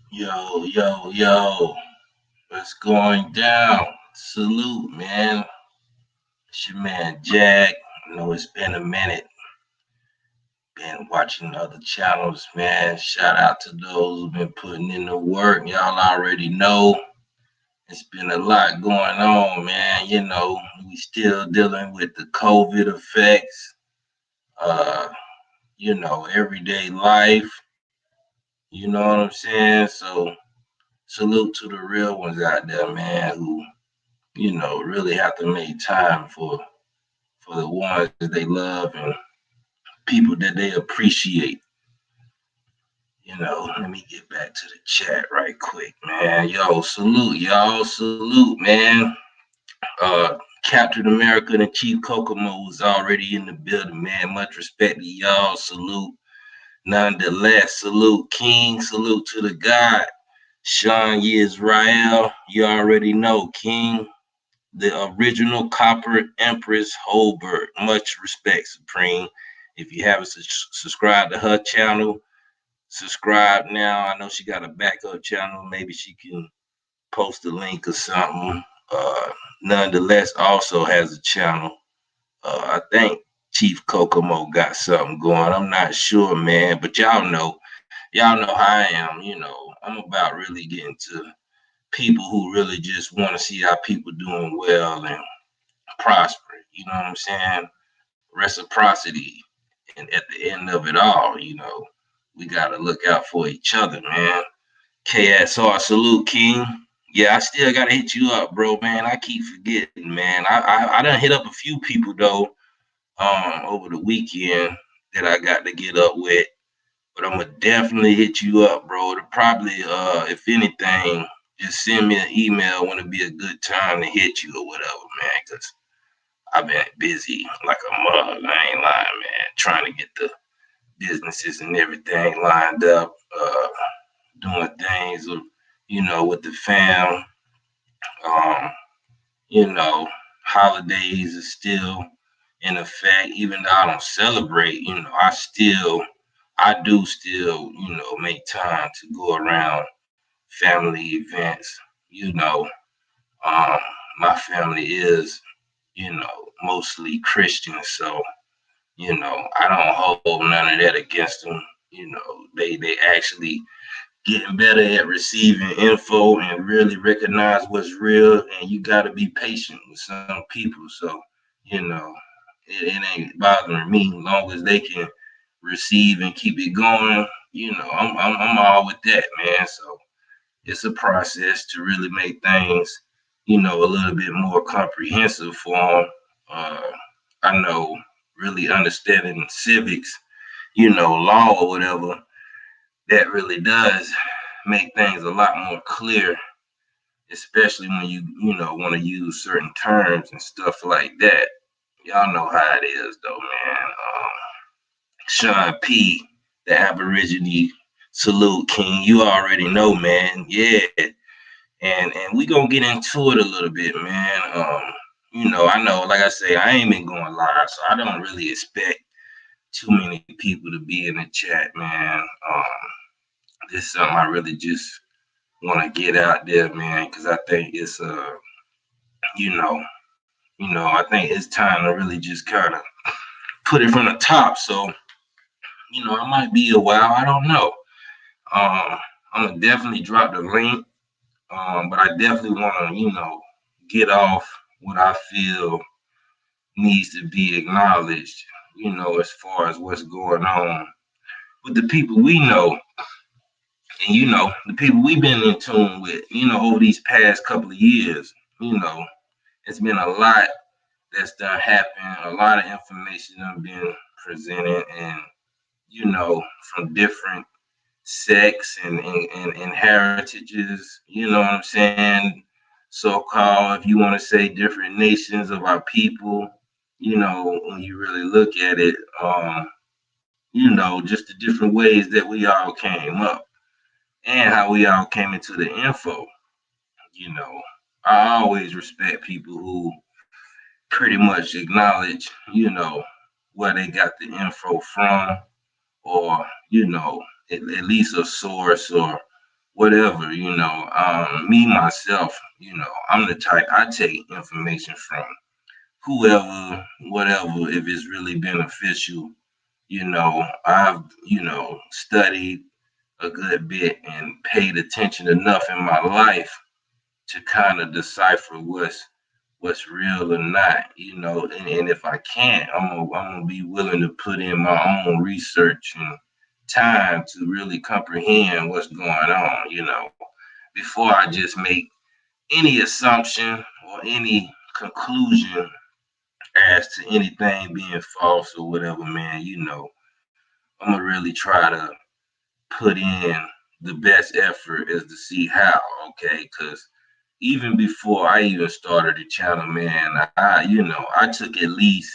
Yo, yo, yo, what's going down? Salute, man. It's your man Jack. I know it's been a minute. Been watching other channels, man. Shout out to those who've been putting in the work. Y'all already know it's been a lot going on, man. We still dealing with the COVID effects, uh, everyday life. You know what I'm saying? So salute to the real ones out there, man, who really have to make time for the ones that they love and people that they appreciate. Let me get back to the chat right quick, man. Yo, salute, y'all, salute, man. Captain America and Chief Kokomo was already in the building, man. Much respect to y'all, salute. Nonetheless, salute King, salute to the God. Sean Yisrael, you already know, King. The original Copper Empress Holberg. Much respect, Supreme. If you haven't subscribed to her channel, subscribe now. I know she got a backup channel. Maybe she can post a link or something. Nonetheless, also has a channel. I think Chief Kokomo got something going. I'm not sure, man, but y'all know how I am. I'm about really getting to people who really just want to see how people doing well and prospering. You know what I'm saying? Reciprocity. And at the end of it all, we got to look out for each other, man. KSR, salute, King. Yeah, I still got to hit you up, bro, man. I keep forgetting, man. I done hit up a few people, though, over the weekend that I got to get up with. But I'm going to definitely hit you up, bro. It'll probably, if anything, just send me an email when it'd be a good time to hit you or whatever, man, because I've been busy like a mug. I ain't lying, man. Trying to get the businesses and everything lined up, doing things, with the fam. Um, you know, holidays are still in effect, even though I don't celebrate. I do still, make time to go around family events. You know, um, my family is, mostly Christian, so I don't hold none of that against them. They actually getting better at receiving info and really recognize what's real. And you got to be patient with some people. So it ain't bothering me as long as they can receive and keep it going. I'm all with that, man. So it's a process to really make things, a little bit more comprehensive for them. I know really understanding civics, law or whatever, that really does make things a lot more clear, especially when you know want to use certain terms and stuff like that. Y'all know how it is though, man. Sean P, the Aborigine salute king. You already know, man. Yeah, and we gonna get into it a little bit, man. You know, I know, like I say, I ain't been going live, so I don't really expect too many people to be in the chat, man. This is something I really just want to get out there, man, because I think it's you know, I think it's time to really just kind of put it from the top. So, you know, it might be a while. I don't know. I'm gonna definitely drop the link. But I definitely want to, get off what I feel needs to be acknowledged, as far as what's going on with the people we know and, the people we've been in tune with, over these past couple of years, you know, it's been a lot that's done happened, a lot of information that's been presented and, from different sects and heritages, you know what I'm saying? So called, if you want to say different nations of our people, when you really look at it, just the different ways that we all came up and how we all came into the info, you know. I always respect people who pretty much acknowledge, where they got the info from or, at least a source or whatever, me myself, I'm the type I take information from whoever, whatever, if it's really beneficial, I've, studied a good bit and paid attention enough in my life to kind of decipher what's real or not, and if I can't, I'm gonna be willing to put in my own research and time to really comprehend what's going on, before I just make any assumption or any conclusion as to anything being false or whatever, man, I'm gonna really try to put in the best effort as to see how, okay? Because even before I even started the channel, man, I took at least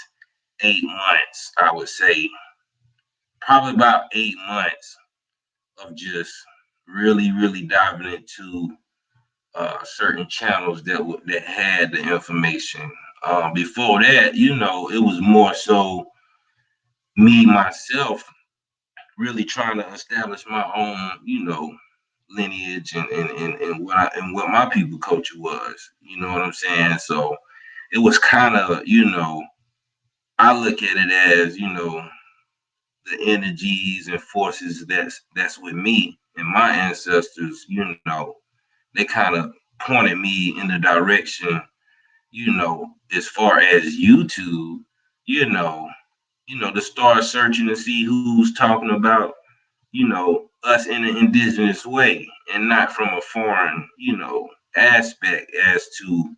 8 months, I would say, probably about 8 months of just really, really diving into certain channels that had the information. Before that, it was more so me myself really trying to establish my own, lineage and what my people culture was. You know what I'm saying? So it was kind of, I look at it as, the energies and forces that's with me and my ancestors, they kind of pointed me in the direction, as far as YouTube, you know, to start searching to see who's talking about, us in an indigenous way and not from a foreign, aspect as to,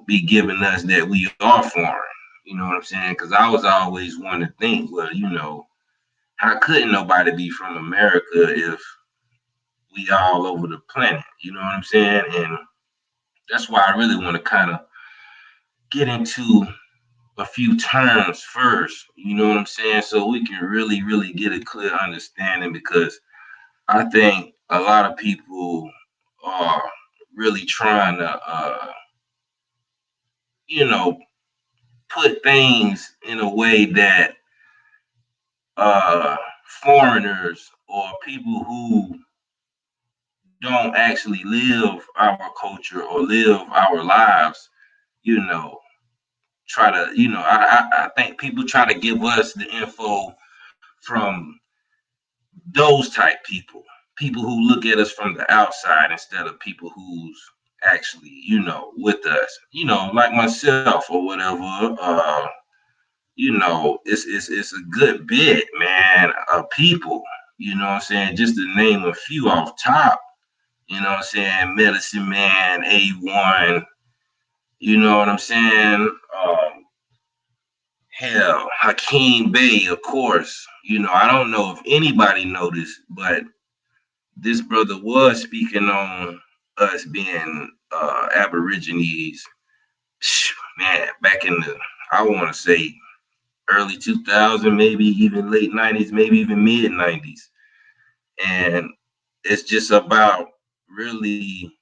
be giving us that we are foreign. You know what I'm saying? Because I was always one to think, well, how couldn't nobody be from America if we all over the planet? You know what I'm saying? And that's why I really want to kind of get into a few terms first, you know what I'm saying? So we can really, really get a clear understanding because I think a lot of people are really trying to, you know, put things in a way that uh, foreigners or people who don't actually live our culture or live our lives, you know, try to, I think people try to give us the info from those type people who look at us from the outside instead of people who's actually, with us, like myself or whatever. It's a good bit, man, of people, you know what I'm saying? Just to name a few off top, you know what I'm saying? Medicine Man, A1, you know what I'm saying? Hell, Hakeem Bey, of course. I don't know if anybody noticed, but this brother was speaking on us being aborigines, man, back in the, I want to say, early 2000, maybe even late 90s, maybe even mid 90s. And it's just about really,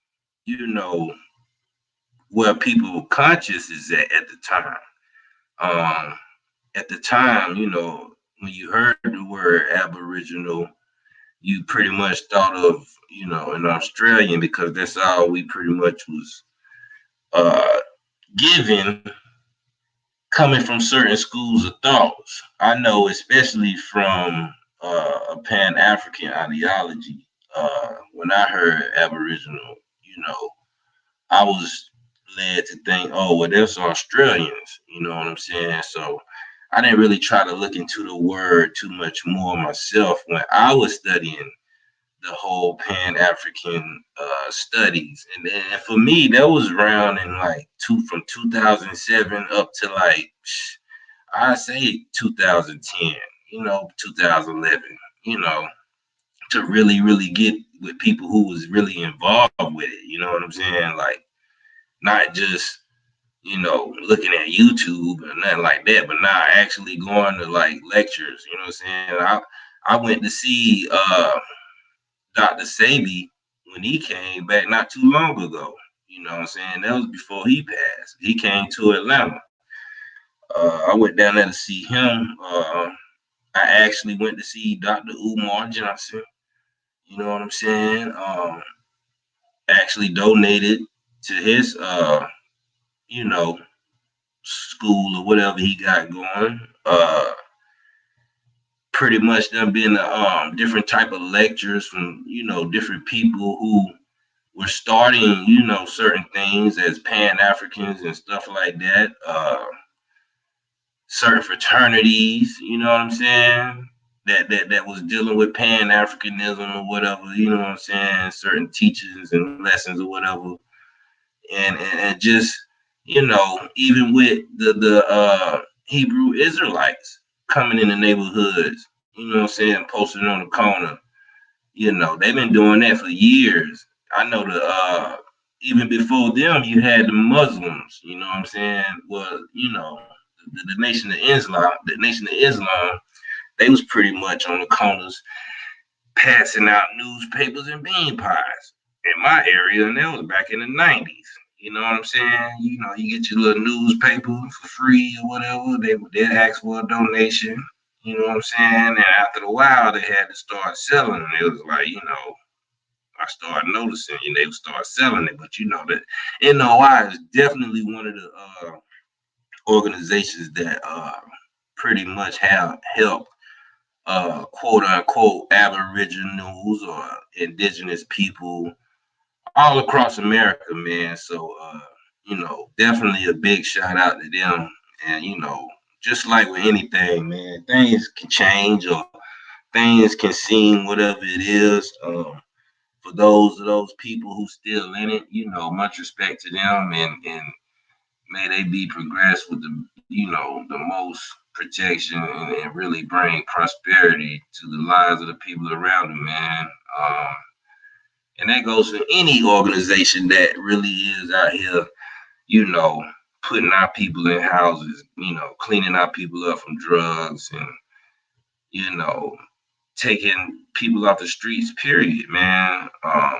you know, where people conscious is at the time. Um, at the time, when you heard the word Aboriginal, you pretty much thought of, an Australian, because that's all we pretty much was uh, given, coming from certain schools of thoughts. I know, especially from a Pan African ideology. When I heard Aboriginal, I was led to think, oh, well, there's Australians. You know what I'm saying? So I didn't really try to look into the word too much more myself when I was studying the whole Pan African studies. And then for me, that was around in like from 2007 up to like, I say 2010, 2011, to really, really get with people who was really involved with it. You know what I'm saying? Like, not just, looking at YouTube or nothing like that, but now actually going to like lectures. You know what I'm saying? I went to see Dr. Sabi when he came back not too long ago. You know what I'm saying? That was before he passed. He came to Atlanta. I went down there to see him. I actually went to see Dr. Umar Johnson. You know what I'm saying? Actually donated to his, you know, school or whatever he got going. Pretty much done been different type of lectures from, different people who were starting, certain things as Pan Africans and stuff like that. Certain fraternities, you know what I'm saying? That was dealing with Pan Africanism or whatever, you know what I'm saying? Certain teachings and lessons or whatever, and just, even with the Hebrew Israelites coming in the neighborhoods, you know what I'm saying, posting on the corner. They've been doing that for years. I know even before them, you had the Muslims. You know what I'm saying? Well, the Nation of Islam. The Nation of Islam. They was pretty much on the corners passing out newspapers and bean pies in my area, and that was back in the '90s. You know what I'm saying? You get your little newspaper for free or whatever. They'd ask for a donation. You know what I'm saying? And after a while, they had to start selling. And it was like, I started noticing, they would start selling it. But that NOI is definitely one of the organizations that pretty much have helped quote unquote Aboriginals or indigenous people all across America, man. So definitely a big shout out to them. And just like with anything, man, things can change or things can seem whatever it is. For those people who still in it, much respect to them, and may they be progressed with the most protection, and really bring prosperity to the lives of the people around them, man. And that goes for any organization that really is out here, you know, putting our people in houses, cleaning our people up from drugs, and you know, taking people off the streets, period, man. And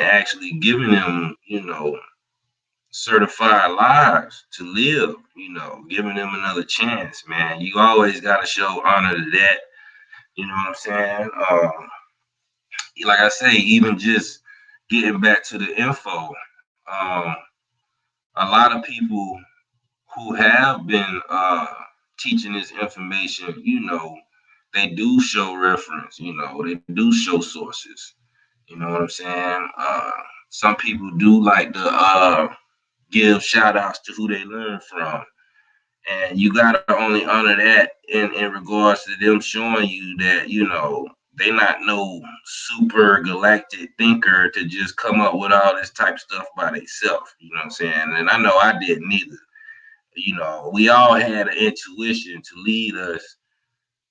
actually giving them, certified lives to live, giving them another chance, man. You always got to show honor to that. You know what I'm saying? Like I say, even just getting back to the info, um, a lot of people who have been teaching this information, they do show reference, they do show sources. You know what I'm saying? Some people do like to give shout outs to who they learn from. And you gotta only honor that in regards to them showing you that, they not no super galactic thinker to just come up with all this type of stuff by themselves. You know what I'm saying? And I know I didn't either. We all had an intuition to lead us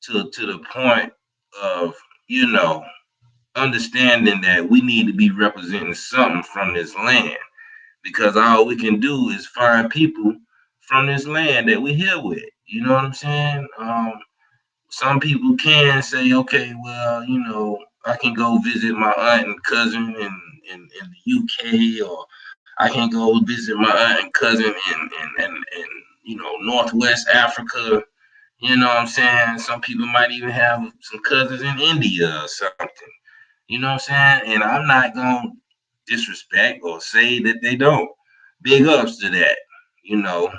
to the point of, you know, understanding that we need to be representing something from this land, because all we can do is find people from this land that we here with. You know what I'm saying? Some people can say, okay, well, I can go visit my aunt and cousin in the UK, or I can go visit my aunt and cousin in Northwest Africa. You know what I'm saying? Some people might even have some cousins in India or something. You know what I'm saying? And I'm not going to disrespect or say that they don't. Big ups to that. You know,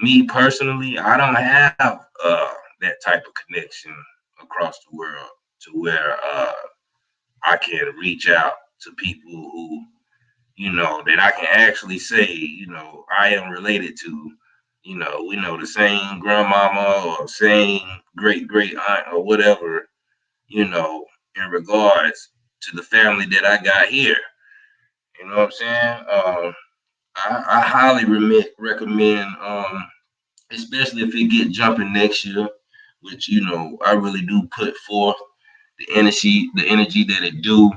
me personally, I don't have that type of connection across the world to where I can reach out to people who, that I can actually say, I am related to. We know the same grandmama or same great great aunt or whatever, in regards to the family that I got here. You know what I'm saying? I highly recommend, especially if it get jumping next year, which I really do put forth the energy that it do.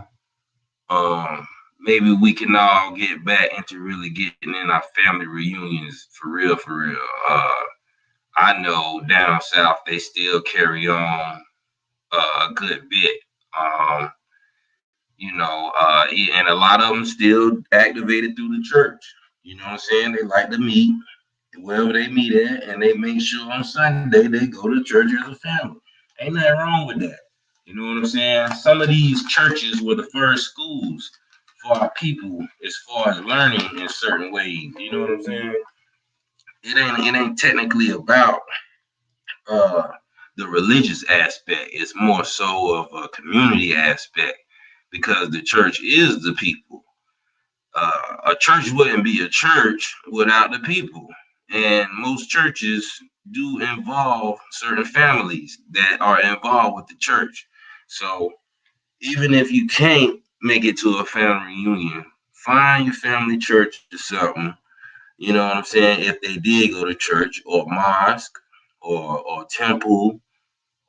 Um, Maybe we can all get back into really getting in our family reunions for real, for real. I know down south they still carry on a good bit. Um, and a lot of them still activated through the church. You know what I'm saying? They like to meet wherever they meet at, and they make sure on Sunday they go to church as a family. Ain't nothing wrong with that. You know what I'm saying? Some of these churches were the first schools for our people as far as learning in certain ways. You know what I'm saying? It ain't technically about uh the religious aspect. It's more so of a community aspect, because the church is the people. A church wouldn't be a church without the people. And most churches do involve certain families that are involved with the church. So even if you can't make it to a family reunion, find your family church or something. You know what I'm saying? If they did go to church or mosque or temple,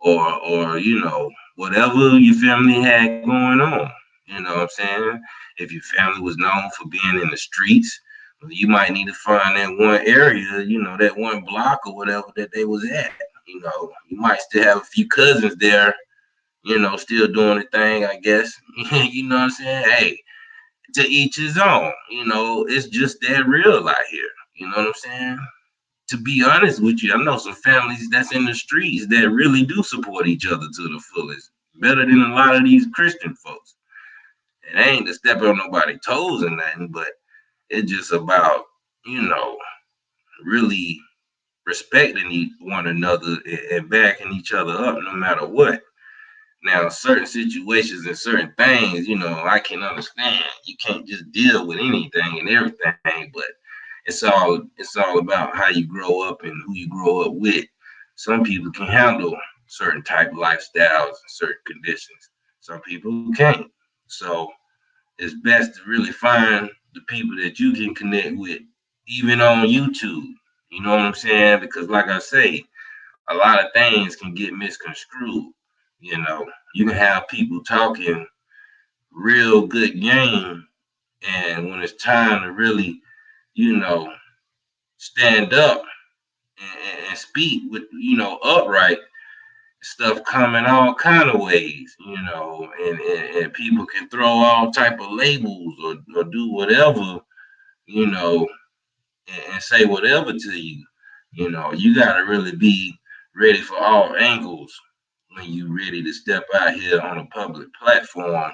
or whatever your family had going on. You know what I'm saying? If your family was known for being in the streets, you might need to find that one area, that one block or whatever that they was at. You might still have a few cousins there, still doing the thing, I guess. You know what I'm saying? Hey, to each his own. It's just that real out here. You know what I'm saying? To be honest with you, I know some families that's in the streets that really do support each other to the fullest, better than a lot of these Christian folks. It ain't to step on nobody's toes or nothing, but it's just about, you know, really respecting one another and backing each other up no matter what. Now, certain situations and certain things, I can understand. You can't just deal with anything and everything, but it's all about how you grow up and who you grow up with. Some people can handle certain type of lifestyles and certain conditions. Some people can't. So it's best to really find the people that you can connect with, even on YouTube. You know what I'm saying? Because like I say, a lot of things can get misconstrued. You can have people talking real good game, and when it's time to really, you know, stand up and speak with, upright stuff, coming all kind of ways, and people can throw all type of labels or do whatever, you know, and say whatever to you. You got to really be ready for all angles when you ready to step out here on a public platform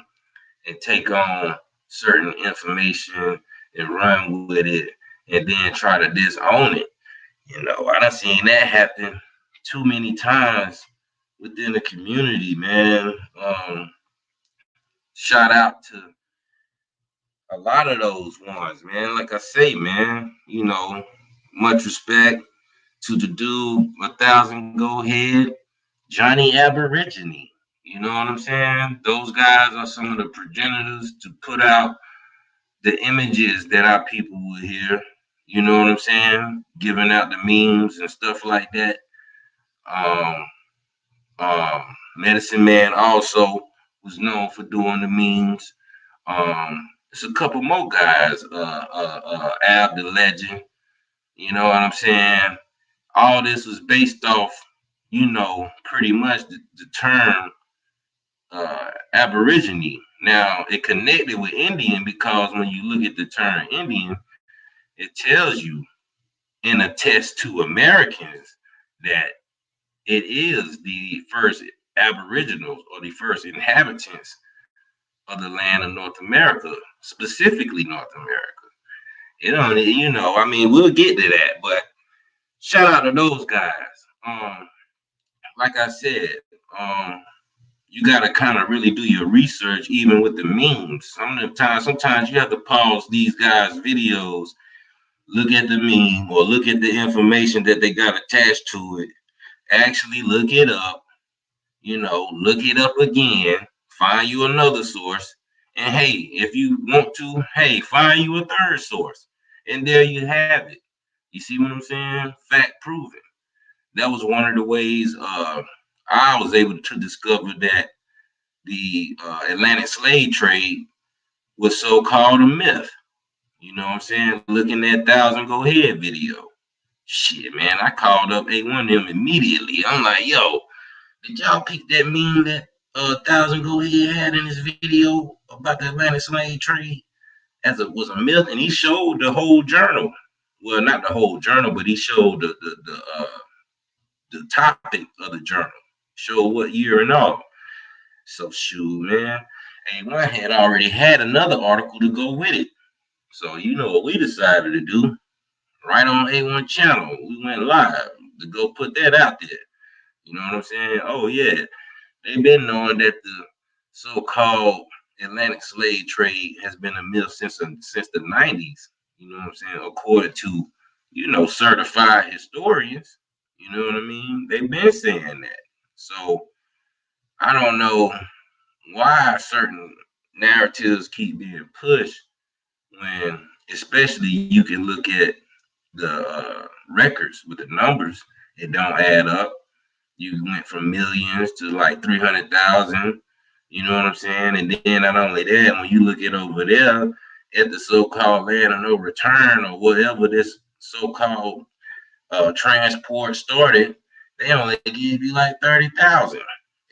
and take on certain information and run with it and then try to disown it. I done seen that happen too many times within the community, man. Shout out to a lot of those ones, man. Like I say, man, much respect to the dude, 1,000 go ahead, Johnny Aborigine. You know what I'm saying? Those guys are some of the progenitors to put out the images that our people will hear. You know what I'm saying? Giving out the memes and stuff like that. Um, Medicine Man also was known for doing the memes. It's a couple more guys, Ab the Legend, you know what I'm saying? All this was based off, pretty much the term aborigine. Now, it connected with Indian because when you look at the term Indian, it tells you in a test to Americans that it is the first aboriginals or the first inhabitants of the land of North America, specifically North America. I mean, we'll get to that, but shout out to those guys. Like I said, you gotta kind of really do your research, even with the memes. Sometimes you have to pause these guys' videos, look at the meme or look at the information that they got attached to it. Actually, look it up. Look it up again. Find you another source, and hey, if you want to, hey, find you a third source, and there you have it. You see what I'm saying? Fact proven. That was one of the ways I was able to discover that the Atlantic slave trade was so-called a myth. You know what I'm saying? Looking at Thousand Go Ahead video. Shit, man, I called up A1 them immediately. I'm like, yo, did y'all pick that meme that Thousand Go Ahead had in his video about the Atlantic slave trade as it was a myth? And he showed the whole journal. Well, not the whole journal, but he showed the topic of the journal. Showed what year and all. So shoot, man. A1 had already had another article to go with it. So you know what we decided to do? Right on A1 channel. We went live to go put that out there. You know what I'm saying? Oh yeah. They've been knowing that the so-called Atlantic slave trade has been a myth since the 90s. You know what I'm saying? According to, certified historians. You know what I mean? They've been saying that. So I don't know why certain narratives keep being pushed when, especially, you can look at the records with the numbers, it don't add up. You went from millions to like 300,000. You know what I'm saying? And then not only that, when you look at over there at the so-called land of no return or whatever this so-called transport started, they only give you like 30,000,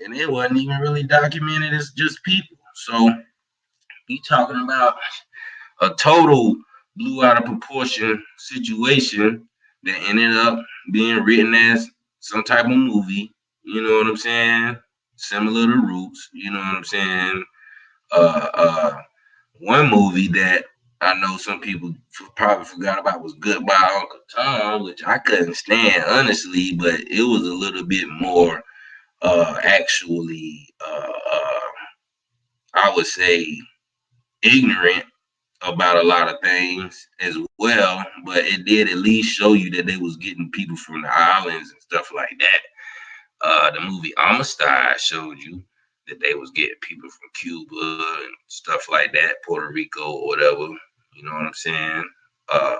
and it wasn't even really documented as just people. So you talking about a total blew out of proportion situation that ended up being written as some type of movie. You know what I'm saying? Similar to Roots. You know what I'm saying? Uh, uh, One movie that I know some people probably forgot about was Goodbye Uncle Tom, which I couldn't stand honestly, but it was a little bit more actually, I would say, ignorant about a lot of things as well, but it did at least show you that they was getting people from the islands and stuff like that. The movie Amistad showed you that they was getting people from Cuba and stuff like that, Puerto Rico or whatever. You know what I'm saying? Uh,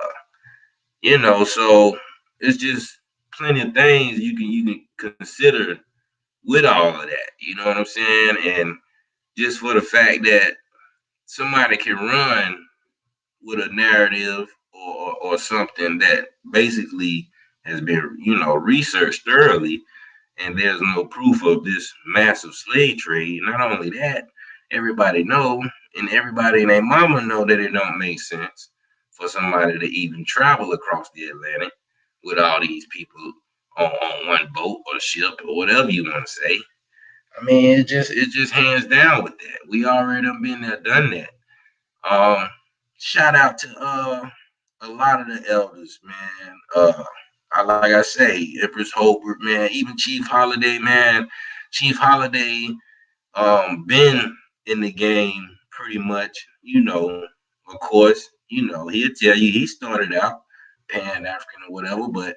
so it's just plenty of things you can consider with all of that. You know what I'm saying? And just for the fact that somebody can run with a narrative or something that basically has been, researched thoroughly, and there's no proof of this massive slave trade. Not only that, everybody know, and everybody and their mama know that it don't make sense for somebody to even travel across the Atlantic with all these people on one boat or ship or whatever you want to say. I mean, it just hands down with that. We already done been there, done that. Um, Shout out to a lot of the elders, man. Like I say, Empress Holbert, man, even Chief Holiday, man. Chief Holiday been in the game pretty much, of course, he'll tell you he started out Pan African or whatever, but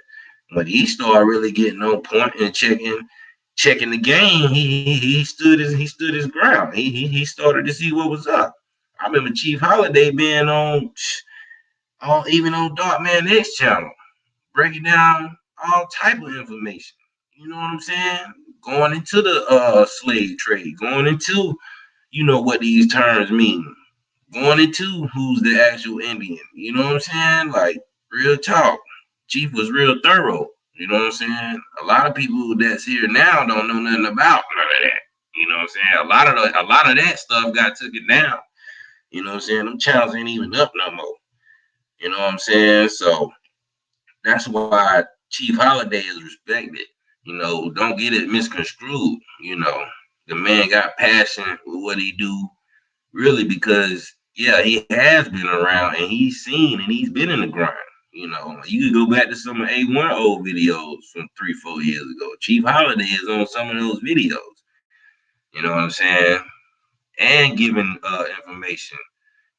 when he started really getting on point and checking the game, he stood his ground. He started to see what was up. I remember Chief Holiday being on even on Dark Man X channel, breaking down all type of information. You know what I'm saying? Going into the slave trade, going into you know what these terms mean. Going into who's the actual Indian. You know what I'm saying? Like real talk. Chief was real thorough. You know what I'm saying? A lot of people that's here now don't know nothing about none of that. You know what I'm saying? A lot of that stuff got took it down. You know what I'm saying? Them channels ain't even up no more. You know what I'm saying? So that's why Chief Holiday is respected. You know, don't get it misconstrued. You know, the man got passion with what he do, really, because yeah, he has been around and he's seen and he's been in the grind. You know, you could go back to some of A1 old videos from 3, 4 years ago. Chief Holiday is on some of those videos. You know what I'm saying? And giving information.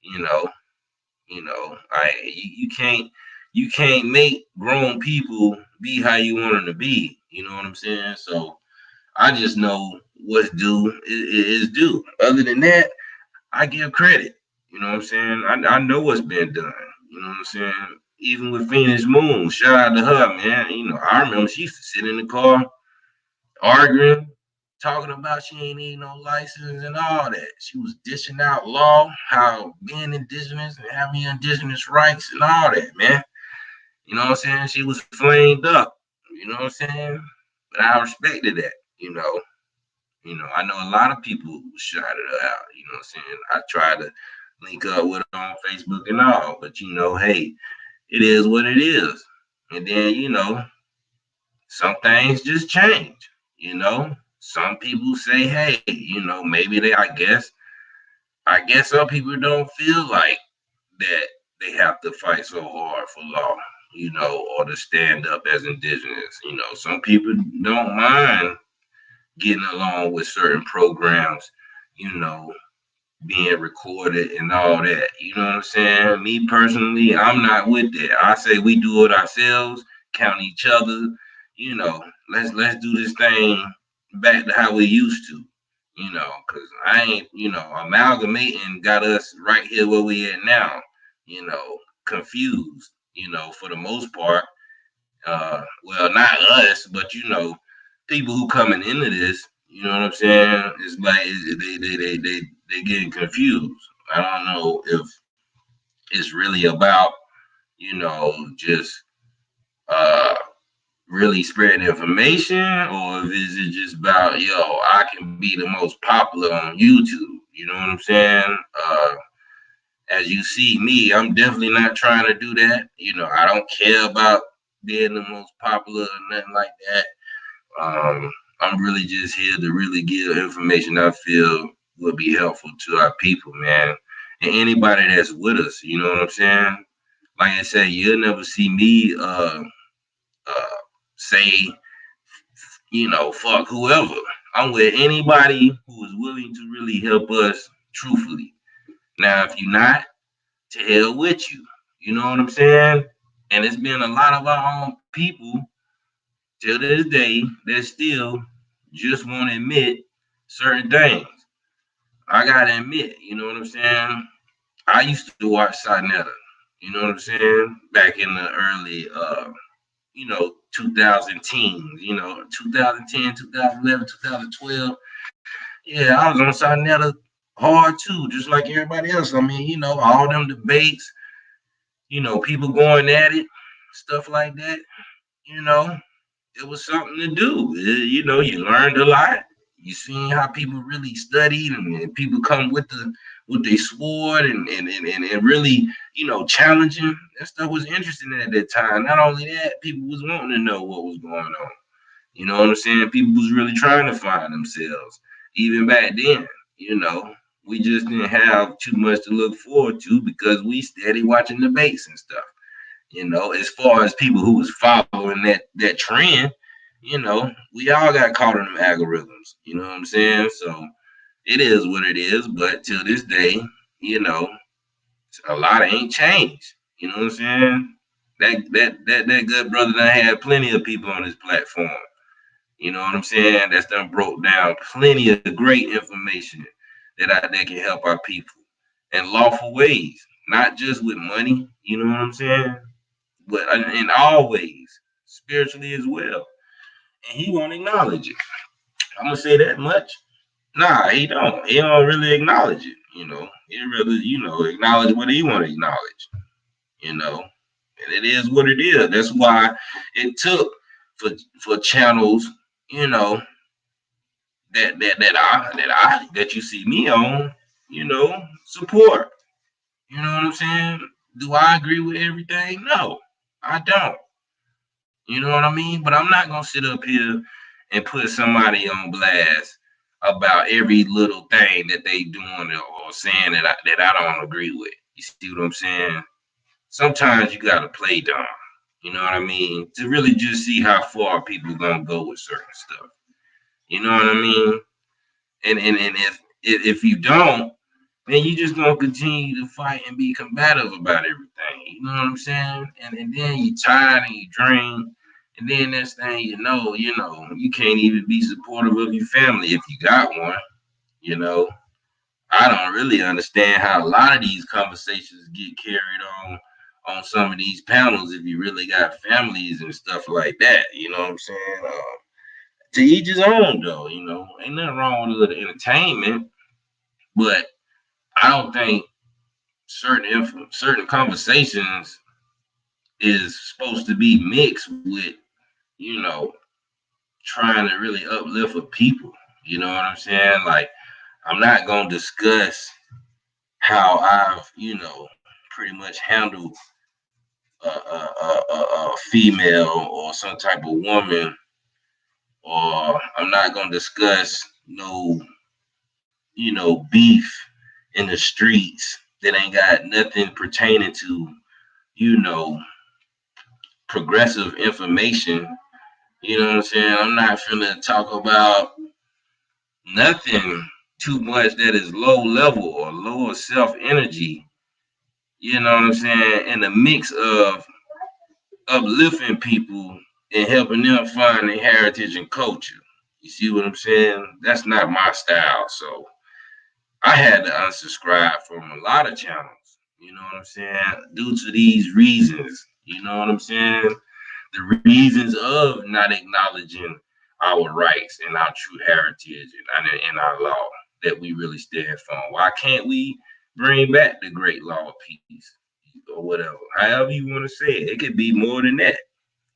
You know, you can't make grown people be how you want them to be. You know what I'm saying? So I just know what's due is due. Other than that, I give credit. You know what I'm saying? I know what's been done. You know what I'm saying? Even with Phoenix Moon, shout out to her, man. You know, I remember she used to sit in the car arguing, talking about she ain't need no license and all that. She was dishing out law, how being indigenous and having indigenous rights and all that, man. You know what I'm saying? She was flamed up. You know what I'm saying? But I respected that, you know. I know a lot of people shouted her out. You know what I'm saying? I tried to link up with her on Facebook and all, but hey, it is what it is. And then, some things just change. Some people say, hey, maybe I guess some people don't feel like that they have to fight so hard for law, or to stand up as indigenous. Some people don't mind getting along with certain programs, you know, being recorded and all that. You know what I'm saying? Me personally, I'm not with that. I say we do it ourselves, count each other. Let's do this thing back to how we used to. Because I ain't, amalgamating got us right here where we at now. Confused. For the most part. Well, not us, but people who coming into this. You know what I'm saying? It's like they getting confused. I don't know if it's really about just uh really spreading information, or if is it just about I can be the most popular on YouTube. You know what I'm saying? As you see me, I'm definitely not trying to do that. I don't care about being the most popular or nothing like that. I'm really just here to really give information I feel will be helpful to our people, man. And anybody that's with us, you know what I'm saying? Like I said, you'll never see me uh say, fuck whoever. I'm with anybody who is willing to really help us truthfully. Now, if you're not, to hell with you. You know what I'm saying? And it's been a lot of our own people till this day that still just won't admit certain things. I gotta admit, you know what I'm saying? I used to watch Sinetta, you know what I'm saying? Back in the early 2000 teens, 2010, 2011, 2012. Yeah, I was on Sinetta hard too, just like everybody else. I mean, all them debates, people going at it, stuff like that, you know. It was something to do. You learned a lot. You seen how people really studied, and people come with their sword and really, challenging. That stuff was interesting at that time. Not only that, people was wanting to know what was going on. You know what I'm saying? People was really trying to find themselves. Even back then, we just didn't have too much to look forward to because we steady watching debates and stuff. As far as people who was following that trend, we all got caught in them algorithms. You know what I'm saying? So it is what it is. But till this day, a lot ain't changed. You know what I'm saying? That good brother done had plenty of people on his platform. You know what I'm saying? That's done broke down plenty of great information that can help our people in lawful ways, not just with money. You know what I'm saying? But in all ways, spiritually as well. And he won't acknowledge it. I'm gonna say that much. Nah, he don't. He don't really acknowledge it. He really, acknowledge what he want to acknowledge. And it is what it is. That's why it took for channels, you know, that you see me on, support. You know what I'm saying? Do I agree with everything? No, I don't. You know what I mean? But I'm not gonna sit up here and put somebody on blast about every little thing that they doing or saying that I don't agree with. You see what I'm saying? Sometimes you gotta play dumb. You know what I mean? To really just see how far people gonna go with certain stuff. You know what I mean? And if you don't, then you just gonna continue to fight and be combative about everything. You know what I'm saying? And then you tired and you drain. And then next thing you can't even be supportive of your family if you got one. You know, I don't really understand how a lot of these conversations get carried on some of these panels if you really got families and stuff like that. You know what I'm saying? To each his own, though. Ain't nothing wrong with a little entertainment, but I don't think certain conversations is supposed to be mixed with you know trying to really uplift a people. You know what I'm saying? Like, I'm not gonna discuss how I've pretty much handled a female or some type of woman, or I'm not gonna discuss no beef in the streets that ain't got nothing pertaining to you know progressive information. You know what I'm saying? I'm not finna talk about nothing too much that is low level or lower self energy. You know what I'm saying? In the mix of uplifting people and helping them find their heritage and culture. You see what I'm saying? That's not my style. So I had to unsubscribe from a lot of channels. You know what I'm saying? Due to these reasons. You know what I'm saying? The reasons of not acknowledging our rights and our true heritage and our law that we really stand for. Why can't we bring back the great law of peace or whatever? However you want to say it. It could be more than that.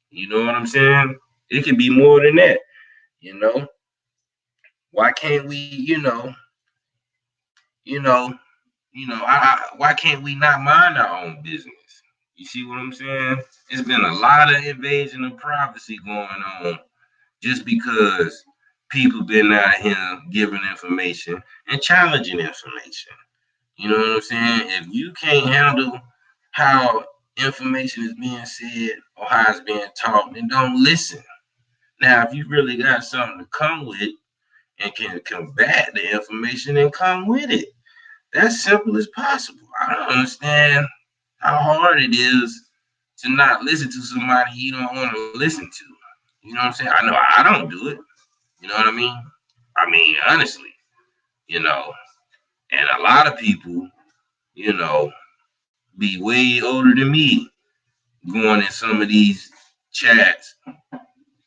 You know what I'm saying? It can be more than that. You know, why can't we? You know, why can't we not mind our own business? You see what I'm saying? It's been a lot of invasion of privacy going on just because people been out here giving information and challenging information. You know what I'm saying? If you can't handle how information is being said or how it's being taught, then don't listen. Now, if you really got something to come with and can combat the information, then come with it. That's simple as possible. I don't understand how hard it is to not listen to somebody you don't want to listen to. You know what I'm saying? I know I don't do it. You know what I mean? I mean, honestly, you know, and a lot of people, you know, be way older than me going in some of these chats.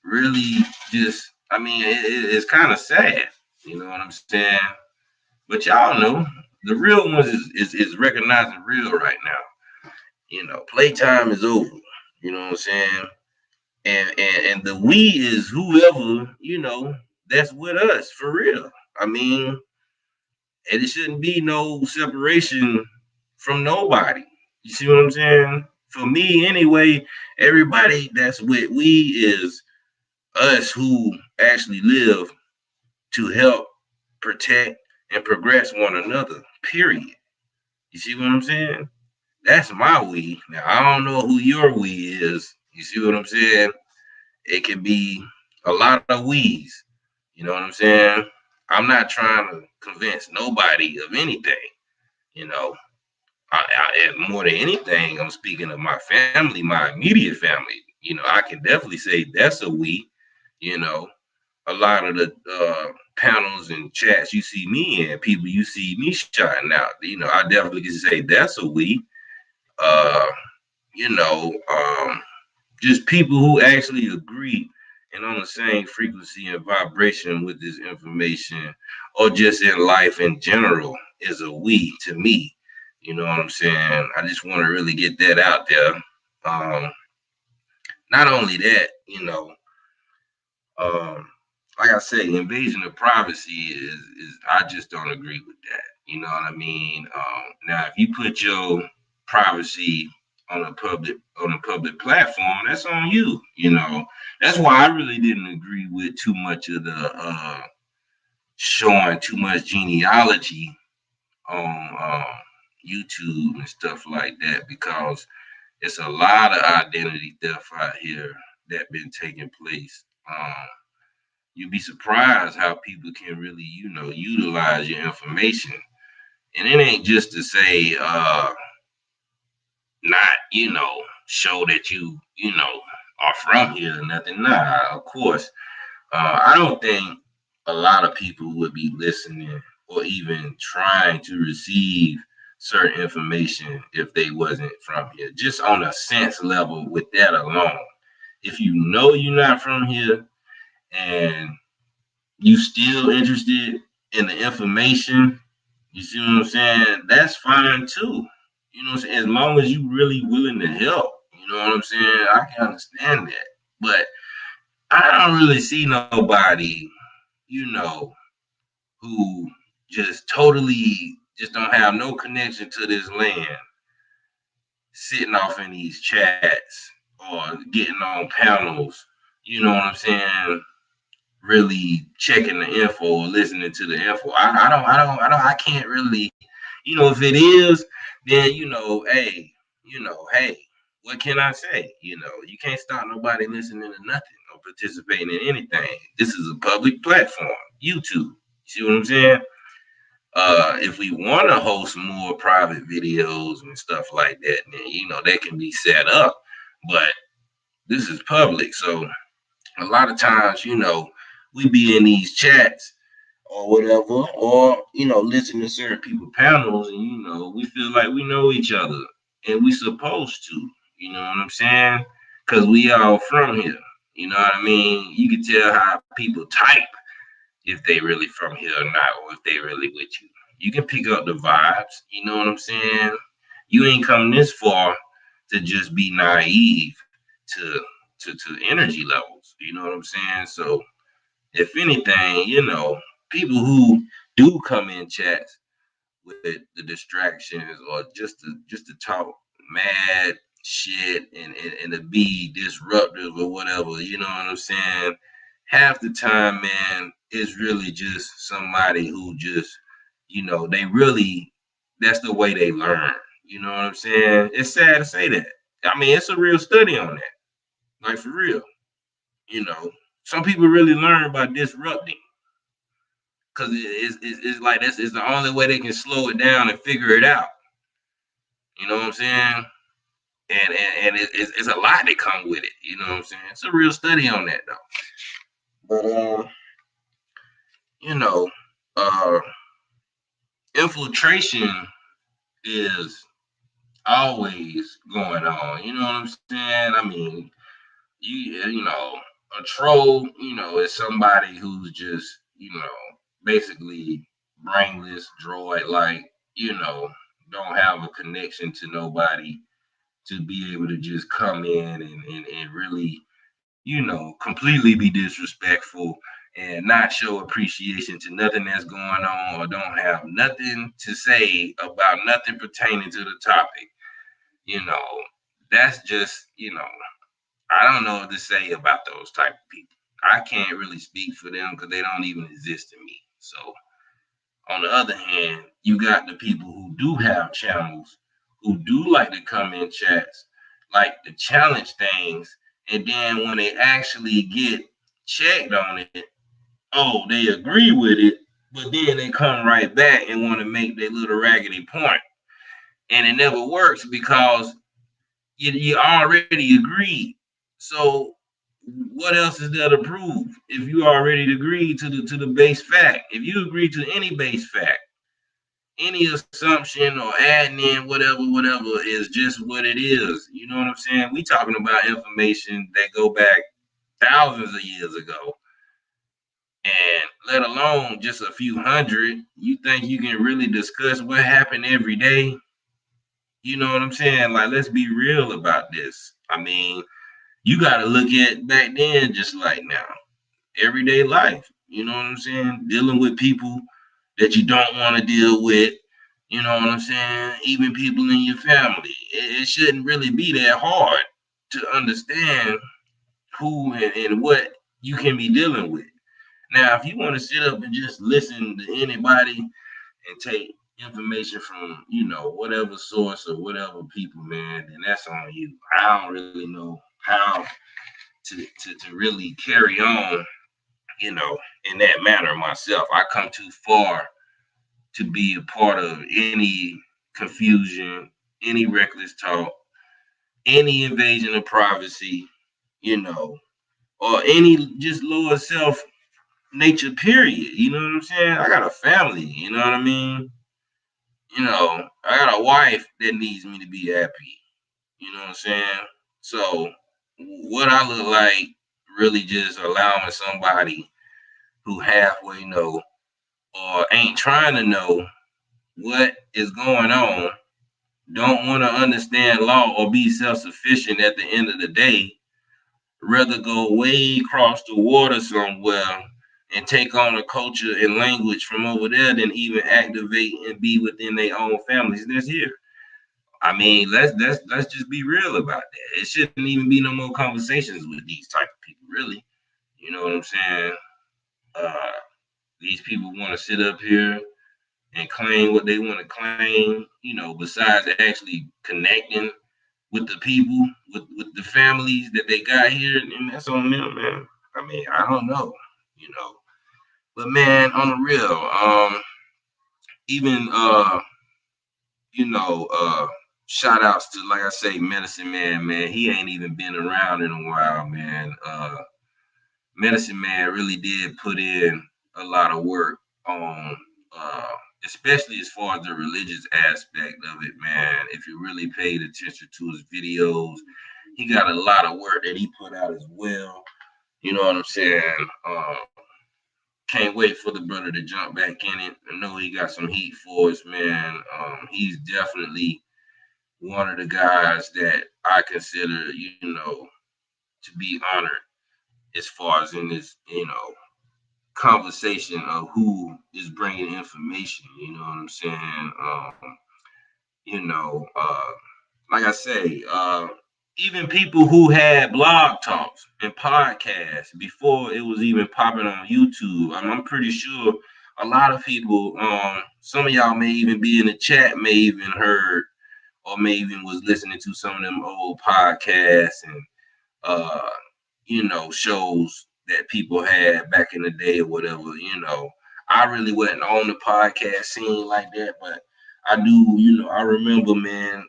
Really, just, I mean, it's kind of sad. You know what I'm saying? But y'all know the real ones is recognizing real right now. Playtime is over. You know what I'm saying? And the we is whoever that's with us for real. I mean, and it shouldn't be no separation from nobody. You see what I'm saying? For me, anyway, everybody that's with we is us who actually live to help protect and progress one another. Period. You see what I'm saying? That's my we. Now I don't know who your we is. You see what I'm saying? It can be a lot of we's. You know what I'm saying? I'm not trying to convince nobody of anything. You know, more than anything, I'm speaking of my family, my immediate family. I can definitely say that's a we. You know, a lot of the panels and chats you see me in, people you see me shouting out. I definitely can say that's a we. Uh, you know, just people who actually agree and on the same frequency and vibration with this information or just in life in general is a we to me. You know what I'm saying? I just want to really get that out there. Um, Not only that, um, like I say, invasion of privacy is I just don't agree with that. You know what I mean? Now, if you put your privacy on a public platform, that's on you. That's why I really didn't agree with too much of the showing too much genealogy on YouTube and stuff like that, because it's a lot of identity theft out here that been taking place. You'd be surprised how people can really, utilize your information. And it ain't just to say, not, show that you are from here or nothing. Nah, of course. I don't think a lot of people would be listening or even trying to receive certain information if they wasn't from here. Just on a sense level with that alone. If you know you're not from here and you still interested in the information, you see what I'm saying? That's fine too. You know what I'm saying? As long as you really willing to help, you know what I'm saying? I can understand that. But I don't really see nobody, you know, who just totally just don't have no connection to this land, sitting off in these chats or getting on panels, you know what I'm saying? Really checking the info or listening to the info. I can't really, if it is, then, hey, what can I say? You can't stop nobody listening to nothing or participating in anything. This is a public platform, YouTube. See what I'm saying? If we want to host more private videos and stuff like that, then that can be set up. But this is public, so a lot of times, we be in these chats or whatever, or listen to certain people panels, and we feel like we know each other, and we supposed to. You know what I'm saying? Because we all from here. You know what I mean? You can tell how people type if they really from here or not, or if they really with you. You can pick up the vibes. You know what I'm saying? You ain't come this far to just be naive to to energy levels. You know what I'm saying? So if anything, people who do come in chats with the distractions or just to talk mad shit and to be disruptive or whatever, you know what I'm saying? Half the time, man, it's really just somebody who just, they really, that's the way they learn. You know what I'm saying? It's sad to say that. I mean, it's a real study on that. Like, for real. You know, some people really learn by disrupting, because it's like this is the only way they can slow it down and figure it out. You know what I'm saying? And it's a lot that come with it. You know what I'm saying? It's a real study on that though. But you know, uh, infiltration is always going on. You know what I'm saying? I mean, you know, a troll, is somebody who's just, basically brainless droid, like, don't have a connection to nobody, to be able to just come in and really, completely be disrespectful and not show appreciation to nothing that's going on, or don't have nothing to say about nothing pertaining to the topic. You know, that's just, I don't know what to say about those type of people. I can't really speak for them because they don't even exist in me. So, on the other hand, you got the people who do have channels, who do like to come in chats, like to challenge things, and then when they actually get checked on it, oh, they agree with it, but then they come right back and want to make their little raggedy point. And it never works because you already agreed. So what else is there to prove if you already agreed to the base fact? If you agree to any base fact, any assumption or adding in whatever is just what it is. You know what I'm saying? We talking about information that go back thousands of years ago. and let alone just a few hundred. You think you can really discuss what happened every day? You know what I'm saying? Like, let's be real about this. I mean, you got to look at back then just like now, everyday life. You know what I'm saying? Dealing with people that you don't want to deal with. You know what I'm saying? Even people in your family. It shouldn't really be that hard to understand who and what you can be dealing with. Now, if you want to sit up and just listen to anybody and take information from, whatever source or whatever people, man, then that's on you. I don't really know how to really carry on, in that manner myself. I come too far to be a part of any confusion, any reckless talk, any invasion of privacy, you know, or any just lower self nature, period. You know what I'm saying? I got a family, you know what I mean? I got a wife that needs me to be happy. You know what I'm saying? So what I look like really just allowing somebody who halfway know or ain't trying to know what is going on, don't want to understand law or be self-sufficient at the end of the day, rather go way across the water somewhere and take on a culture and language from over there than even activate and be within their own families that's here. I mean, let's just be real about that. It shouldn't even be no more conversations with these type of people, really. You know what I'm saying? Uh, these people want to sit up here and claim what they want to claim, besides actually connecting with the people, with the families that they got here, and that's on them, man. I mean, I don't know, you know. But man, on the real, even shout outs to, like I say, Medicine Man, man. He ain't even been around in a while, man. Medicine Man really did put in a lot of work on, uh, especially as far as the religious aspect of it, man. If you really paid attention to his videos, he got a lot of work that he put out as well. You know what I'm saying? Can't wait for the brother to jump back in it. I know he got some heat for us, man. He's definitely one of the guys that I consider, to be honored as far as in this, conversation of who is bringing information. You know what I'm saying? You know, uh, like I say, even people who had blog talks and podcasts before it was even popping on YouTube. I'm pretty sure a lot of people, some of y'all may even be in the chat, may even heard or may even was listening to some of them old podcasts and uh, shows that people had back in the day or whatever. I really wasn't on the podcast scene like that, but I do, I remember, man.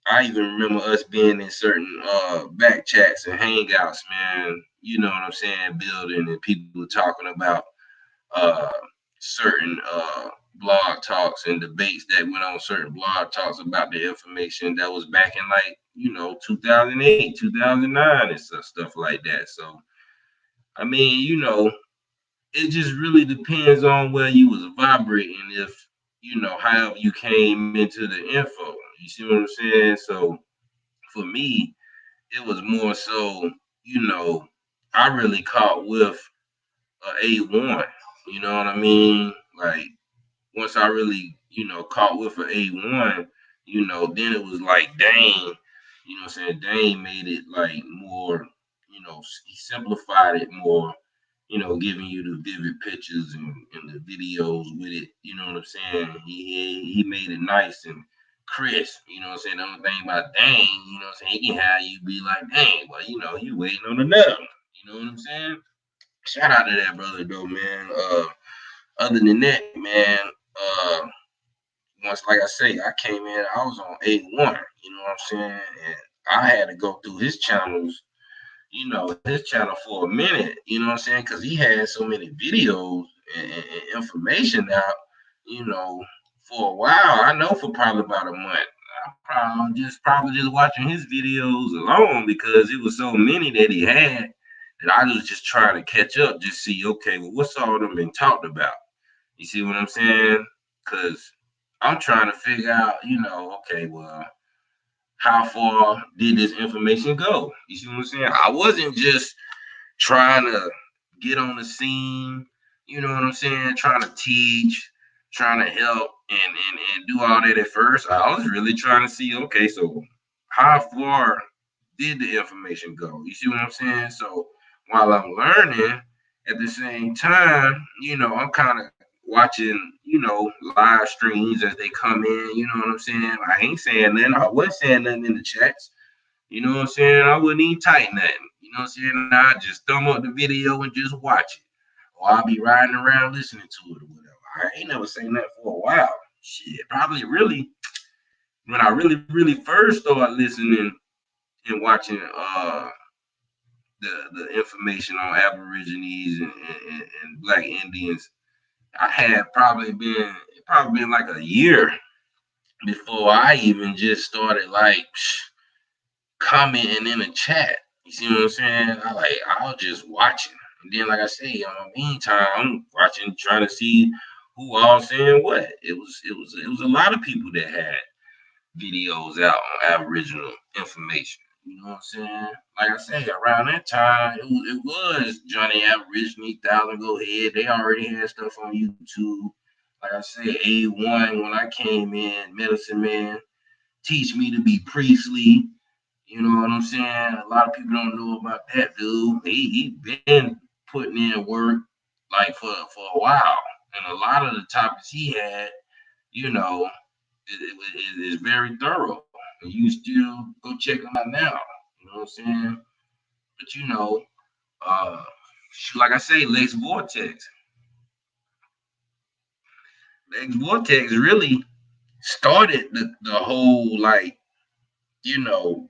I even remember us being in certain back chats and hangouts, man. You know what I'm saying? Building and people talking about uh, certain blog talks and debates that went on certain blog talks about the information that was back in, like, 2008, 2009 and stuff like that. So, I mean, it just really depends on where you was vibrating, if, however you came into the info. You see what I'm saying? So for me, it was more so, I really caught with A1. You know what I mean? Like, once I really, caught with an A1, then it was like, dang, you know what I'm saying? Dane made it like more, he simplified it more, giving you the vivid pictures and the videos with it. You know what I'm saying? He made it nice and crisp. You know what I'm saying? The only thing about Dane, you know what I'm saying? He can have you be like, dang, well, you waiting on another. You know what I'm saying? Shout out to that brother though, man. Other than that, man, uh, once, like I say, I came in, I was on A1, you know what I'm saying? And I had to go through his channels, his channel for a minute, you know what I'm saying? Because he had so many videos and information out, you know, for a while. I know for probably about a month. Probably just watching his videos alone because it was so many that he had. that I was just trying to catch up, just see, okay, well, what's all of them been talked about? You see what I'm saying? Because I'm trying to figure out, okay, well, how far did this information go? You see what I'm saying? I wasn't just trying to get on the scene, you know what I'm saying? Trying to teach, trying to help and do all that at first. I was really trying to see, okay, so how far did the information go? You see what I'm saying? So while I'm learning, at the same time, I'm kind of watching, live streams as they come in, you know what I'm saying? I ain't saying nothing. I wasn't saying nothing in the chats. You know what I'm saying? I wouldn't even type nothing. You know what I'm saying? I just thumb up the video and just watch it. Or I'll be riding around listening to it or whatever. I ain't never saying that for a while. Shit, probably really when I really first started listening and watching the information on Aborigines and Black Indians, I had probably been like a year before I even just started like commenting in the chat. You see what I'm saying? I was just watching. And then like I say, in the meantime, I'm watching, trying to see who all saying what. It was a lot of people that had videos out on Aboriginal information. You know what I'm saying? Like I say, around that time, it was Johnny Aborigine, Thousand Go Ahead. They already had stuff on YouTube. Like I say, A1 when I came in, Medicine Man, Teach Me to Be Priestly. You know what I'm saying? A lot of people don't know about that dude. He been putting in work like for a while, and a lot of the topics he had, you know, is very thorough. And you still go check them out now. You know what I'm saying? But uh, like I say, Lex Vortex really started the whole like you know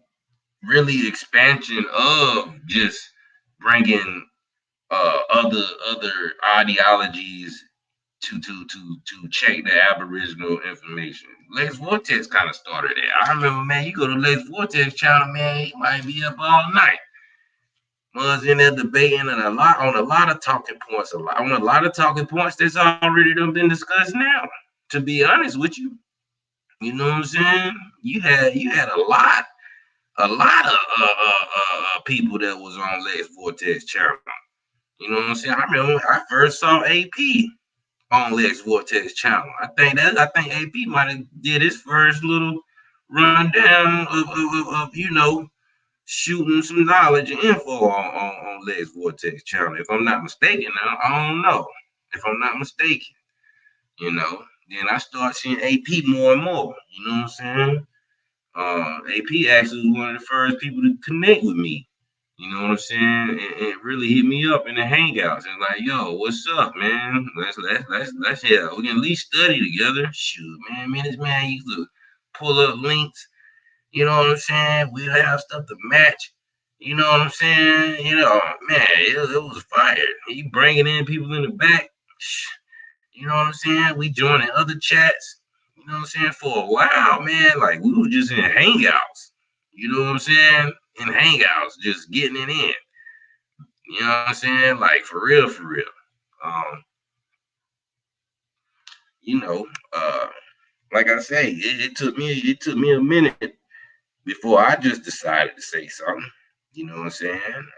really expansion of just bringing other ideologies to check the Aboriginal information. Lex Vortex kind of started it. I remember, man, you go to Lex Vortex channel, man, he might be up all night. Was in there debating and a lot of talking points, on a lot of talking points that's already done been discussed now. To be honest with you, you know what I'm saying? You had a lot of people that was on Lex Vortex channel. You know what I'm saying? I remember I first saw AP on Lex Vortex channel. I think AP might have did his first little rundown of shooting some knowledge and info on Lex Vortex channel. If I'm not mistaken, now I don't know. If I'm not mistaken, you know, then I start seeing AP more and more. You know what I'm saying? AP actually was one of the first people to connect with me. You know what I'm saying? And really hit me up in the hangouts and like, yo, what's up, man? Let's yeah, we can at least study together. Shoot, man, this man used to pull up links. You know what I'm saying? We have stuff to match. You know what I'm saying? Man, it was fire. He bringing in people in the back. You know what I'm saying? We joining other chats. You know what I'm saying? For a while, man, like we were just in hangouts. You know what I'm saying? In hangouts, just getting it in. You know what I'm saying? Like for real, for real. Um, you know, uh, like I say, it took me a minute before I just decided to say something. You know what I'm saying?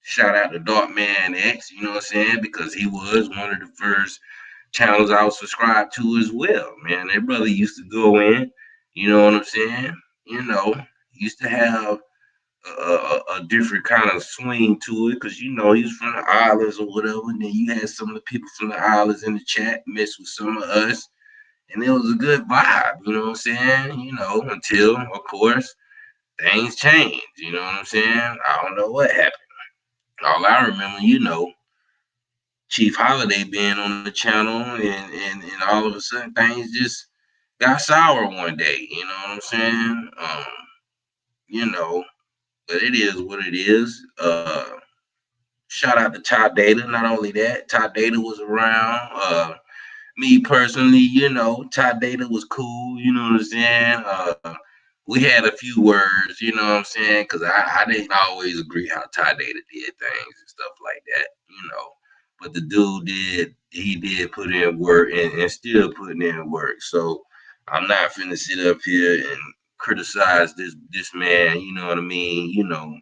Shout out to Dark Man X, you know what I'm saying? Because he was one of the first channels I was subscribed to as well, man. That brother used to go in, you know what I'm saying? Used to have a different kind of swing to it because he was from the islands or whatever. And then you had some of the people from the islands in the chat mess with some of us, and it was a good vibe. You know what I'm saying? Until of course things changed. You know what I'm saying? I don't know what happened. All I remember, Chief Holiday being on the channel, and all of a sudden things just got sour one day. You know what I'm saying? You know, but it is what it is. Shout out to Ty Data. Not only that, Ty Data was around. Me personally, Ty Data was cool. You know what I'm saying? we had a few words, you know what I'm saying? Because I didn't always agree how Ty Data did things and stuff like that, you know. But the dude he did put in work and still putting in work. So I'm not finna sit up here and criticize this man, you know what I mean? You know,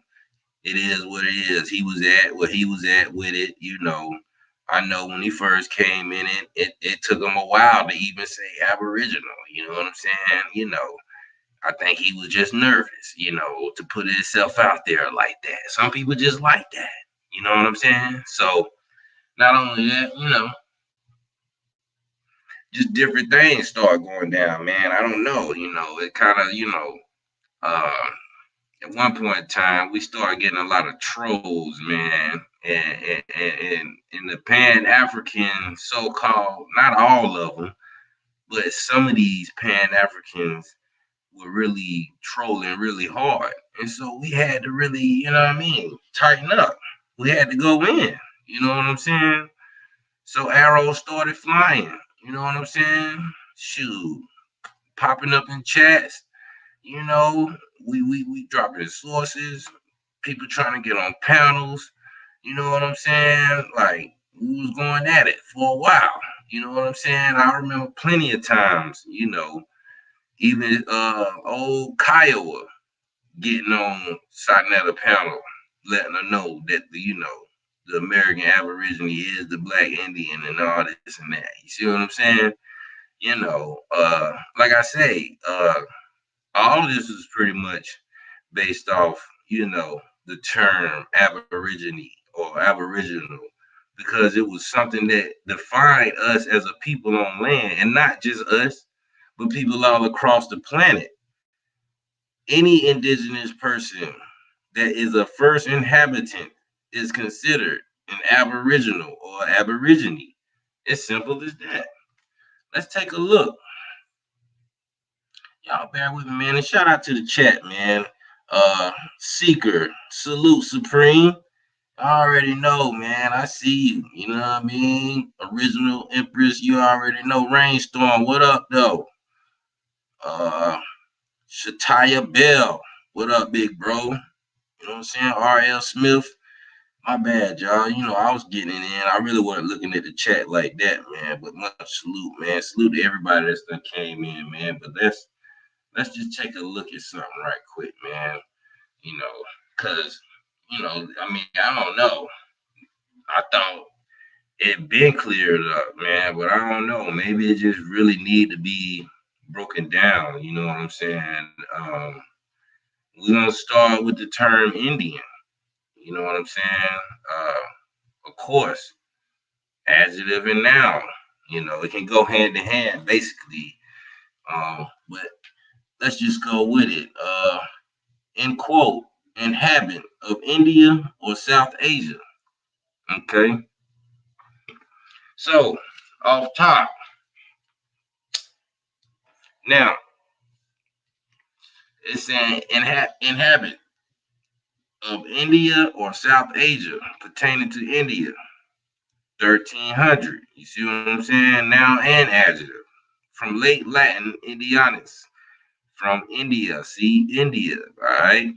it is what it is. He was at where he was at with it, you know. I know when he first came in it took him a while to even say Aboriginal, you know what I'm saying? You know, I think he was just nervous, you know, to put himself out there like that. Some people just like that, you know what I'm saying? So not only that, you know, just different things start going down, man. I don't know, you know, it kind of, you know, uh, at one point in time, we started getting a lot of trolls, man, and the Pan African so-called, not all of them, but some of these Pan Africans were really trolling really hard. And so we had to really, you know what I mean, tighten up. We had to go in. You know what I'm saying? So arrows started flying. You know what I'm saying? Shoot. Popping up in chats. You know, we dropping sources, people trying to get on panels. You know what I'm saying? Like we was going at it for a while. You know what I'm saying? I remember plenty of times, you know, even old Kiowa getting on Sonetta panel, letting her know that you know the American Aborigine is the Black Indian and all this and that. You see what I'm saying? You know, like I say, all this is pretty much based off, you know, the term Aborigine or Aboriginal, because it was something that defined us as a people on land, and not just us, but people all across the planet. Any indigenous person that is a first inhabitant is considered an aboriginal or aborigine. It's simple as that. Let's take a look. Y'all bear with me, man. And shout out to the chat, man. Seeker, salute supreme. I already know, man. I see you. You know what I mean? Original Empress, you already know. Rainstorm, what up, though? Uh, Shataya Bell, what up, big bro? You know what I'm saying? R.L. Smith, my bad, y'all. You know, I was getting it in. I really wasn't looking at the chat like that, man. But much salute, man. Salute to everybody that came in, man. But let's just take a look at something right quick, man. You know, cause you know, I mean, I don't know. I thought it been cleared up, man, but I don't know. Maybe it just really need to be broken down. You know what I'm saying? We're gonna start with the term Indian. You know what I'm saying? Of course, adjective and noun. You know, it can go hand in hand, basically. But let's just go with it. In quote, inhabit of India or South Asia. Okay. So, off top. Now, it's saying inhabit of India or South Asia pertaining to India. 1300. You see what I'm saying? Noun and adjective. From late Latin, Indianus. From India. See, India. All right.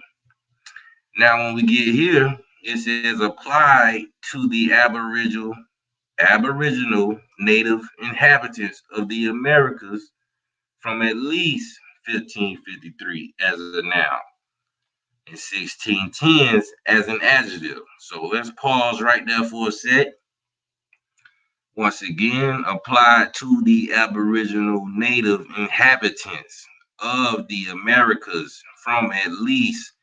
Now, when we get here, it says apply to the Aboriginal native inhabitants of the Americas from at least 1553 as a noun and 1610s as an adjective. So let's pause right there for a sec. Once again, applied to the Aboriginal native inhabitants of the Americas from at least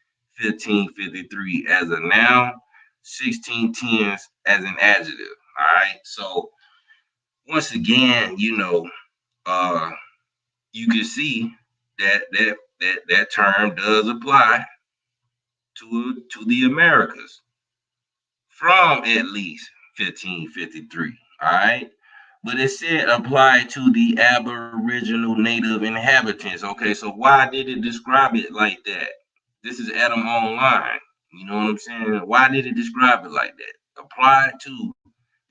1553 as a noun, 1610s as an adjective. All right. So once again, you know, uh, you can see that term does apply to the Americas from at least 1553. All right. But it said apply to the Aboriginal native inhabitants. Okay, so why did it describe it like that? This is Adam Online. You know what I'm saying? Why did it describe it like that? Apply to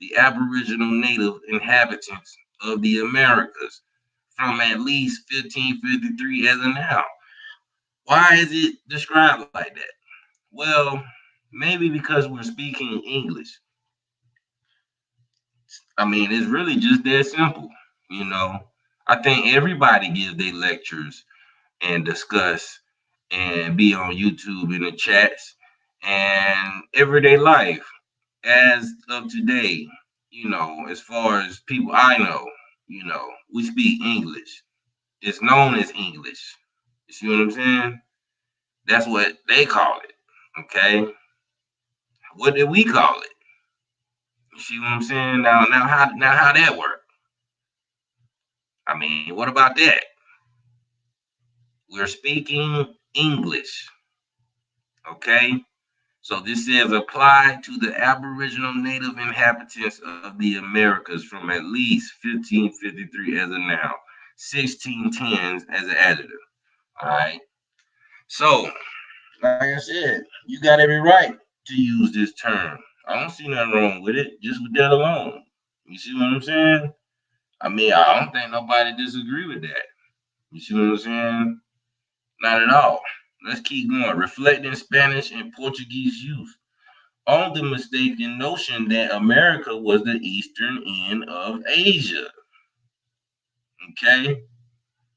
the Aboriginal native inhabitants of the Americas from at least 1553 as a noun. Why is it described like that? Well, maybe because we're speaking English. I mean, it's really just that simple. You know, I think everybody gives their lectures and discuss and be on YouTube in the chats and everyday life as of today. You know, as far as people I know, we speak English. It's known as English. You see what I'm saying? That's what they call it. Okay. What did we call it? You see what I'm saying? Now how that work? I mean, what about that? We're speaking English. Okay. So this says apply to the Aboriginal Native inhabitants of the Americas from at least 1553 as a noun, 1610s as an adjective. All right. So, like I said, you got every right to use this term. I don't see nothing wrong with it, just with that alone. You see what I'm saying? I mean, I don't think nobody disagree with that. You see what I'm saying? Not at all. Let's keep going. Reflecting Spanish and Portuguese youth on the mistaken notion that America was the eastern end of Asia. Okay?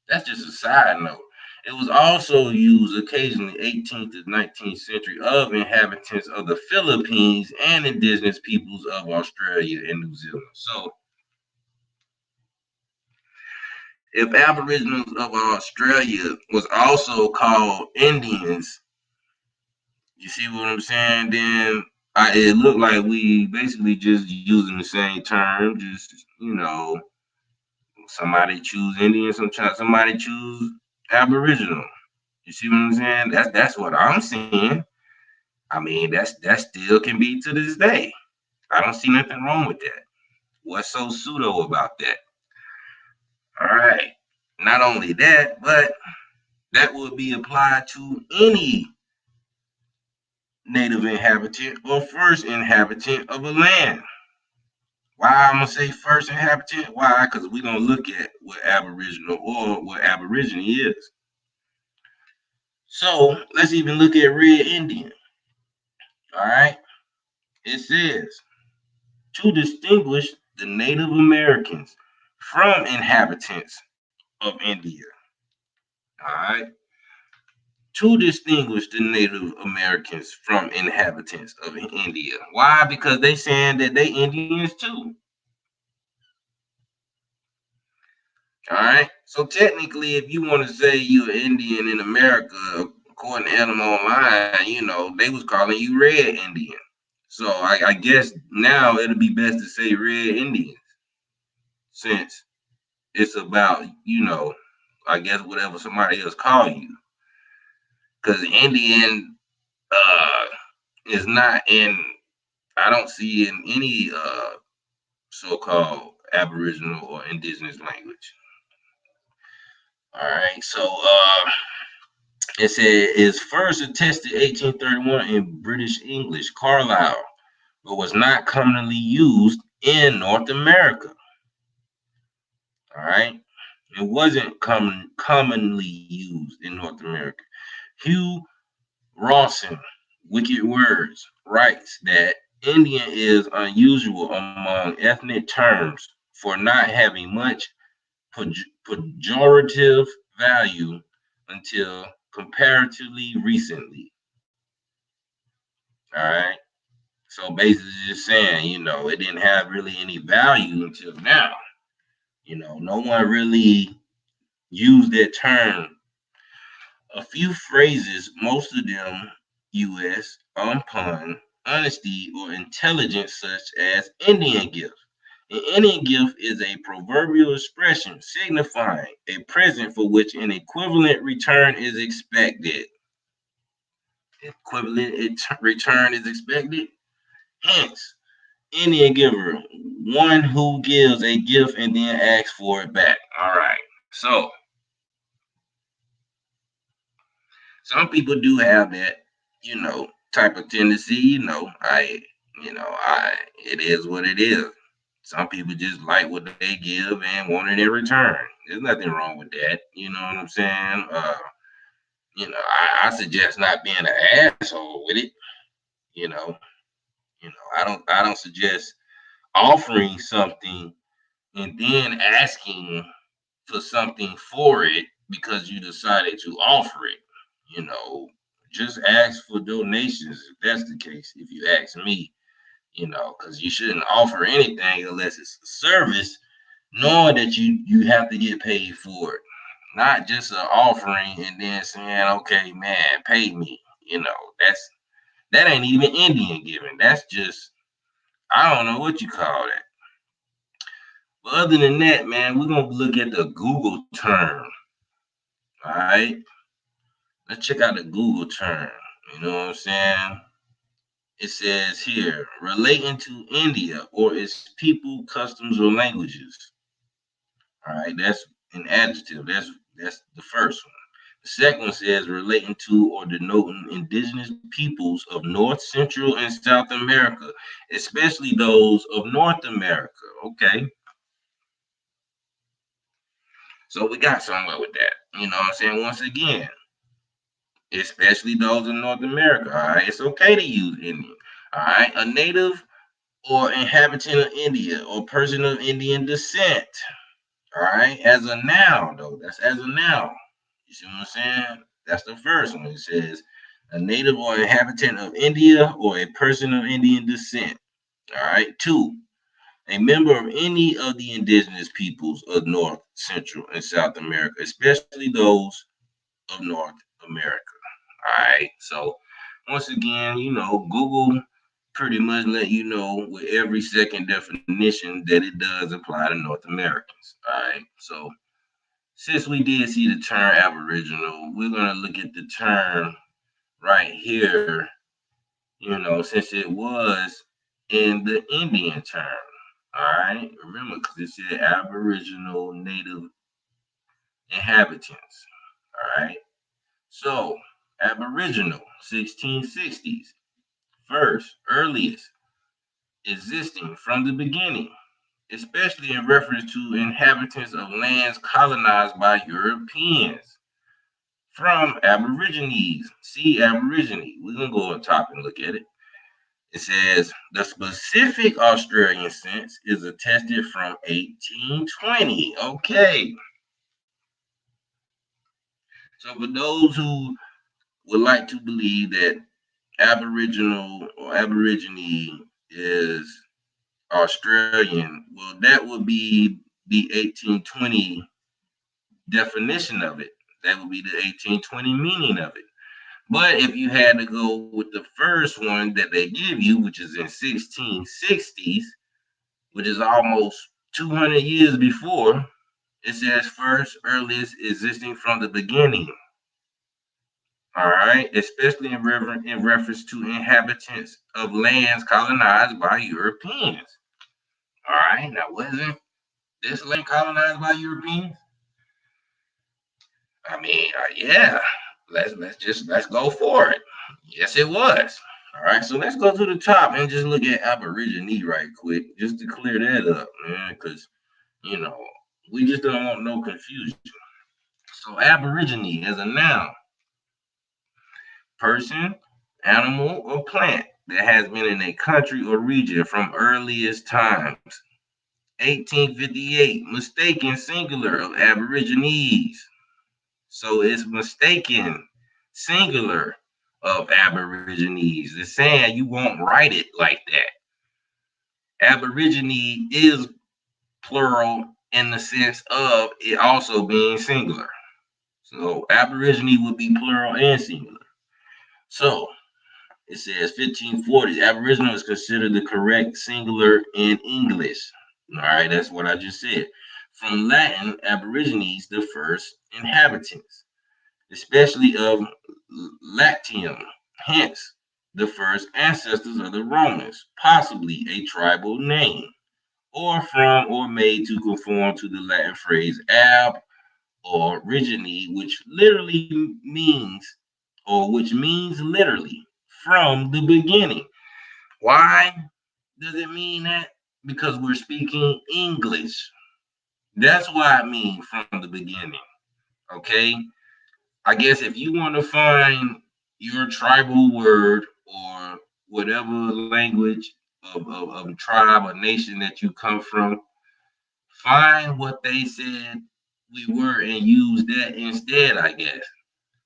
That's just a side note. It was also used occasionally 18th to 19th century of inhabitants of the Philippines and indigenous peoples of Australia and New Zealand. So, if Aboriginals of Australia was also called Indians, you see what I'm saying? Then it looked like we basically just using the same term, just somebody choose Indian, somebody choose Aboriginal. You see what I'm saying? That's what I'm seeing. I mean, that still can be to this day. I don't see nothing wrong with that. What's so pseudo about that? All right. Not only that, but that would be applied to any native inhabitant or first inhabitant of a land. Why I'm gonna say first inhabitant? Why? Because we don't look at what Aboriginal or what Aborigine is. So let's even look at Red Indian. All right. It says to distinguish the Native Americans from inhabitants of India. All right. To distinguish the Native Americans from inhabitants of India. Why? Because they saying that they Indians too. All right. So technically, if you want to say you're Indian in America, according to Animal Online, they was calling you Red Indian. So I guess now it'll be best to say Red Indian since it's about, I guess whatever somebody else call you. Because Indian uh is not in I don't see in any so-called Aboriginal or indigenous language. All right. So it said is first attested 1831 in British English, Carlisle, but was not commonly used in North America. All right. It wasn't commonly used in North America. Hugh Rawson, Wicked Words, writes that Indian is unusual among ethnic terms for not having much pejorative value until comparatively recently. All right. So basically just saying, it didn't have really any value until now. No one really used that term. A few phrases, most of them US, pun, honesty, or intelligence, such as Indian gift. An Indian gift is a proverbial expression signifying a present for which an equivalent return is expected. Return is expected. Hence, Indian giver, one who gives a gift and then asks for it back. All right. So some people do have that, type of tendency. It is what it is. Some people just like what they give and want it in return. There's nothing wrong with that. You know what I'm saying? I suggest not being an asshole with it. You know, I don't suggest offering something and then asking for something for it because you decided to offer it. You know, just ask for donations if that's the case. If you ask me, because you shouldn't offer anything unless it's a service, knowing that you have to get paid for it, not just an offering and then saying, "Okay, man, pay me." That ain't even Indian giving. That's just, I don't know what you call that. But other than that, man, we're gonna look at the Google term. All right, let's check out the Google term. You know what I'm saying? It says here, relating to India or its people, customs, or languages. All right, that's an adjective. That's the first one. The second one says relating to or denoting indigenous peoples of North, Central, and South America, especially those of North America. Okay, so we got somewhere with that. You know what I'm saying? Once again, especially those in North America. All right, it's okay to use Indian. All right, a native or inhabitant of India or person of Indian descent. All right, as a noun though, that's as a noun. You see what I'm saying? That's the first one. It says a native or inhabitant of India or a person of Indian descent. All right. Two, a member of any of the indigenous peoples of North, Central, and South America, especially those of North America. All right. So once again, Google pretty much let you know with every second definition that it does apply to North Americans. All right. So since we did see the term Aboriginal, we're gonna look at the term right here, since it was in the Indian term. All right. Remember, because it said Aboriginal Native Inhabitants. All right. So Aboriginal, 1660s. First, earliest, existing from the beginning, especially in reference to inhabitants of lands colonized by Europeans. From Aborigines, see Aborigine. We're going to go on top and look at it. It says the specific Australian sense is attested from 1820. Okay. So for those who would like to believe that Aboriginal or Aborigine is Australian, well, that would be the 1820 definition of it. That would be the 1820 meaning of it. But if you had to go with the first one that they give you, which is in 1660s, which is almost 200 years before, it says first earliest existing from the beginning. All right, especially in reference to inhabitants of lands colonized by Europeans. All right, now wasn't this land colonized by Europeans? I mean, yeah. Let's go for it. Yes, it was. All right, so let's go to the top and just look at Aborigine right quick, just to clear that up, man, because you know we just don't want no confusion. So Aborigine as a noun, person, animal, or plant that has been in a country or region from earliest times. 1858, mistaken singular of Aborigines. So it's mistaken singular of Aborigines. It's saying you won't write it like that. Aborigine is plural in the sense of it also being singular. So Aborigine would be plural and singular. So it says 1540s. Aboriginal is considered the correct singular in English. All right, that's what I just said. From Latin, Aborigines, the first inhabitants, especially of Latium, hence the first ancestors of the Romans, possibly a tribal name, or from or made to conform to the Latin phrase ab or origine, which literally means, or which means literally from the beginning. Why does it mean that? Because we're speaking English. That's why it means from the beginning. Okay. I guess if you want to find your tribal word or whatever language of tribe or nation that you come from, find what they said we were and use that instead, I guess.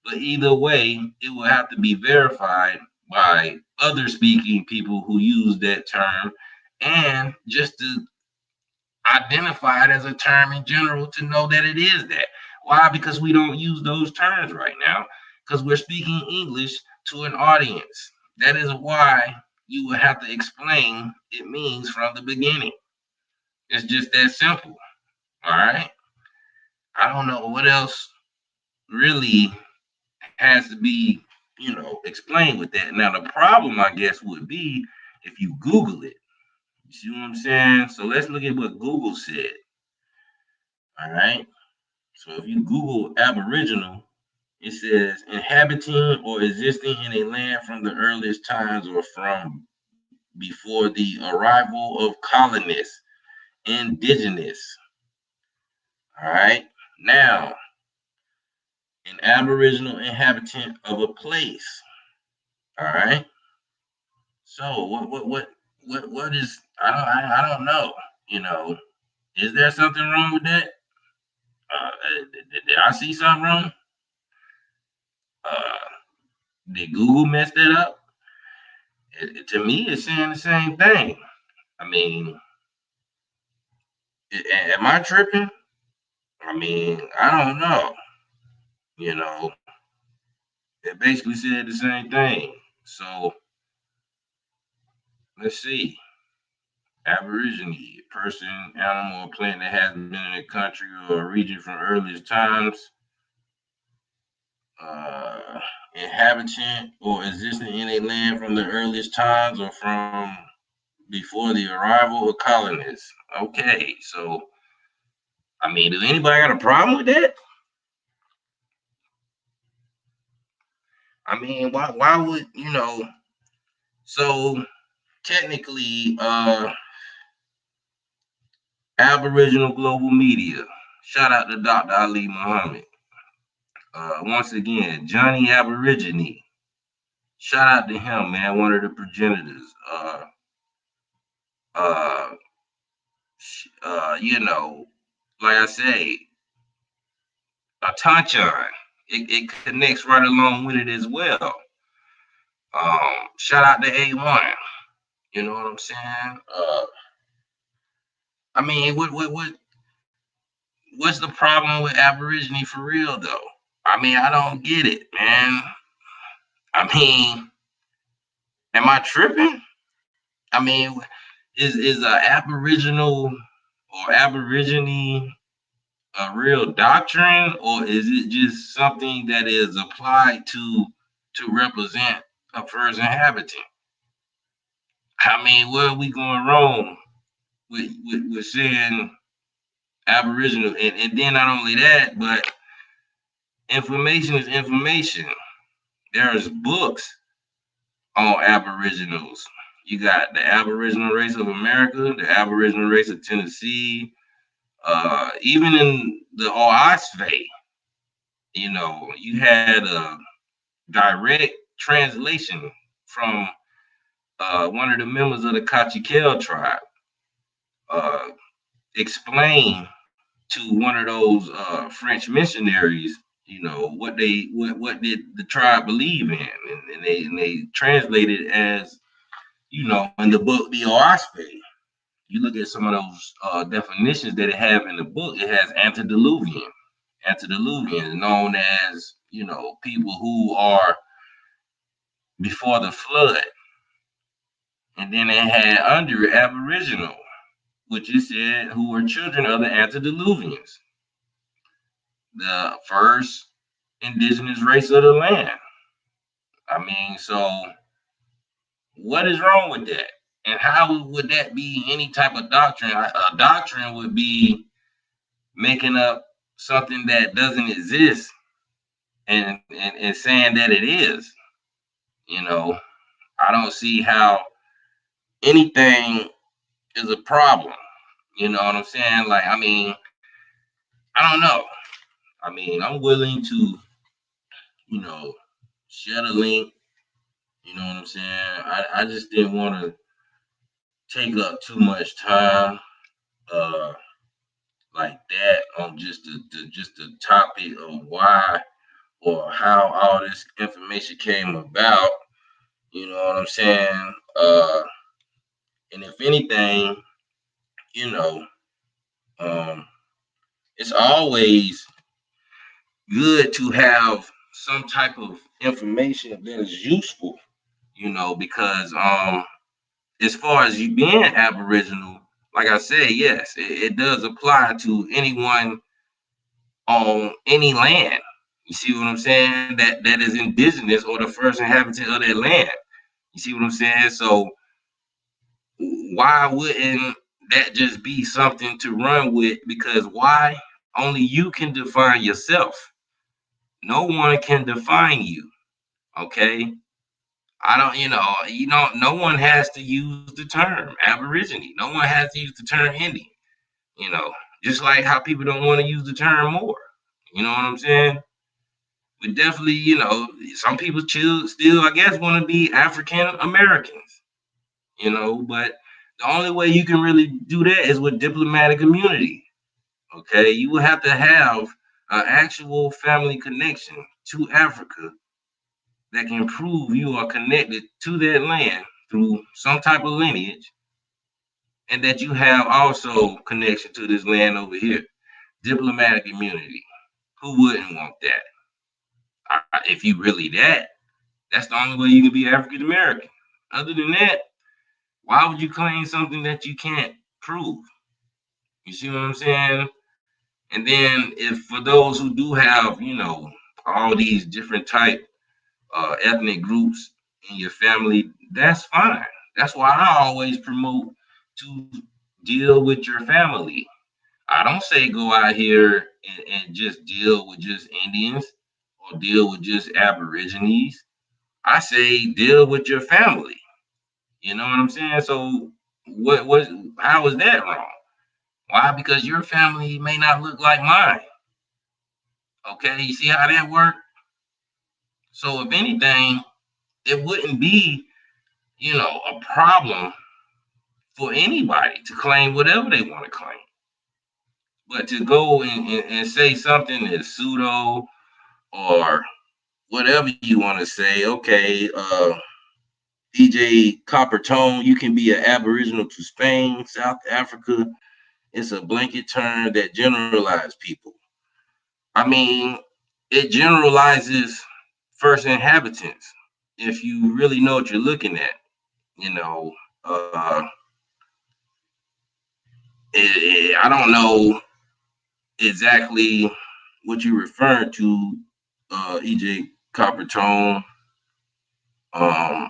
But either way, it will have to be verified by other speaking people who use that term and just to identify it as a term in general to know that it is that. Why? Because we don't use those terms right now because we're speaking English to an audience. That is why you will have to explain it means from the beginning. It's just that simple. All right. I don't know what else really has to be, explained with that. Now, the problem, I guess, would be if you Google it. You see what I'm saying? So let's look at what Google said. All right. So if you Google Aboriginal, it says inhabiting or existing in a land from the earliest times or from before the arrival of colonists, indigenous. All right. Now, an Aboriginal inhabitant of a place. All right. So what is I don't know. You know, is there something wrong with that? Did I see something wrong? Uh, did Google mess that up? To me, it's saying the same thing. I mean, am I tripping? I mean, I don't know. You know, it basically said the same thing. So let's see. Aborigine, person, animal, or plant that has been in a country or a region from earliest times. Uh, Inhabitant or existing in a land from the earliest times or from before the arrival of colonists. Okay, so I mean, does anybody got a problem with that? I mean, why would so technically Aboriginal Global Media. Shout out to Dr. Ali Muhammad. Once again, Johnny Aborigine. Shout out to him, man, one of the progenitors. Uh, you know, like I say, a tanchan. It connects right along with it as well. Shout out to A1. You know what I'm saying? I mean, what's the problem with Aborigine for real though? I mean, I don't get it, man. I mean, am I tripping? I mean, is a Aboriginal or Aborigine a real doctrine, or is it just something that is applied to represent a first inhabitant? I mean, where are we going wrong with saying Aboriginal? And then not only that, but information is information. There's books on Aboriginals. You got the Aboriginal race of America, the Aboriginal race of Tennessee, even in the OSFE, you had a direct translation from one of the members of the Kachikel tribe uh, explain to one of those French missionaries, what did the tribe believe in, and they translated as in the book the OSFE. You look at some of those definitions that it have in the book. It has antediluvian. Antediluvian is known as people who are before the flood, and then they had under it aboriginal, which is said who were children of the antediluvians, the first indigenous race of the land. I mean, so what is wrong with that? And how would that be any type of doctrine? A doctrine would be making up something that doesn't exist and saying that it is. You know, I don't see how anything is a problem. You know what I'm saying? Like, I mean, I don't know. I mean, I'm willing to you know, share the link. You know what I'm saying? I just didn't want to take up too much time uh like that on just the topic of why or how all this information came about. You know what I'm saying? And if anything, you know, um, it's always good to have some type of information that is useful, because as far as you being Aboriginal, like I said, yes, it does apply to anyone on any land. You see what I'm saying? That is indigenous or the first inhabitant of that land. You see what I'm saying? So why wouldn't that just be something to run with? Because why? Only you can define yourself. No one can define you. Okay. I don't, no one has to use the term Aborigine. No one has to use the term Indian. You know, just like how people don't want to use the term Moor. You know what I'm saying? But definitely, some people still, I guess, want to be African Americans. But the only way you can really do that is with diplomatic immunity. Okay, you will have to have an actual family connection to Africa that can prove you are connected to that land through some type of lineage, and that you have also connection to this land over here. Diplomatic immunity. Who wouldn't want that? If you really that's the only way you can be African American. Other than that, why would you claim something that you can't prove? You see what I'm saying? And then if for those who do have, all these different type ethnic groups in your family, that's fine. That's why I always promote to deal with your family. I don't say go out here and just deal with just Indians or deal with just Aborigines. I say deal with your family. You know what I'm saying? So how is that wrong? Why? Because your family may not look like mine. Okay, you see how that works? So if anything, it wouldn't be, a problem for anybody to claim whatever they want to claim. But to go and say something that's pseudo or whatever you want to say, okay, DJ Copper Tone, you can be an Aboriginal to Spain, South Africa. It's a blanket term that generalizes people. I mean, it generalizes first inhabitants. If you really know what you're looking at, you know, uh, I don't know exactly what you're referring to, EJ Coppertone. Um,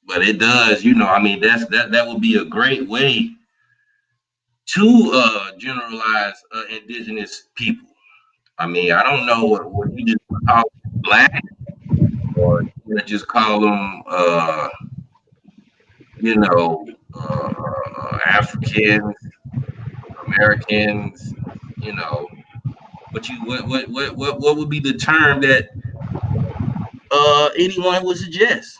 but it does, I mean, that would be a great way to generalize indigenous people. I mean, I don't know what you just call black, or you just call them, Africans, Americans, you know. But what would be the term that anyone would suggest?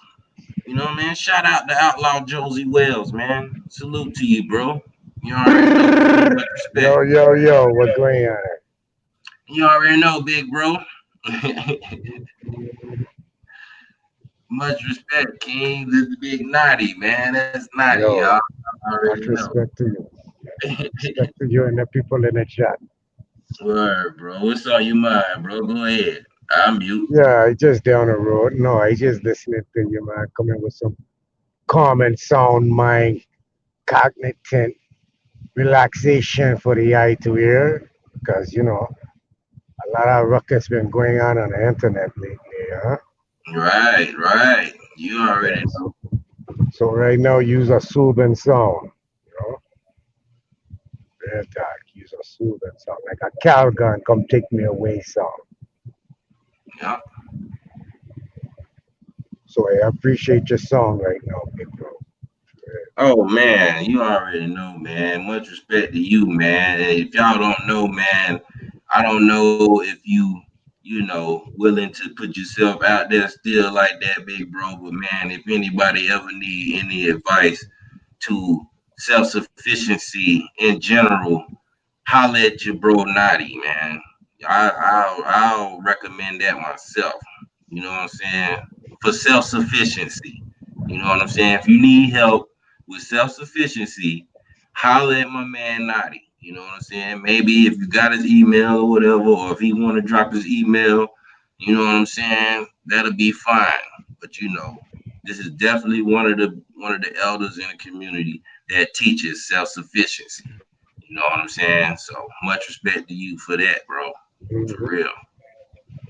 You know, man. Shout out to Outlaw Josie Wells, man. Salute to you, bro. You already know, man. Much respect. Yo, yo, yo, what's going on? You already know, big bro. Much respect, King. This is Big Naughty, man. That's Naughty, y'all. Yo, I already much know. respect to you. Respect to you and the people in the chat. Word, bro. What's on your mind, bro? Go ahead. I'm mute. Yeah, I just down the road. No, I just listening to you, man. Coming with some calm and sound mind, cognitive relaxation for the eye to hear. Because, a lot of ruckus been going on the internet lately, huh? Right, right. You already Yeah, know. so right now, use a soothing sound, you know? Real talk, use a soothing sound. Like a Calgon, come take me away sound. Yeah. So I appreciate your song right now, big bro. Oh man, you already know, man. Much respect to you, man. And if y'all don't know, man, I don't know if you willing to put yourself out there still like that, big bro. But man, if anybody ever need any advice to self-sufficiency in general, holla at your bro Naughty, man. I'll recommend that myself. You know what I'm saying? For self-sufficiency. You know what I'm saying? If you need help with self-sufficiency, holla at my man Naughty. You know what I'm saying? Maybe if you got his email or whatever, or if he want to drop his email, you know what I'm saying? That'll be fine. But this is definitely one of the elders in the community that teaches self-sufficiency. You know what I'm saying? So much respect to you for that, bro. For Hmm. real.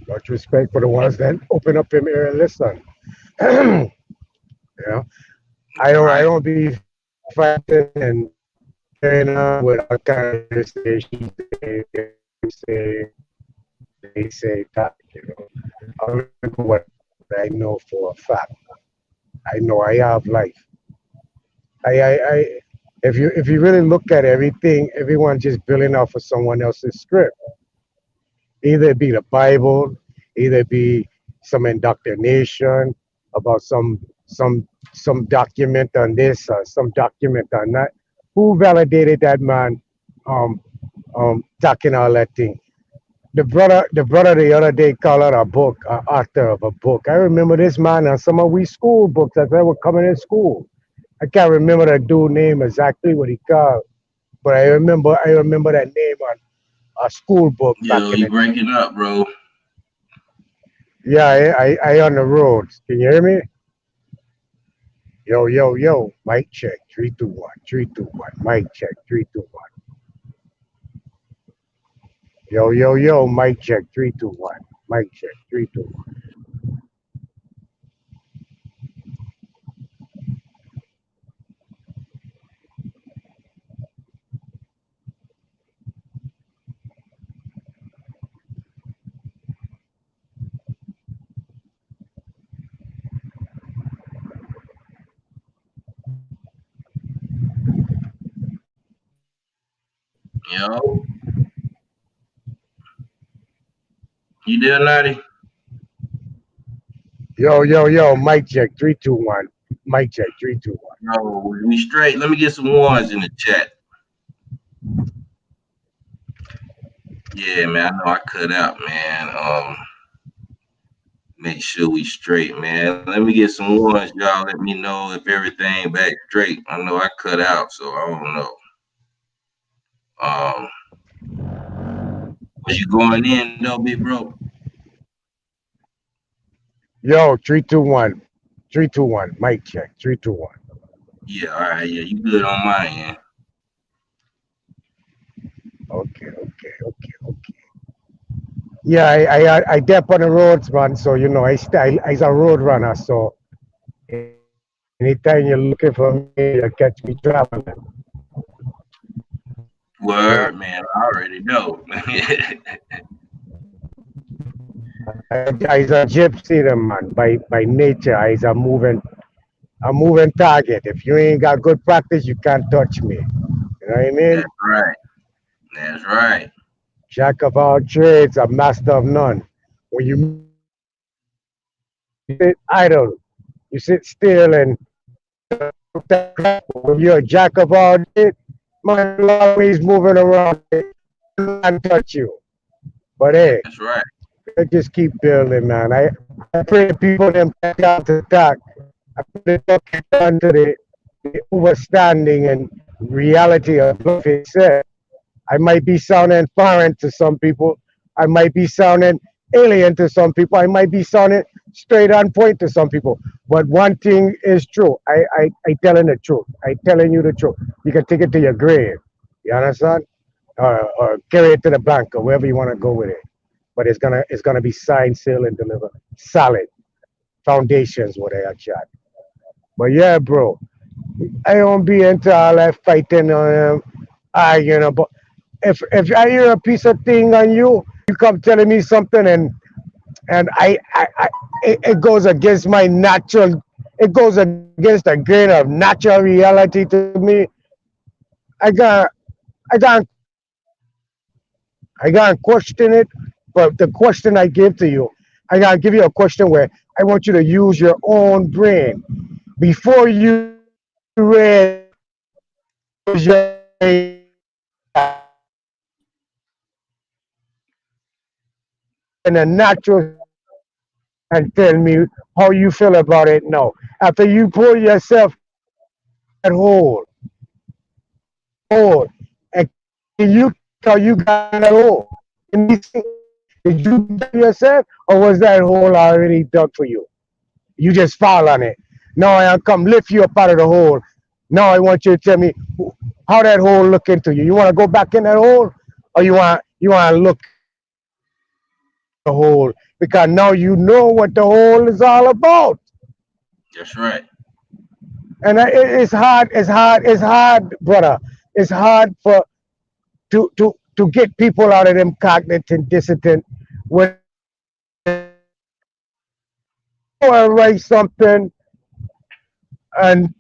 Much respect for the ones that open up him ear and listen. You know, I Right. don't be fighting and carrying on with all kind of hearsay, she say, they say that. I only go what I know for a fact. I know I have life. I if you really look at everything, everyone's just building off of someone else's script. Either it be the Bible, either it be some indoctrination about some document on this or some document on that. Who validated that man talking all that thing? The brother the other day called out a book, author of a book. I remember this man on some of we school books as they were coming in school. I can't remember the dude name exactly what he called, but I remember that name on a school book back Yo, in you the day. breaking up, bro. Yeah, I on the roads. Can you hear me? Yo, yo, yo. Mic check. 3, 2, 1. 3, 2, 1. Mic check. 3, 2, 1. Yo, yo, yo. Mic check. 3, 2, 1. Mic check. 3, 2, 1. Yo, you there, Natty? Yo, yo, yo. Mic check. 3, 2, 1. Mic check. 3, 2, 1. Yo, we straight. Let me get some ones in the chat. Yeah, man. I know I cut out, man. Make sure we straight, man. Let me get some ones, y'all. Let me know if everything back straight. I know I cut out, so I don't know. Um, was you going in though, big bro? Yo, 3, 2, 1. 3, 2, 1. Mic check. 3, 2, 1. Yeah, all right. Yeah, you good on my end. Okay, okay, okay, okay. Yeah, I dep on the roads, man. So I's a road runner. So anytime you're looking for me, you catch me traveling. You know, Word, man. I already know. I's a gypsy, them, man. By nature, I's a moving target. If you ain't got good practice, you can't touch me. You know what I That's mean? right. That's right. Jack of all trades, a master of none. When you sit idle, you sit still and that crap. When you're a jack of all trades, man, you always moving around. Can't touch you. But hey, That's right. I just keep building, man. I pray the people them catch on to talk. I pray the people catch on to the understanding and reality of life itself. I might be sounding foreign to some people. I might be sounding alien to some people. I might be sounding straight on point to some people. But one thing is true. I telling the truth. I telling you the truth. You can take it to your grave. You understand? Or carry it to the bank or wherever you want to go with it. But it's gonna be signed, sealed, and delivered. Solid foundations what I chat. But yeah, bro, I don't be into all that fighting arguing about. If I hear a piece of thing on you, you come telling me something and it goes against my natural. It goes against a grain of natural reality to me. I got I got I got to question it. But the question I give to you, I gotta give you a question where I want you to use your own brain. Before you read use your brain in a natural and tell me how you feel about it now. After you pull yourself out of that hole, and can you tell me how you got in that hole? Can you say, did you dig that yourself, or was that hole already dug for you? You just fall on it. Now I come lift you up out of the hole. Now I want you to tell me how that hole look into you. You want to go back in that hole, or you want to look at the hole because now you know what the hole is all about. That's right. And it's hard, brother. It's hard for to get people out of them cognitive dissident when I write something and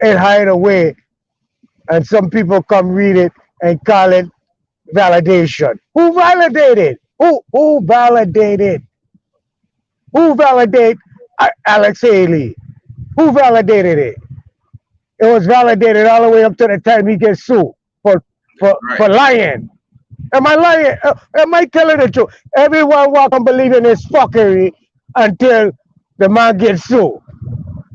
it hide away, and some people come read it and call it validation. Who validated? Who validated? Who validate Alex Haley? Who validated it? It was validated all the way up to the time he gets sued for That's for right. lying. Am I lying? Am I telling the truth? Everyone walk on believing this fuckery until the man gets sued.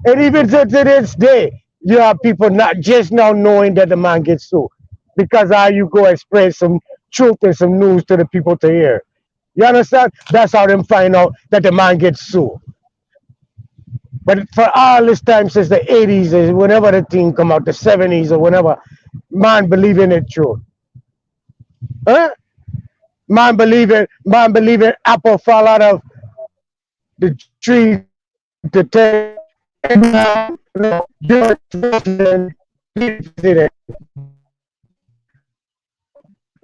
And even to this day, you have people not just now knowing that the man gets sued because how you go and spread some truth and some news to the people to hear. You understand? That's how them find out that the man gets sued. But for all this time since the 80s, or whenever the thing come out, the 70s or whenever, man believing it true. Huh? Man believing apple fall out of the tree to tell Abraham, no, George Washington, president,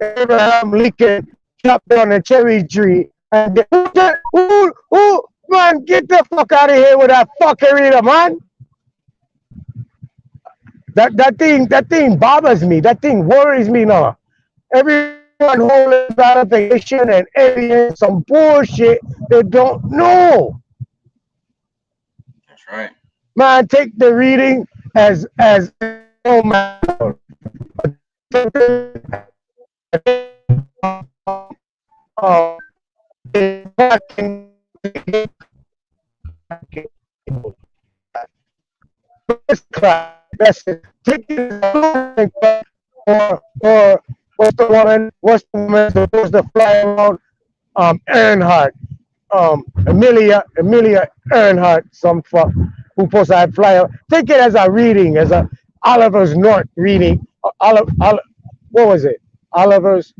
Abraham Lincoln chopped down a cherry tree. And man, get the fuck out of here with that fuckery, man. That thing bothers me. That thing worries me now. Everyone holding validation and evidence, some bullshit they don't know. That's right. Man, take the reading as no matter. That's it. Take it as a or what's the woman supposed to fly around? Earnhardt, Amelia Earnhardt, some fuck who supposed to have fly. Take it as a reading, as a Oliver's North reading. What was it? Oliver's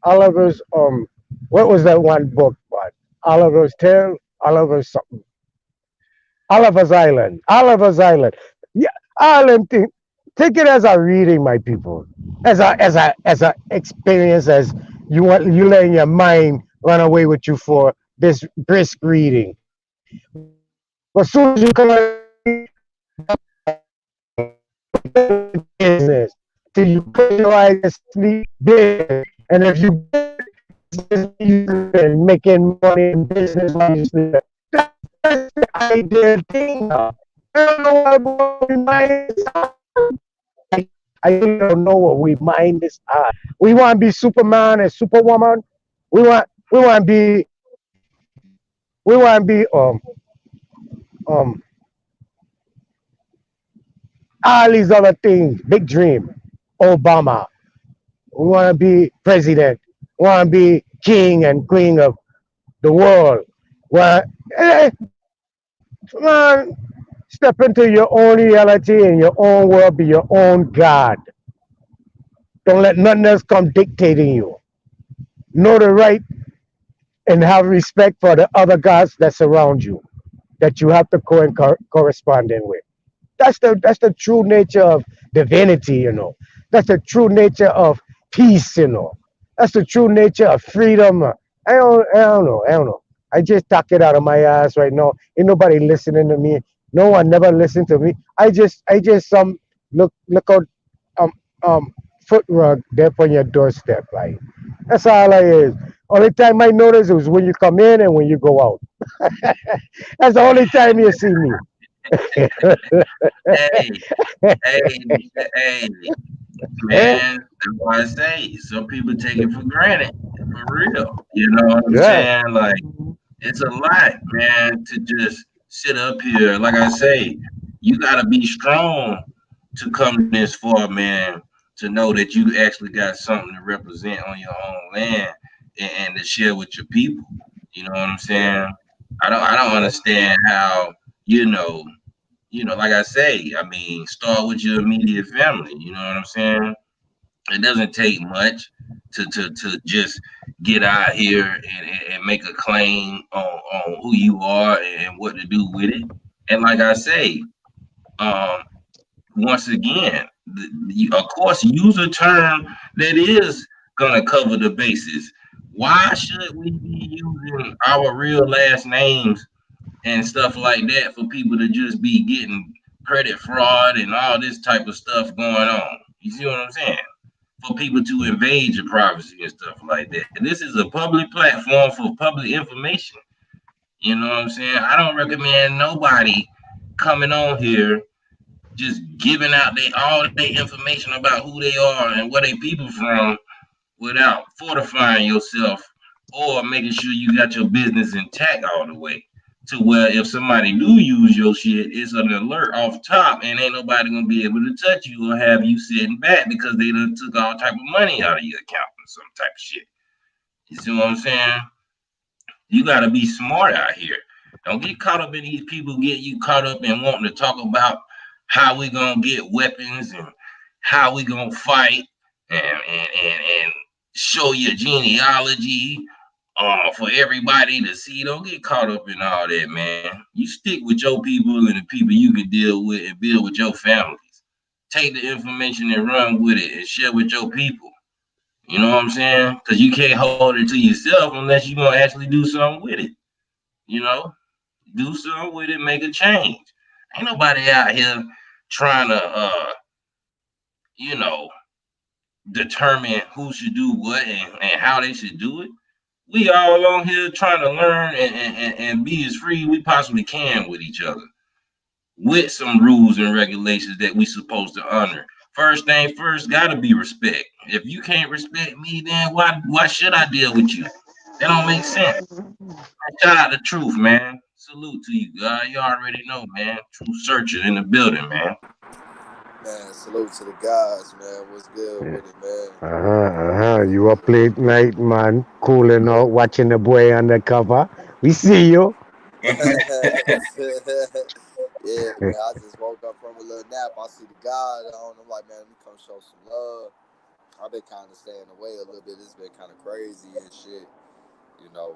Oliver's. What was that one book? What? Oliver's Tale. Oliver's something. Oliver's Island. Oliver's Island. Yeah, Island thing. Take it as a reading, my people. As a experience, as you letting your mind run away with you for this brisk reading. But as soon as you come out of reading, business till you close your eyes and sleep business. And if you and making money in business while you sleep, that's the ideal thing now. I don't know what we mind is on. I really don't know what we mind is on. We want to be Superman and Superwoman. We want to be we want to be um all these other things. Big dream. Obama. We want to be president. We want to be king and queen of the world. Well, man, step into your own reality and your own world. Be your own God. Don't let nothing else come dictating you. Know the right and have respect for the other gods that surround you, that you have to correspond in with. That's the true nature of divinity. That's the true nature of peace. That's the true nature of freedom. I don't know. I just talk it out of my ass right now. Ain't nobody listening to me. No one never listened to me. I just look out um um foot rug there on your doorstep, like that's all I is. Only time I notice is when you come in and when you go out. That's the only time you see me. Hey, hey, hey, man. That's why I say some people take it for granted, for real. You know what I'm Yeah, saying? Like it's a lot, man, to just sit up here. Like I say, you gotta be strong to come this far, man, to know that you actually got something to represent on your own land and to share with your people. You know what I'm Yeah, saying? I don't yeah, understand how, you know, like I say, I mean, start with your immediate family. You know what I'm saying? It doesn't take much to just get out here and make a claim on who you are and what to do with it. And like I say, um, once again, of course, use a term that is gonna cover the bases. Why should we be using our real last names and stuff like that for people to just be getting credit fraud and all this type of stuff going on? You see what I'm saying? For people to invade your privacy and stuff like that. This is a public platform for public information. You know what I'm saying? I don't recommend nobody coming on here just giving out all their information about who they are and where they people from without fortifying yourself or making sure you got your business intact all the way. To where if somebody do use your shit, it's an alert off top, and ain't nobody gonna be able to touch you or have you sitting back because they done took all type of money out of your account or some type of shit. You see what I'm saying? You gotta be smart out here. Don't get caught up in these people get you caught up in wanting to talk about how we gonna get weapons and how we gonna fight and show your genealogy for everybody to see. Don't get caught up in all that, man. You stick with your people and the people you can deal with and build with your families. Take the information and run with it and share with your people. You know what I'm saying? Because you can't hold it to yourself unless you're gonna actually do something with it. You know, do something with it, make a change. Ain't nobody out here trying to, you know, determine who should do what and how they should do it. We all on here trying to learn and be as free we possibly can with each other, with some rules and regulations that we supposed to honor. First thing first, gotta be respect. If you can't respect me, then why should I deal with you? That don't make sense. Shout out to Truth, man. Salute to you, God. You already know, man. Truth searcher in the building, man. man. Salute to the guys, man. What's good yeah. with it, man? You up late night, man, cooling out, watching the boy undercover. We see you. Yeah, man. I just woke up from a little nap. I see the guy on. I'm like, man, let me come show some love. I've been kind of staying away a little bit. It's been kind of crazy and shit. You know,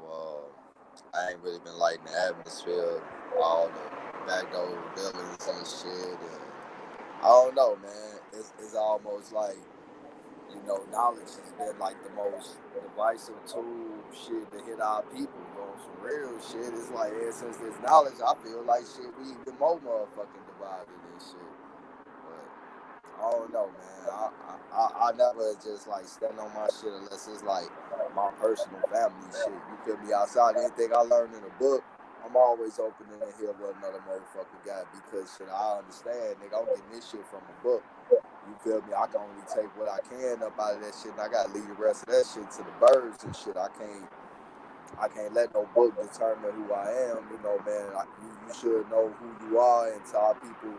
I ain't really been lighting the atmosphere, all the backdoor dealings and shit. And I don't know, man. It's almost like, knowledge has been like the most divisive tool shit to hit our people. On some real shit, it's like ever since this knowledge, I feel like shit we even more motherfucking divided and shit. But I don't know, man. I never just like stand on my shit unless it's like my personal family shit. You feel me? Outside anything I learned in a book, I'm always opening to hear what another motherfucker got because shit, I understand, nigga. I'm getting this shit from a book. You feel me? I can only take what I can up out of that shit, and I gotta leave the rest of that shit to the birds and shit. I can't let no book determine who I am. You know, man. You should know who you are, and to our people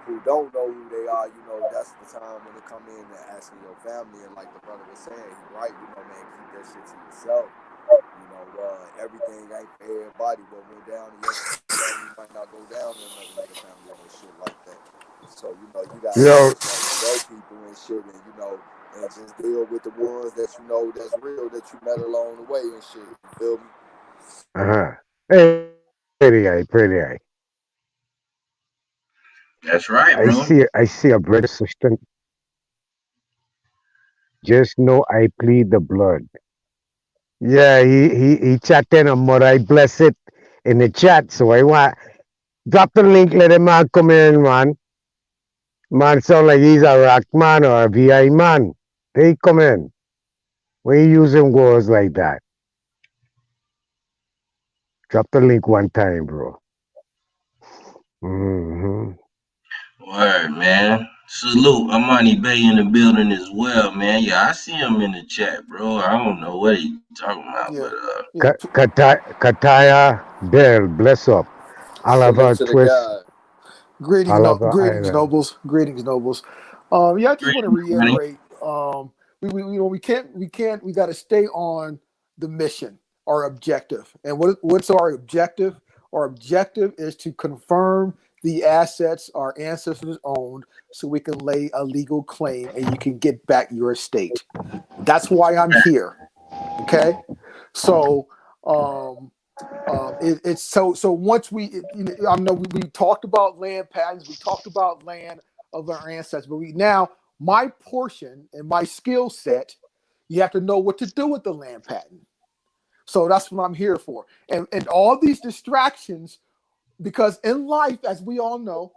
who don't know who they are, that's the time when they come in and asking your family. And like the brother was saying, he right, man, keep that shit to yourself. Everything ain't for everybody. What went down in your family might not go down in another nigga family or shit like that. So, you gotta Yo, focus on your people and shit and, and just deal with the ones that you know that's real that you met along the way and shit. You feel me? hey, pretty eye, pretty eye. That's right, I bro. see, I see a brother sister. Just know I plead the blood. Yeah, he chatting and more. I bless it in the chat. So I want drop the link. Let him man come in, man. Man sound like he's a rock man or a VI man. They come in. We using words like that. Drop the link one time, bro. Hmm. Word, man. Salute. Amani Bay in the building as well, man. Yeah, I see him in the chat, bro. I don't know what he talking about, but Yeah, yeah. Kataya Bell, bless up. Salute Oliver to the Twist, guy. Greetings, Oliver greetings, Island. nobles. Greetings, nobles. Yeah, I just want to great, Money. reiterate. We got to stay on the mission, our objective. And what's our objective? Our objective is to confirm the assets our ancestors owned, so we can lay a legal claim and you can get back your estate. That's why I'm here. Okay, so um, it's so once I know we talked about land patents, we talked about land of our ancestors, but now my portion and my skill set, you have to know what to do with the land patent. So that's what I'm here for, and all these distractions, because in life, as we all know,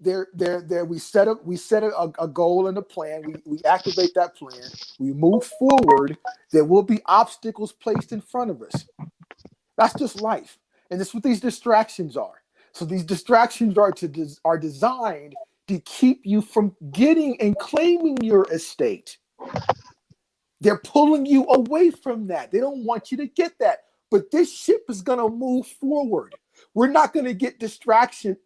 there we set a goal and a plan. We activate that plan. We move forward. There will be obstacles placed in front of us. That's just life, and that's what these distractions are. So these distractions are designed to keep you from getting and claiming your estate. They're pulling you away from that. They don't want you to get that. But this ship is gonna move forward. We're not gonna get distracted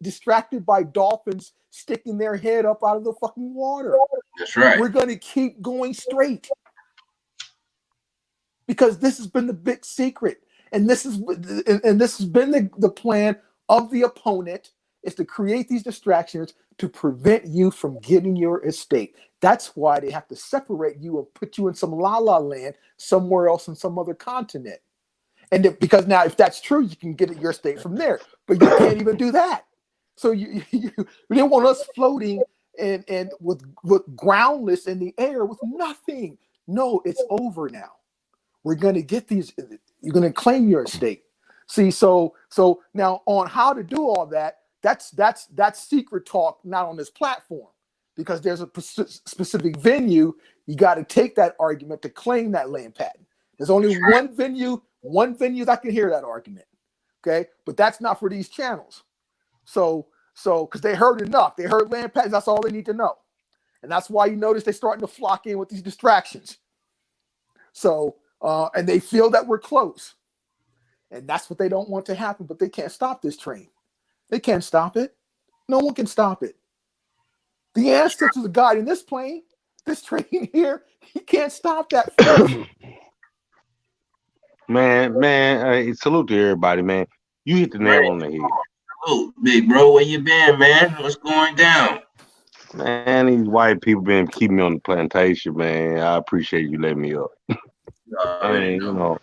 by dolphins sticking their head up out of the fucking water. That's right. We're gonna keep going straight, because this has been the big secret, and this has been the plan of the opponent, is to create these distractions to prevent you from getting your estate. That's why they have to separate you and put you in some la la land somewhere else in some other continent. And because now, if that's true, you can get your estate from there, but you can't even do that. So you they want us floating and with groundless in the air with nothing. No, it's over now. We're going to get these. You're going to claim your estate. See, so now on how to do all that, that's secret talk, not on this platform, because there's a specific venue. You got to take that argument to claim that land patent. There's only one venue that can hear that argument. Okay, but that's not for these channels. So because they heard enough, they heard land patents. That's all they need to know, and that's why you notice they're starting to flock in with these distractions. So and they feel that we're close. And that's what they don't want to happen, but they can't stop this train. They can't stop it. No one can stop it. The ancestors are guiding this plane, this train here. He can't stop that force. Man, salute to everybody, man. You hit the nail Right. on the head. Salute, big bro. Where you been, man? What's going down? Man, these white people been keeping me on the plantation, man. I appreciate you letting me up. You already And know.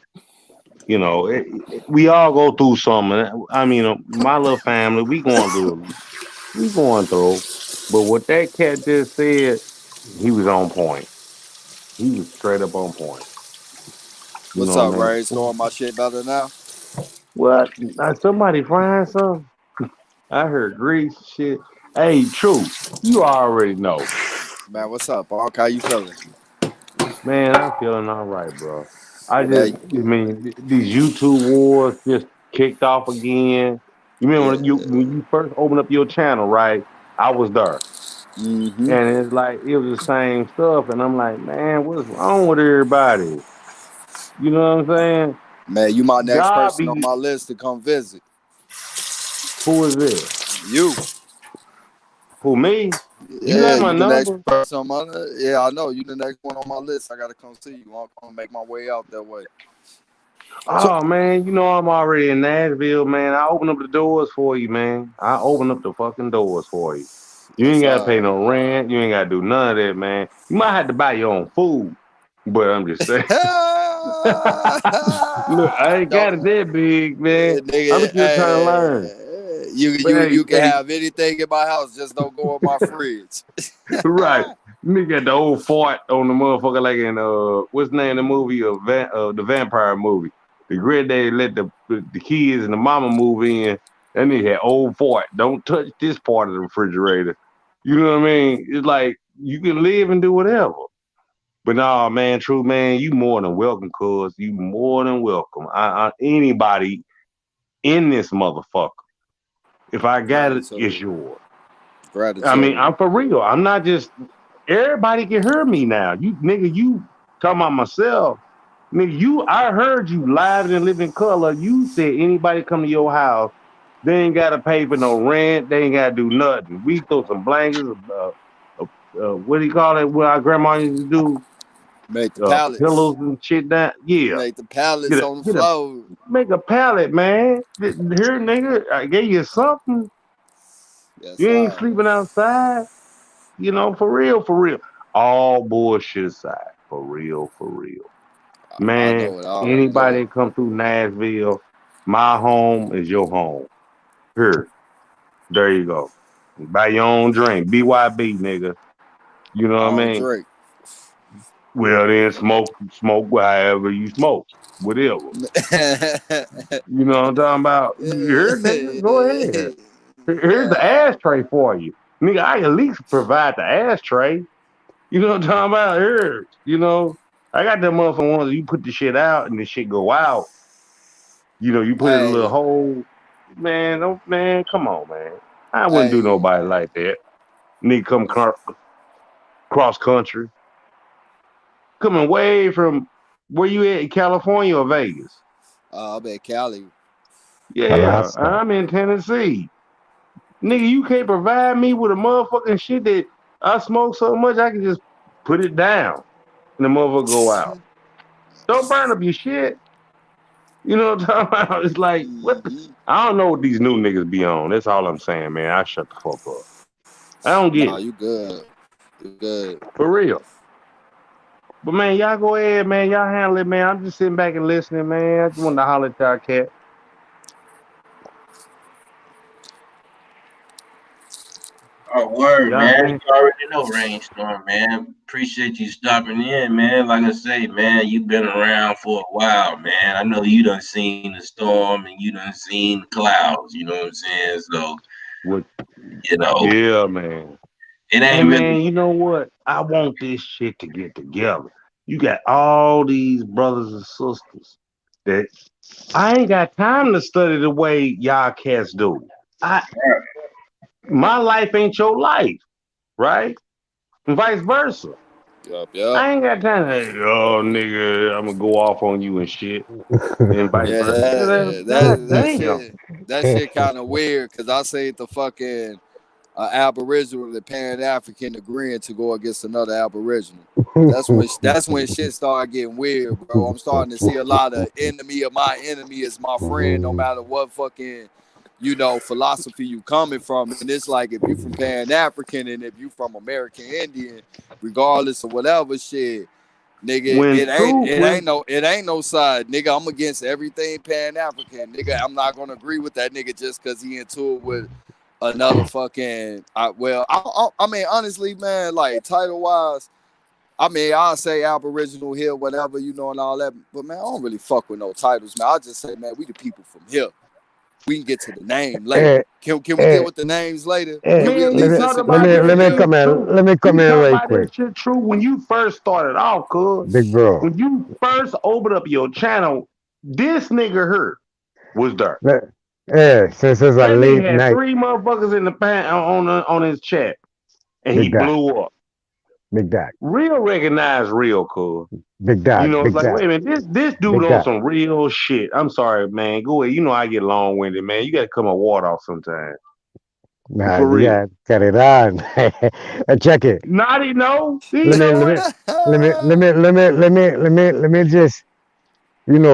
we all go through something. I mean, my little family, we going through. But what that cat just said, he was on point. He was straight up on point. You What's know up, what I mean? Ray? It's going my shit better now? What? Somebody frying something? I heard grease shit. Hey, true. You already know. Man, what's up, Bonk? How you feeling? Man, I'm feeling all right, bro. Yeah, I mean, these YouTube wars just kicked off again. You remember yeah. when you first opened up your channel, right? I was there, Mm-hmm. and it's like it was the same stuff, and I'm like, man, what's wrong with everybody? You know what I'm saying? Man, you my next Y'all person on be my list to come visit. who is it? You. Who me? You Yeah, got my you the next number? person on my list. Yeah, I know. You the next one on my list. I gotta come see you. I'm gonna make my way out that way. So Oh man, you know I'm already in Nashville, man. I open up the doors for you, man. I open up the fucking doors for you. You Yes, ain't gotta pay sir. no rent. You ain't gotta do none of that, man. You might have to buy your own food, but I'm just saying. Look, I ain't Don't, got it that big, man. I'm nigga. just trying to learn. You But you hey, you can hey, have anything in my house. Just don't go in my fridge. right. Nigga got the old fart on the motherfucker like in what's the name of the movie the vampire movie. The granddaddy let the kids and the mama move in. That nigga had old fart. Don't touch this part of the refrigerator. You know what I mean? It's like you can live and do whatever. But nah, man, true man, you more than welcome, cuz you more than welcome. Anybody in this motherfucker, if I got it, it's Gratitude. yours. I mean, Gratitude. I'm for real. I'm not just everybody can hear me now. You nigga, you talking about myself. Nigga, I heard you live and live in color. You said anybody come to your house, they ain't gotta pay for no rent, they ain't gotta do nothing. We throw some blankets, what do you call it? What our grandma used to do? Make the pallets. Pillows and shit down. Yeah. Make the pallets on the Get a floor. make a pallet, man. Here, nigga, I gave you something. Yes, You ain't sir. sleeping outside. You know, for real, for real. All bullshit aside, for real, for real. I Man, know it already. anybody that come through Nashville, my home is your home. Here, there you go. Buy your own drink. BYB, nigga. You know what I I don't mean? drink. Well, then smoke however you smoke. Whatever. You know what I'm talking about? Here, nigga, go ahead. Here's the yeah. ashtray for you. Nigga, I at least provide the ashtray. You know what I'm talking about? Here, I got that motherfucker ones you put the shit out and the shit go out. You put it in a little Hey, hole. Man, don't man, come on, man. I wouldn't do hey. nobody like that. Nigga come cross country. Coming way from where you at, California or Vegas? I'm at Cali. Yeah, Alaska. I'm in Tennessee. Nigga, you can't provide me with a motherfucking shit that I smoke so much I can just put it down and the motherfucker go out. Don't burn up your shit. You know what I'm talking about? It's like, what the? hmm I don't know what these new niggas be on. That's all I'm saying, man. I shut the fuck up. I don't Nah, get you it. good. You good. For real. But man, y'all go ahead, man. Y'all handle it, man. I'm just sitting back and listening, man. I just wanted to holler at y'all cat. Oh, word, Y'all, man. man. You already know, Rainstorm, man. Appreciate you stopping in, man. Like I say, man, you've been around for a while, man. I know you done seen the storm and you done seen the clouds, you know what I'm saying? So, What? you know, Yeah, man. it Hey, ain't really man, you know what? I want this shit to get together. You got all these brothers and sisters that I ain't got time to study the way y'all cats do. I My life ain't your life, right? And vice versa. Yup, yup. I ain't got time to, hey, oh nigga, I'm gonna go off on you and shit, and vice Yeah, versa. that God that, that damn. shit that shit kind of weird because I say the fucking Aboriginal and Pan African agreeing to go against another Aboriginal. That's when shit started getting weird, bro. I'm starting to see a lot of enemy of my enemy is my friend, no matter what fucking philosophy you coming from. And it's like if you from Pan African and if you from American Indian, regardless of whatever shit, nigga, When it ain't true, it when ain't no it ain't no side, nigga. I'm against everything Pan African, nigga. I'm not gonna agree with that nigga just because he into it with another fucking. I mean, honestly, man, like title wise, I mean, I'll say Aboriginal here, whatever, and all that. But man, I don't really fuck with no titles, man. I just say, man, we the people from here. We can get to the name later. Hey, Can we deal hey, with the names later? Can hey, we at man, you least let me just talk let agree about me we this let from me here? shit come in. true. Let me come You in talk right about quick, this shit true when you first started off, cuz. big bro. When you first opened up your channel, this nigga here was there. Let, yeah, since it's a That nigga late had night, three motherfuckers in the pan on his chat, and he big dot, blew up. big dot, Real recognize real, cuz. big dot, It's big like, dot, wait a minute, this dude big on dot. some real shit. I'm sorry, man. Go ahead. You know I get long winded, man. You gotta cut my water off sometime. Nah, For you real. got cut it on. Check it. Naughty no. He Let me let know me it. let me let me let me let me let me let me just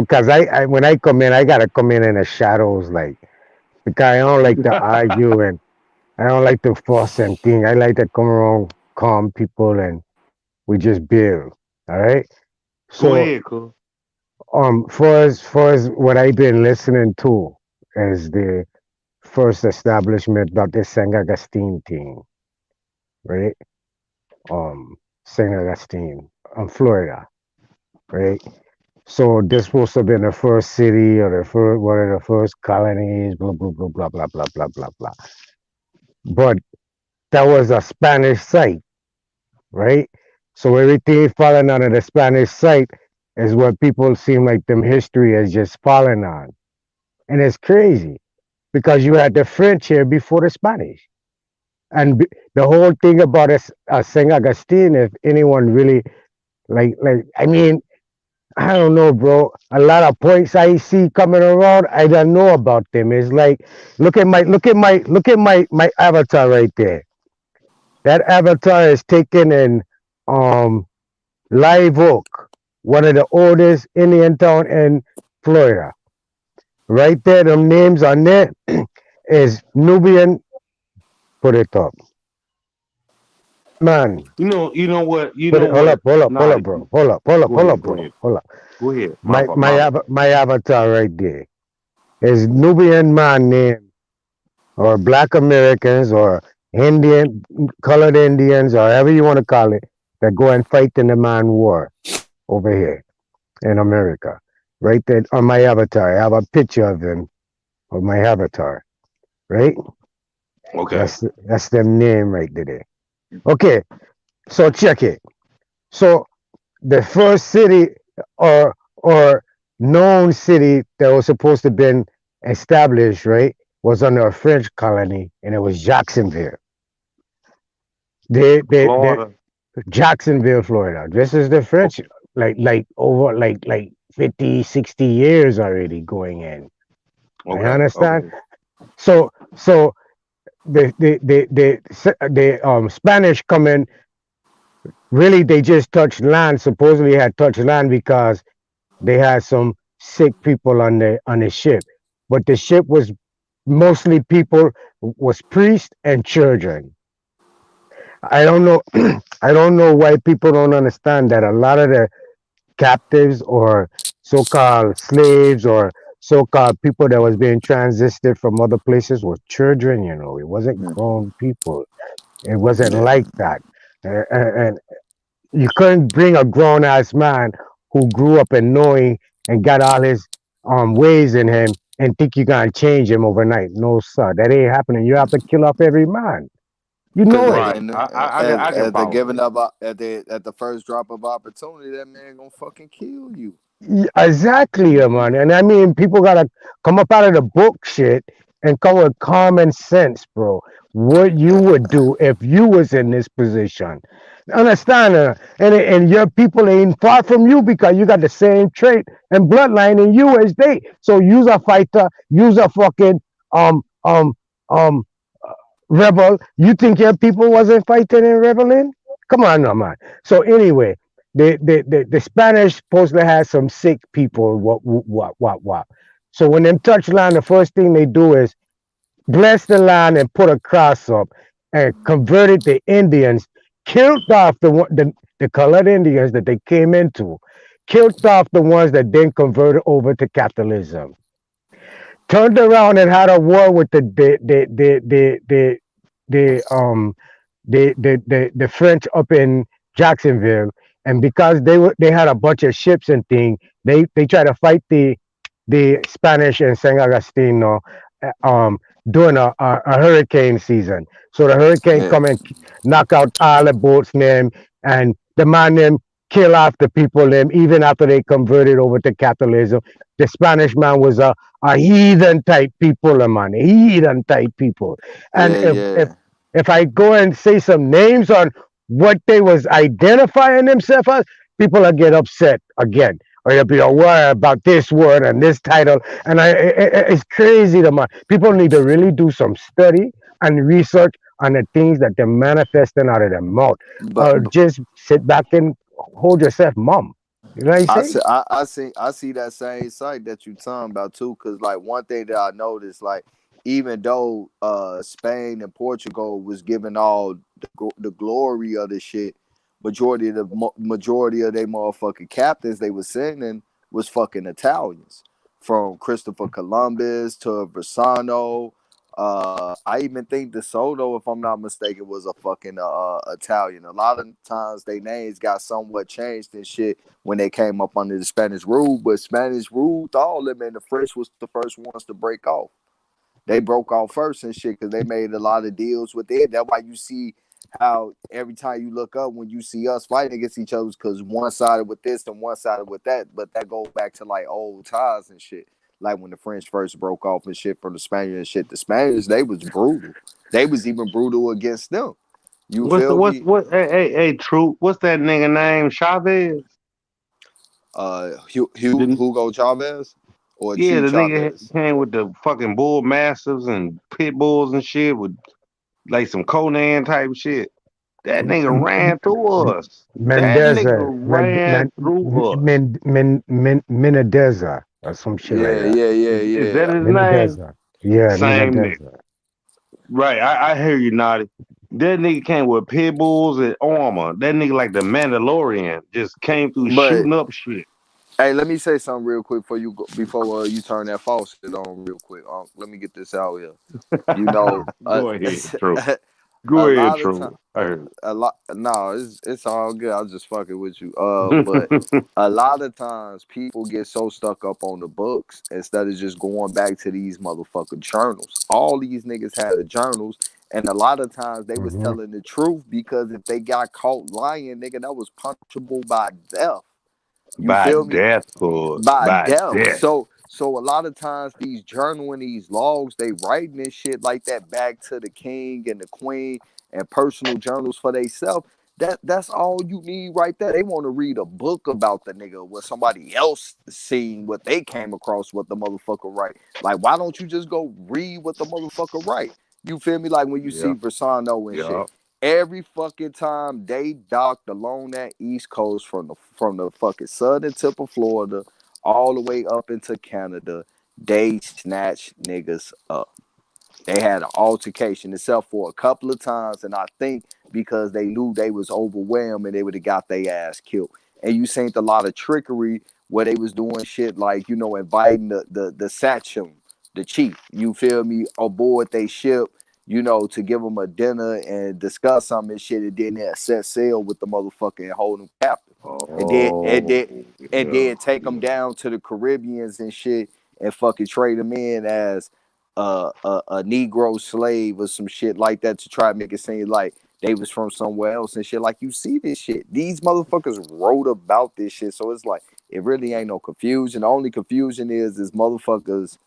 cause I when I come in, I gotta come in the shadows, like, because I don't like to argue and I don't like to fuss and thing. I like to come around calm people and we just build. All right. Go So ahead, cuz. for as what I've been listening to is the first establishment about the Saint Augustine thing, right? Um, Saint Augustine, Florida, right? So this supposed to have been the first city or the first one of the first colonies, blah blah blah blah blah blah blah blah blah. But that was a Spanish site, right? So everything falling under the Spanish site is what people seem like them history has just fallen on. And it's crazy because you had the French here before the Spanish. And the whole thing about Saint Augustine, if anyone really I mean, I don't know, bro. A lot of points I see coming around, I don't know about them. It's like, look at my avatar right there. That avatar is taken in um Live Oak, one of the oldest Indian town in Florida. Right there, the names on there is Nubian. Put it up, man. You Put know it. Hold up, what? hold up, hold Nah, up, bro. Hold up, hold up, go hold ahead, up, go bro. ahead, Hold up. go ahead. My My my fault. my avatar right there is Nubian man named or Black Americans or Indian colored Indians or however you want to call it that go and fight in the man war over here in America. Right there on my avatar, I have a picture of them of my avatar. Right, Okay. that's them name right there. Okay, so check it. So the first city or known city that was supposed to have been established, right, was under a French colony, and it was Jacksonville. They Florida. Jacksonville, Florida. This is the French, Okay, like over like 50, 60 years already going in. I Okay. Okay. understand. So the Spanish come in. Really, they just touched land. Supposedly had touched land because they had some sick people on the ship, but the ship was mostly people was priests and children. I don't know. I don't know why people don't understand that a lot of the captives or so-called slaves or so-called people that was being transited from other places were children. It wasn't Mm. grown people. It wasn't Yeah. like that. And you couldn't bring a grown ass man who grew up and knowing and got all his ways in him and think you gonna change him overnight. No, sir, that ain't happening. You have to kill off every man. You Cause know it. right. I can at the follow giving that. up at the first drop of opportunity, that man gonna fucking kill you. Exactly, man. And I mean, people gotta come up out of the book shit and come with common sense, bro. What you would do if you was in this position. Understand? And your people ain't far from you because you got the same trait and bloodline in you as they. So use a fighter, use a fucking um um um rebel. You think your people wasn't fighting and rebelling? Come on, no man. So anyway, the Spanish supposed to have some sick people. What. So when them touch land, the first thing they do is bless the land and put a cross up and converted the Indians, killed off the colored Indians that they came into, killed off the ones that then converted over to capitalism, turned around and had a war with the French up in Jacksonville, and because they had a bunch of ships and thing, they try to fight the Spanish and San Agostino during a hurricane season. So the hurricane Yeah. come and knock out all the boats them, and the man them kill off the people them even after they converted over to capitalism. The Spanish man was a heathen type people, man, heathen type people. And Yeah, if yeah. if I go and say some names on what they was identifying themselves as, people will get upset again. Or you'll be aware about this word and this title. And it's crazy to me. People need to really do some study and research on the things that they're manifesting out of their mouth. But, but Just sit back and hold yourself mum. You know what I say? I see that same site that you talking about too. Cause like one thing that I noticed, like even though Spain and Portugal was given all the glory of the shit, majority of they motherfucking captains they was sending was fucking Italians, from Christopher Columbus to Versano. I even think De Soto, if I'm not mistaken, was a fucking Italian. A lot of times they names got somewhat changed and shit when they came up under the Spanish rule, but Spanish ruled all of them, and the French was the first ones to break off. They broke off first and shit because they made a lot of deals with it. That's why you see how every time you look up when you see us fighting against each other, because one sided with this and one sided with that, but that goes back to like old ties and shit. Like when the French first broke off and shit from the Spaniards and shit. The Spaniards, they was brutal. They was even brutal against them. You What's the feel what's me? what? Hey, True. What's that nigga name? Chavez. The, Hugo Chavez or yeah, Chief the nigga Chavez. came with the fucking bull mastiffs and pit bulls and shit with like some Conan type shit. That nigga ran through us. That nigga Mendoza, ran through us. Menendeza, or some shit like Yeah, that. yeah, yeah, Is yeah. that his name? Menendeza. Yeah, Same nigga. Menendeza. Right, I hear you, Naughty. That nigga came with pit bulls and armor. That nigga like the Mandalorian just came through But shooting up shit. hey, let me say something real quick before you turn that faucet on real quick. Let me get this out here. You know, Go ahead, True. a Go ahead, lot of time, True. I heard. a lot. No, it's all good. I'm just fucking with you. But a lot of times people get so stuck up on the books instead of just going back to these motherfucking journals. All these niggas had the journals, and a lot of times they was Hmm. telling the truth because if they got caught lying, nigga, that was punishable by death. You By feel me? death, cuz. By By death. death. So a lot of times these journaling, these logs, they writing this shit like that back to the king and the queen and personal journals for themselves. That's all you need right there. They want to read a book about the nigga where somebody else seen what they came across what the motherfucker write. Like, why don't you just go read what the motherfucker write? You feel me? Like when you see Yep. Versano and shit. Yep. Every fucking time they docked along that East Coast from the fucking southern tip of Florida all the way up into Canada, they snatched niggas up. They had an altercation itself for a couple of times, and I think because they knew they was overwhelmed and they would have got their ass killed. And you seen a lot of trickery where they was doing shit like, you know, inviting the sachem, the chief, you feel me, aboard they ship, you know, to give them a dinner and discuss some and shit, and then they set sail with the motherfucker and hold them captive. And then and Oh, then and yeah. then take them Yeah. down to the Caribbeans and shit and fucking trade them in as a Negro slave or some shit like that to try to make it seem like they was from somewhere else and shit. Like you see this shit. These motherfuckers wrote about this shit. So it's like it really ain't no confusion. The only confusion is motherfuckers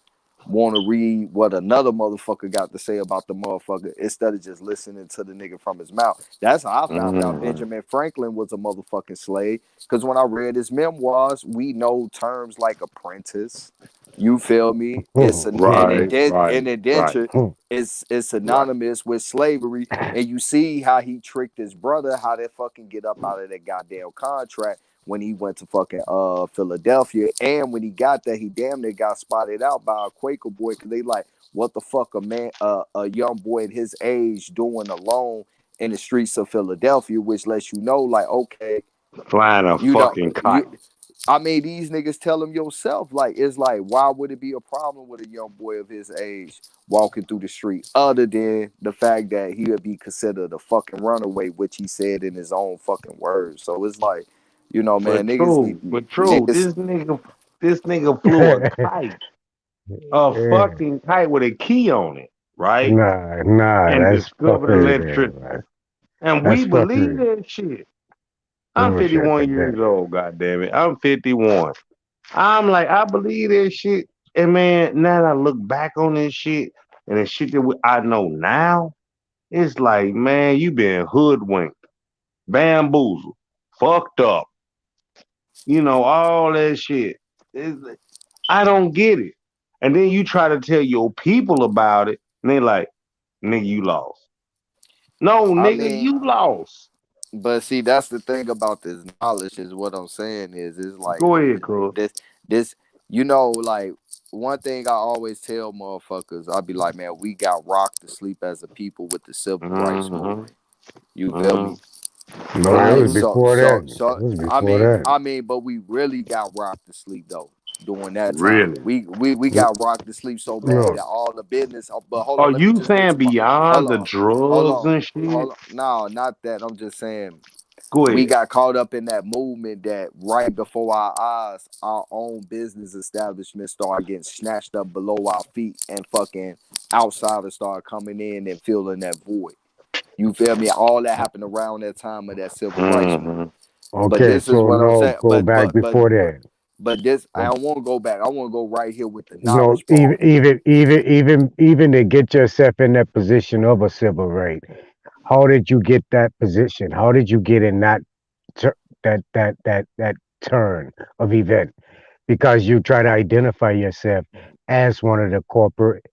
want to read what another motherfucker got to say about the motherfucker instead of just listening to the nigga from his mouth. That's how I found out Mm. Benjamin Franklin was a motherfucking slave. Because when I read his memoirs, we know terms like apprentice. You feel me? It's Hmm. an Right, right, right, indenture. It's right. synonymous with slavery, and you see how he tricked his brother, how they fucking get up out of that goddamn contract when he went to fucking Philadelphia, and when he got there, he damn near got spotted out by a Quaker boy because they like, what the fuck a man, a young boy at his age doing alone in the streets of Philadelphia, which lets you know, like, okay, Flying a you know, fucking kite. you. I mean, these niggas tell him yourself, like, it's like, why would it be a problem with a young boy of his age walking through the street, other than the fact that he would be considered a fucking runaway, which he said in his own fucking words. So it's like, you know, man, niggas need But true, niggas. this nigga flew a kite, a Yeah. fucking kite with a key on it, right? Nah, And that's discovered fuckery there, electricity. man. And we That's believe fuckery. that shit. I'm Bullshit 51 like years that. old, God damn it. I'm 51. I'm like, I believe that shit. And man, now that I look back on this shit and the shit that I know now, it's like, man, you been hoodwinked, bamboozled, fucked up, all that shit. It's- I don't get it. And then you try to tell your people about it, and they like, nigga, you lost. No, I nigga, mean, you lost. but see, that's the thing about this knowledge is what I'm saying is like Go ahead, Cruz. this you know, like one thing I always tell motherfuckers, I'll be like, man, we got rocked to sleep as a people with the civil rights Mm-hmm. movement. You feel Mm-hmm. me? No, it Like was Mm-hmm. before that. It was before that. I mean, but we really got rocked to sleep though during that time. Really? We got rocked to sleep so bad No, that all the business. But hold on, Are let me you just saying finish my. Hold beyond the on, hold drugs on, and shit? hold on. No, not that. I'm just saying Go we ahead. got caught up in that movement that right before our eyes, our own business establishment started getting snatched up below our feet, and fucking outsiders started coming in and filling that void. You feel me? All that happened around that time of that civil rights movement. Mm-hmm. But Okay, this is so what I'm no, saying. go back before that. But this, I Go- don't want to go back. I want to go right here with the No, knowledge part. even to get yourself in that position of a civil right. How did you get that position? How did you get in that turn of event? Because you try to identify yourself as one of the corporate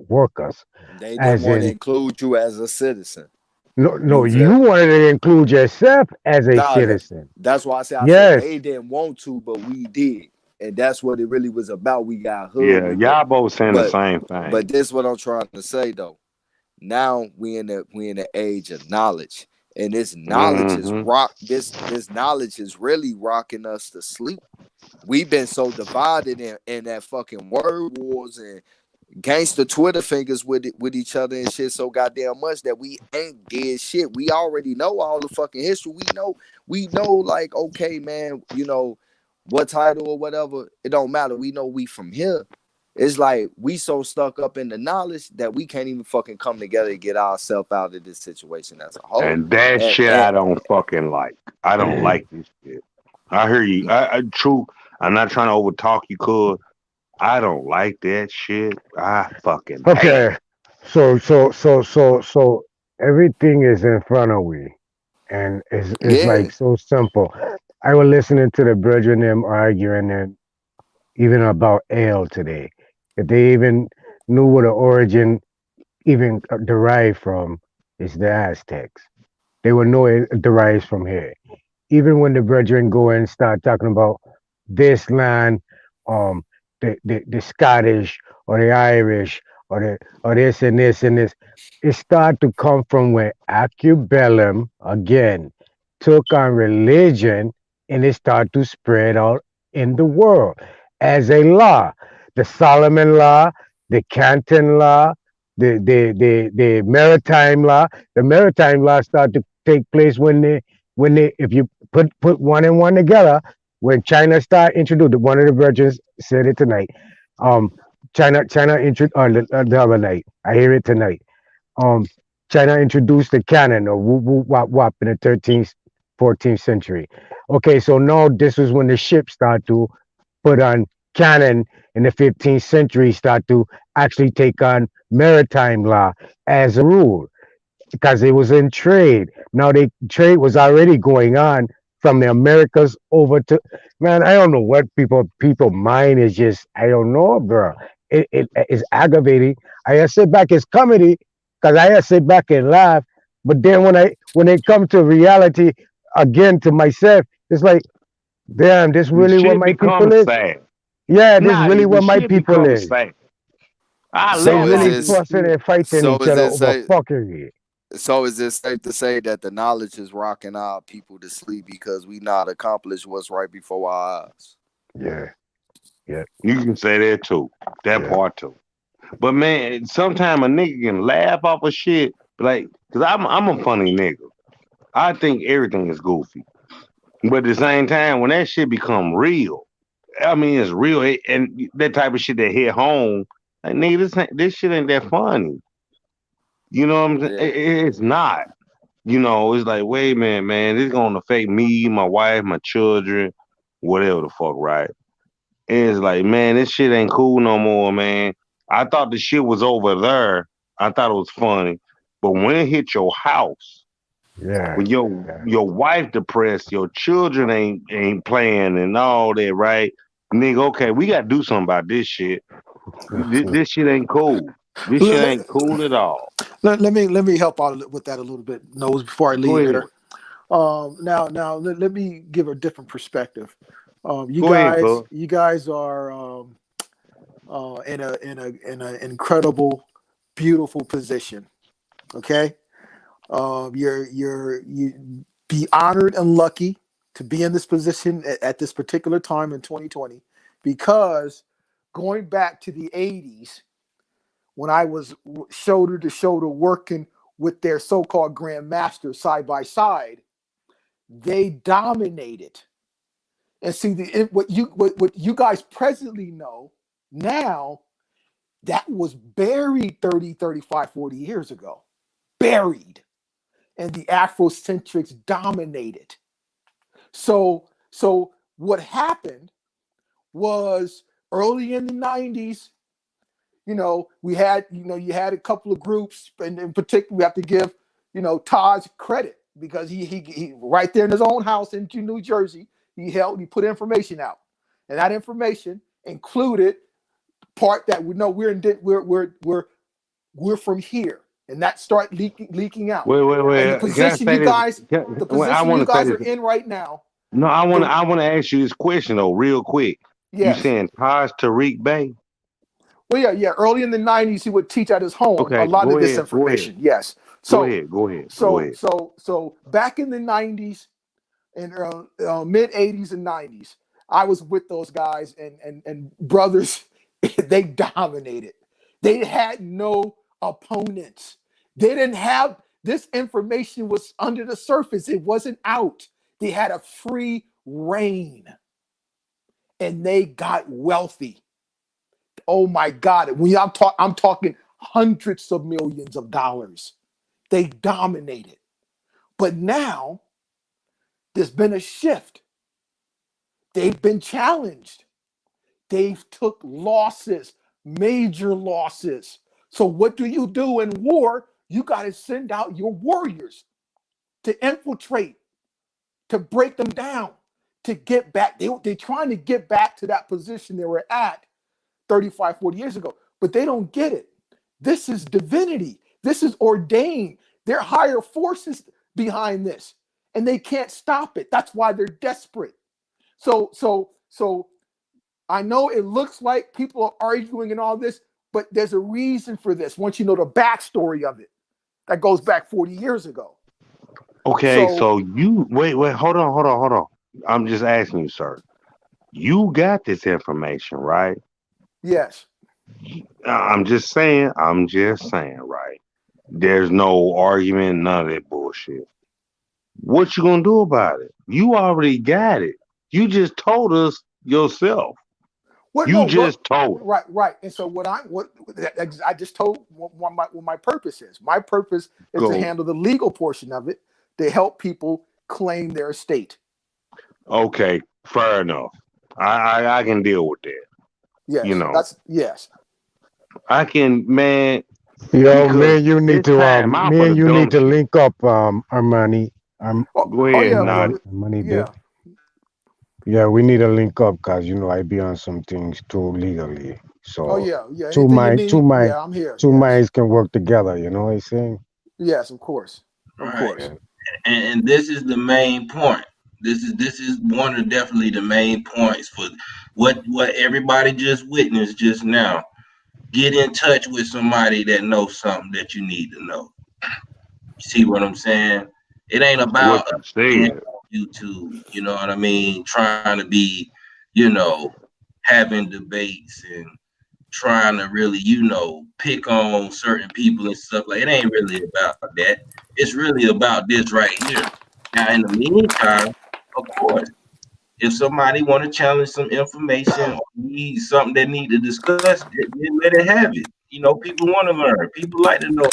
workers, They didn't as want to in include you as a citizen. no, You feel? you wanted to include yourself as a Nah, citizen. that's why I said they Yes. didn't want to, but we did, and that's what it really was about. We got hood Yeah, with that, y'all both saying the but same thing. this what I'm trying to say though. Now we in the age of knowledge, and this knowledge is Mm-hmm. this knowledge is really rocking us to sleep. We've been so divided in that fucking word wars and gangster Twitter fingers with each other and shit so goddamn much that we ain't did shit. We already know all the fucking history. We know like, okay, man, what title or whatever, it don't matter. We know we from here. It's like we so stuck up in the knowledge that we can't even fucking come together and get ourselves out of this situation as a whole. And that And, shit and I don't fucking like. I don't like this shit. I hear you. True. I'm not trying to overtalk you, cuz I don't like that shit. I fucking hate Okay. So everything is in front of we, and it's yeah, like so simple. I was listening to the brethren them arguing and even about ale today. If they even knew what the origin even derived from, is the Aztecs. They would know it derives from here. Even when the brethren go and start talking about this land, um, the Scottish or the Irish or this and this, it start to come from where Acubellum again took on religion and it start to spread out in the world as a law. The Solomon law, the Canton law, the maritime law. The maritime law start to take place when they if you put one and one together, when China start introduced, one of the virgins said it tonight. Um, China introduced the other night. I hear it tonight. Um, China introduced the canon or woo woo wop wop in the 13th, 14th century. Okay, so now this was when the ships start to put on canon in the 15th century, start to actually take on maritime law as a rule because it was in trade. Now the trade was already going on from the Americas over to man. I don't know what people mind is just I don't know, bro. It is aggravating. I just sit back as comedy because I just sit back and laugh. But then when it comes to reality again to myself, it's like damn, this the really what shit my people becomes is. sad. Yeah, this Nah, really the what my shit people becomes is. sad. I They so laugh is really off this this fussing shit. and fighting so each is other it over say fuckery. So is it safe to say that the knowledge is rocking our people to sleep because we not accomplished what's right before our eyes? Yeah, yeah, You can say that too. That yeah, part too. But man, sometimes a nigga can laugh off of shit, like, cause I'm a funny nigga. I think everything is goofy. But at the same time, when that shit become real, I mean it's real, and that type of shit that hit home, like nigga, this shit ain't that funny. You know what I'm saying? Yeah, It's not. You know, it's like, wait a minute, man, this gonna affect me, my wife, my children, whatever the fuck, right? And it's like, man, this shit ain't cool no more, man. I thought the shit was over there. I thought it was funny. But when it hit your house, yeah, when yeah. your wife depressed, your children ain't playing and all that, right? Nigga, okay, we gotta do something about this shit. This shit ain't cool. This shit Let, ain't cool at all. let me help out with that a little bit, Nose, before I Go leave ahead. here. Now let me give a different perspective. You Go ahead, guys, cuz. you guys are in an incredible, beautiful position. Okay, you be honored and lucky to be in this position at this particular time in 2020, because going back to the 80s when I was shoulder to shoulder working with their so-called grandmasters side by side, they dominated. And see what you guys presently know now, that was buried 30, 35, 40 years ago. buried, and the Afrocentrics dominated. So what happened was early in the 90s, you had a couple of groups, and in particular, we have to give, Taj credit because he right there in his own house in New Jersey, he put information out, and that information included part that we know we're from here, and that start leaking out. And Wait. Can I say this? The I position want you to say guys are this. in right now, No, I want to. the I want to ask you this question though, real quick. You yes. saying Taj Tariq Bey? Well, yeah. Early in the 90s, he would teach at his home a Okay, lot of go this ahead. Go ahead. information. Yes. Go So, ahead. Go ahead. Go so, ahead. so, so back in the 90s and mid 80s and 90s, I was with those guys and brothers. They dominated. They had no opponents. They didn't have this information was under the surface. It wasn't out. They had a free reign, and they got wealthy. Oh my God! I'm talking hundreds of millions of dollars. They dominated. But now there's been a shift. They've been challenged. They've took losses, major losses. So what do you do in war? You got to send out your warriors to infiltrate, to break them down, to get back. They're trying to get back to that position they were at 35, 40 years ago, but they don't get it. This is divinity. This is ordained. There are higher forces behind this, and they can't stop it. That's why they're desperate. So I know it looks like people are arguing and all this, but there's a reason for this. Once you know the backstory of it, that goes back 40 years ago. Okay, So so you wait. Hold on. I'm just asking you, sir. You got this information, right? yes. I'm just saying. I'm just saying, right? There's no argument, none of that bullshit. What you gonna do about it? You already got it. You just told us yourself. What You no what just told us. right. And so what I just told what my purpose is. My purpose is to Go. handle the legal portion of it to help people claim their estate. Okay, fair enough. I can deal with that. You Yes, know, that's yes. I can, man, Yo, because it's time out me for the and you need dumb to shit. link up, Armani. Go Oh ahead, yeah, Nadi. Armani yeah. bit. Yeah, we need to link up because I be on some things too legally. Oh So yeah. Anything you need, yeah, I'm here. two Yes, minds can work together. You know what I'm saying? yes, of course, of Right. course. Yeah. And this is the main point. This is one of definitely the main points for what everybody just witnessed just now. Get in touch with somebody that knows something that you need to know. See what I'm saying? It ain't What about you being said. on YouTube, you know what I mean? Trying to be, you know, having debates and trying to really, pick on certain people and stuff. Like it ain't really about that. It's really about this right here. Now, in the meantime, of course, if somebody want to challenge some information or need something they need to discuss, then let it have it. People want to learn. People like to know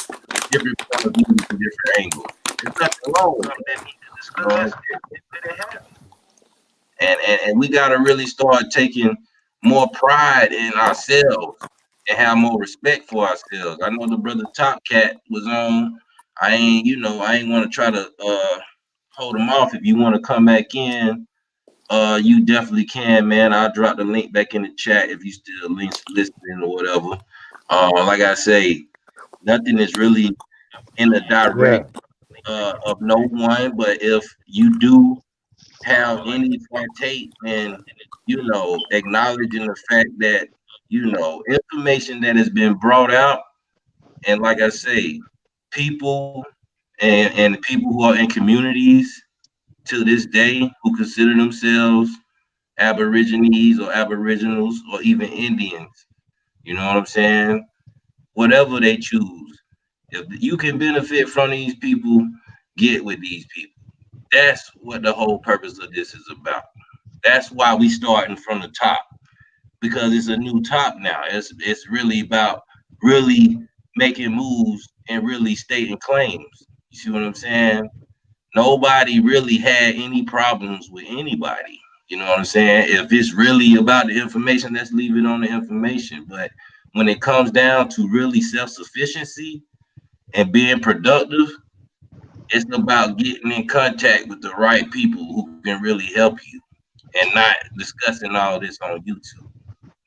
different point of views and different angles. There's nothing wrong with that. You know, and we got to really start taking more pride in ourselves and have more respect for ourselves. I know the brother Top Cat was on. I ain't want to try to hold him off. If you want to come back in, you definitely can, man. I'll drop the link back in the chat if you still listening or whatever. Like I say, nothing is really in the direct Yeah. of no one, but if you do have any partake in, acknowledging the fact that, information that has been brought out, and like I say, people and people who are in communities to this day who consider themselves aborigines or aboriginals or even Indians, you know what I'm saying? Whatever they choose, if you can benefit from these people, get with these people. That's what the whole purpose of this is about. That's why we starting from the top, because it's a new top now. It's really about really making moves and really stating claims. You see what I'm saying? Nobody really had any problems with anybody. You know what I'm saying? If it's really about the information, let's leave it on the information. But when it comes down to really self-sufficiency and being productive, it's about getting in contact with the right people who can really help you and not discussing all this on YouTube.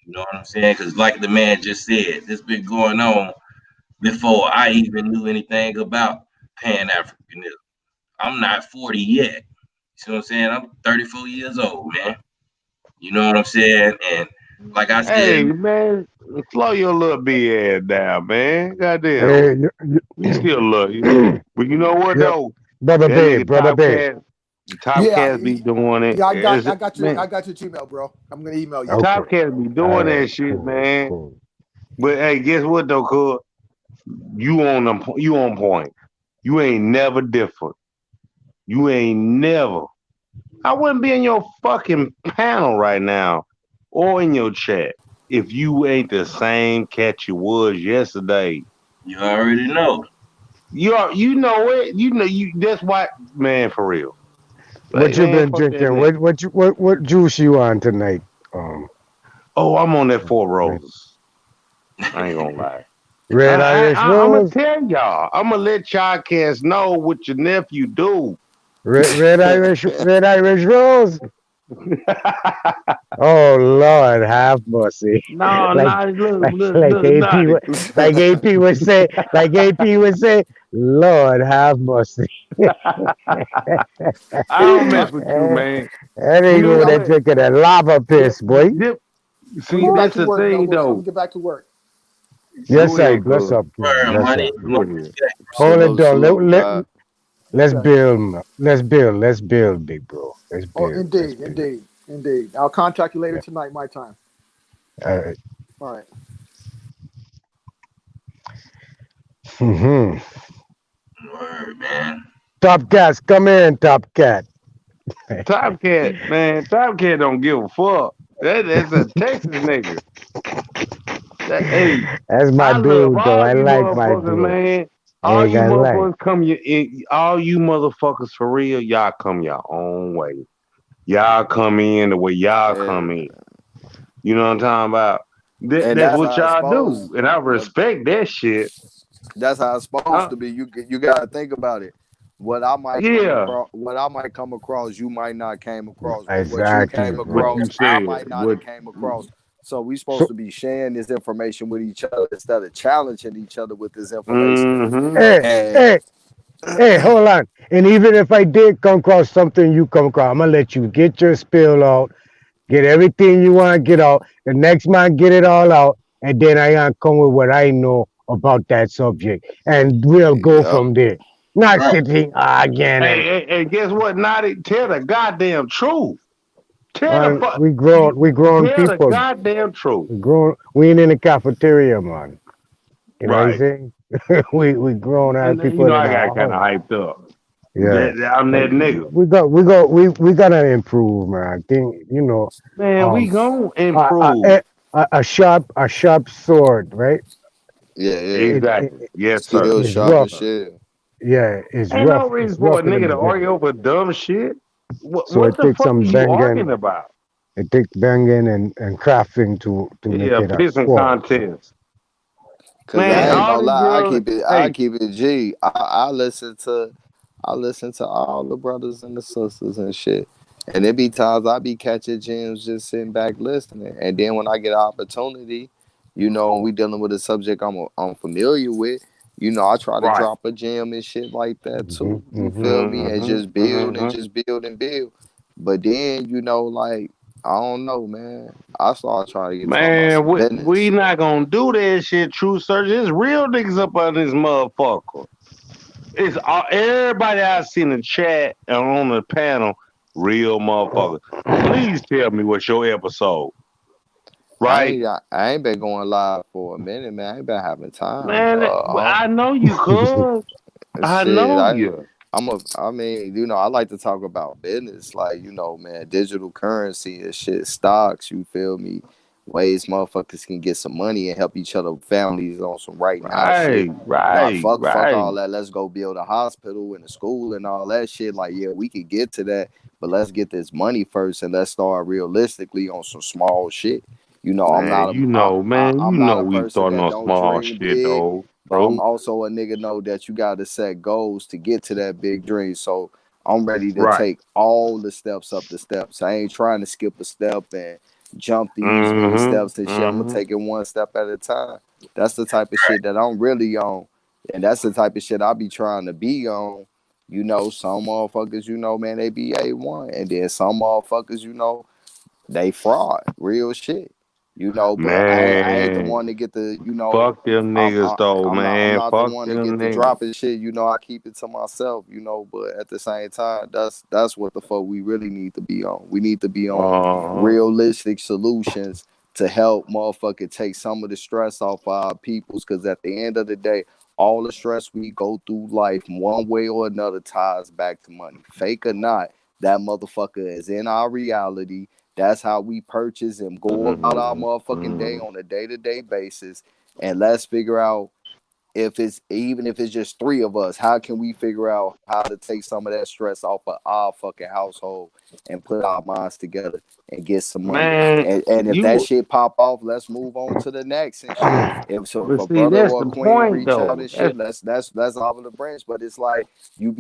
You know what I'm saying? Because like the man just said, this been going on before I even knew anything about Pan-Africanism. I'm not 40 yet. You see what I'm saying? I'm 34 years old, man. You know what I'm saying? And like I said, Hey man, slow your little big ass down, man. Goddamn, Hey, we still love you. But you know what yep, though? brother That Bay, nigga brother Top Bay. Cat, Top Yeah, Cats be doing it. yeah. I Man, got your Gmail, bro. I'm gonna email you. Okay, Top Cats be all doing right, that shit, cool, man. cool. But hey, guess what though, cuz? You on point. You ain't never different. You ain't never. I wouldn't be in your fucking panel right now or in your chat if you ain't the same cat you was yesterday. you already know. You know it. You know you. That's why, man. For real. What Like, you man, been fuck that drinking? nigga. What juice you on tonight? Um, Oh, I'm on that Four Red, Roses. I ain't gonna lie. Red Irish I'm gonna Rose, tell y'all. I'm gonna let y'all cats know what your nephew do. Red Irish Rose. Oh Lord, have mercy. No, like no, look, like look, like look, AP naughty. would like AP would say, Lord have mercy. I don't mess with you, man. That You ain't know over there what? drinking a lava Dip, piss, boy. dip. I'm gonna See, get back that's to the work, thing, Melvin. I'm though. gonna get back to work. Yes, Go sir. ahead, Bless cuz. up, King. Word, Bless money. up. Go ahead. Hold it Salute, down. salute, man. Let's Okay. build. Let's build, big bro. Let's Oh, build. Let's indeed, build. indeed, indeed. I'll contact you later Yeah. tonight, my time. All right. All right. Hmm. Word, man. Top cats, come in, top cat. Top Cat, man. Top Cat don't give a fuck. That's a Texas nigga. Hey, That's my I love dude, though. all I you like my motherfuckers, dude. man. I All ain't you gonna lie. motherfuckers come all you motherfuckers for real, y'all come your own way. Y'all come in the way y'all come And in. You know what I'm talking about? and That's that's what how it's y'all do. supposed. And I But respect that shit. that's how it's supposed Uh, to be. You gotta think about it. yeah, What I might come across, you might not came across. What you Exactly, came what bro. across, you I said. might not have What came across. So we supposed So, to be sharing this information with each other instead of challenging each other with this information. mm-hmm. hey, And hey, hey, hold on. And even if I did come across something you come across, I'm gonna let you get your spill out, get everything you want to get out. The next man get it all out, and then I gonna come with what I know about that subject, and we'll go yep. from there. Not Right. sitting again and Hey, guess what? Naughty, tell the goddamn truth. Tell the man, fuck. we grown Tell the people. goddamn truth. We ain't in the cafeteria, man. You know what I'm Right. saying? we grown ass And then, people in I got our kind house. of hyped up. Yeah. I'm that nigga. We gotta improve, man. I think Man, we um gonna a a, improve. a, a sharp sword, right? Yeah, yeah. Exactly. It Yes, sir. Still is sharp rough. as shit. Yeah, it's Ain't no rough. reason It's for a rough in the nigga to argue beginning. over dumb shit. So What it the takes fuck are some you banging. arguing about? It takes banging and crafting to make Yeah, it a pissing sword. contest. Cause Man, I Yeah. ain't all gonna these lie, girls, I hey, keep it G. I listen to all the brothers and the sisters and shit. And it be times I be catching gems just sitting back listening. And then when I get an opportunity, when we dealing with a subject I'm familiar with, I try to right. drop a gem and shit like that Hmm. too. You Hmm. feel me? And Mm-hmm, just build and mm-hmm. just build and build. But then, like, I don't know, man. I start trying to get talking about Man, some we business. not gonna do that shit, true search. It's real niggas up on this motherfucker. It's all, everybody I see in the chat and on the panel, real motherfuckers. Please tell me what's your episode, right? I ain't been going live for a minute, man. I ain't been having time. Man, I know you could. I Shit, know you. I mean, I like to talk about business, like, man, digital currency and shit, stocks, you feel me? ways motherfuckers can get some money and help each other families on some right now shit. Right, Nah, right, fuck right. all that. Let's go build a hospital and a school and all that shit. Like, yeah, we could get to that, but let's get this money first and let's start realistically on some small shit. You know, Man, you know, man, I'm you not know a we person starting that on don't small dream shit big, though, but I'm bro. also a nigga know that you got to set goals to get to that big dream. So I'm ready to Right. take all the steps up the steps. I ain't trying to skip a step and jump these many Mm-hmm. steps and shit. I'm gonna Mm-hmm. take it one step at a time. That's the type of shit that I'm really on. And that's the type of shit I be trying to be on. You know, some motherfuckers, you know, man, they be A1. And then some motherfuckers, you know, they fraud, real shit. You know, but I ain't the Man, one to get the, you know, fuck them niggas though, I'm man. not the Fuck one to them get the niggas. dropping shit. You know, I keep it to myself. You know, but at the same time, that's what the fuck we really need to be on. We need to be on Uh-huh. realistic solutions to help motherfucker take some of the stress off of our peoples. Because at the end of the day, all the stress we go through life, one way or another, ties back to money. Fake or not, that motherfucker is in our reality. That's how we purchase and go about our Mm-hmm. motherfucking day Mm-hmm. on a day-to-day basis. And let's figure out, if it's even if it's just three of us, how can we figure out how to take some of that stress off of our fucking household and put our minds together and get some money. Man, And if that you shit pop off, let's move on to the next and shit. If so, if but a see brother that's or a the queen point reach out though. and That's shit, let's olive the branch. But it's like you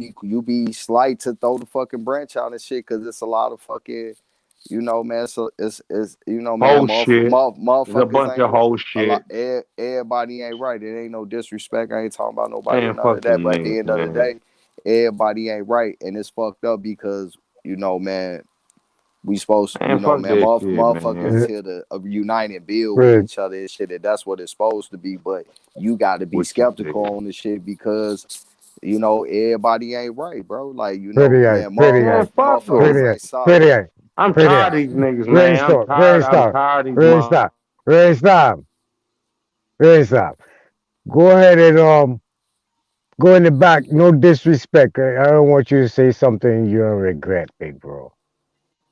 be slight to throw the fucking branch out and shit because it's a lot of fucking, you know, man. So it's you know, man, whole shit. It's a motherfuckers bunch of ain't whole a lot. shit. Everybody ain't right. It ain't no disrespect. I ain't talking about nobody or Man, none of fuck that. them But at the niggas, end of the man. day, everybody ain't right, and it's fucked up because, you know, man, we supposed, Man, you know, fuck man, that shit, motherfuckers man. is Uh, here to unite and build with Red, each other and shit. And that's what it's supposed to be. But you got to be What you skeptical said. on the shit because, you know, everybody ain't right, bro. Like, you know, pretty eye, man, pretty eye, Man, fuck motherfuckers pretty them. eye, ain't solid. pretty eye, I'm pretty eye. tired of these niggas, man. I'm Restart, tired. I'm restart, tired of these restart, restart, restart. Go ahead and go in the back. No disrespect. I don't want you to say something you don't regret, big bro.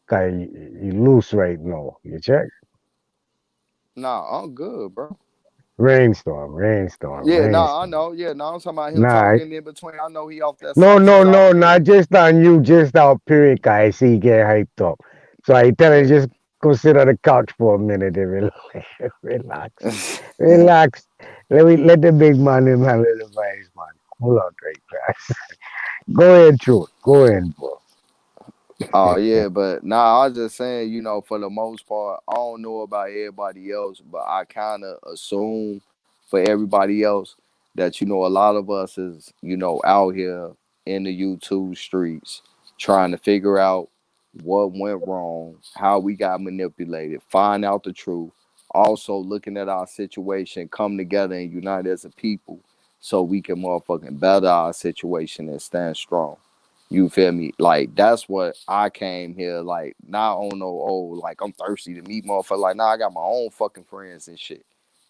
Cause you loose right now. You check? Nah, I'm good, bro. Rainstorm, rainstorm, Yeah, nah, I rainstorm. know. Yeah, nah, I'm talking about him Nah, talking in between. I know he off that no, sauce. no, It's all no, good. not just on you, just our period. I see you get hyped up. So I tell you, just go sit on the couch for a minute and relax. Relax. Let the big man him handle the vice, man. Hold on, right, fast. Go ahead, truth. Go ahead, bro. Oh yeah, but nah, I was just saying, you know, for the most part, I don't know about everybody else, but I kind of assume for everybody else that, you know, a lot of us is, you know, out here in the YouTube streets trying to figure out what went wrong, how we got manipulated, find out the truth, also looking at our situation, come together and unite as a people so we can motherfucking better our situation and stand strong. You feel me? Like, that's what I came here, like, not on no, oh, like I'm thirsty to meet motherfucker. Like, nah, I got my own fucking friends and shit.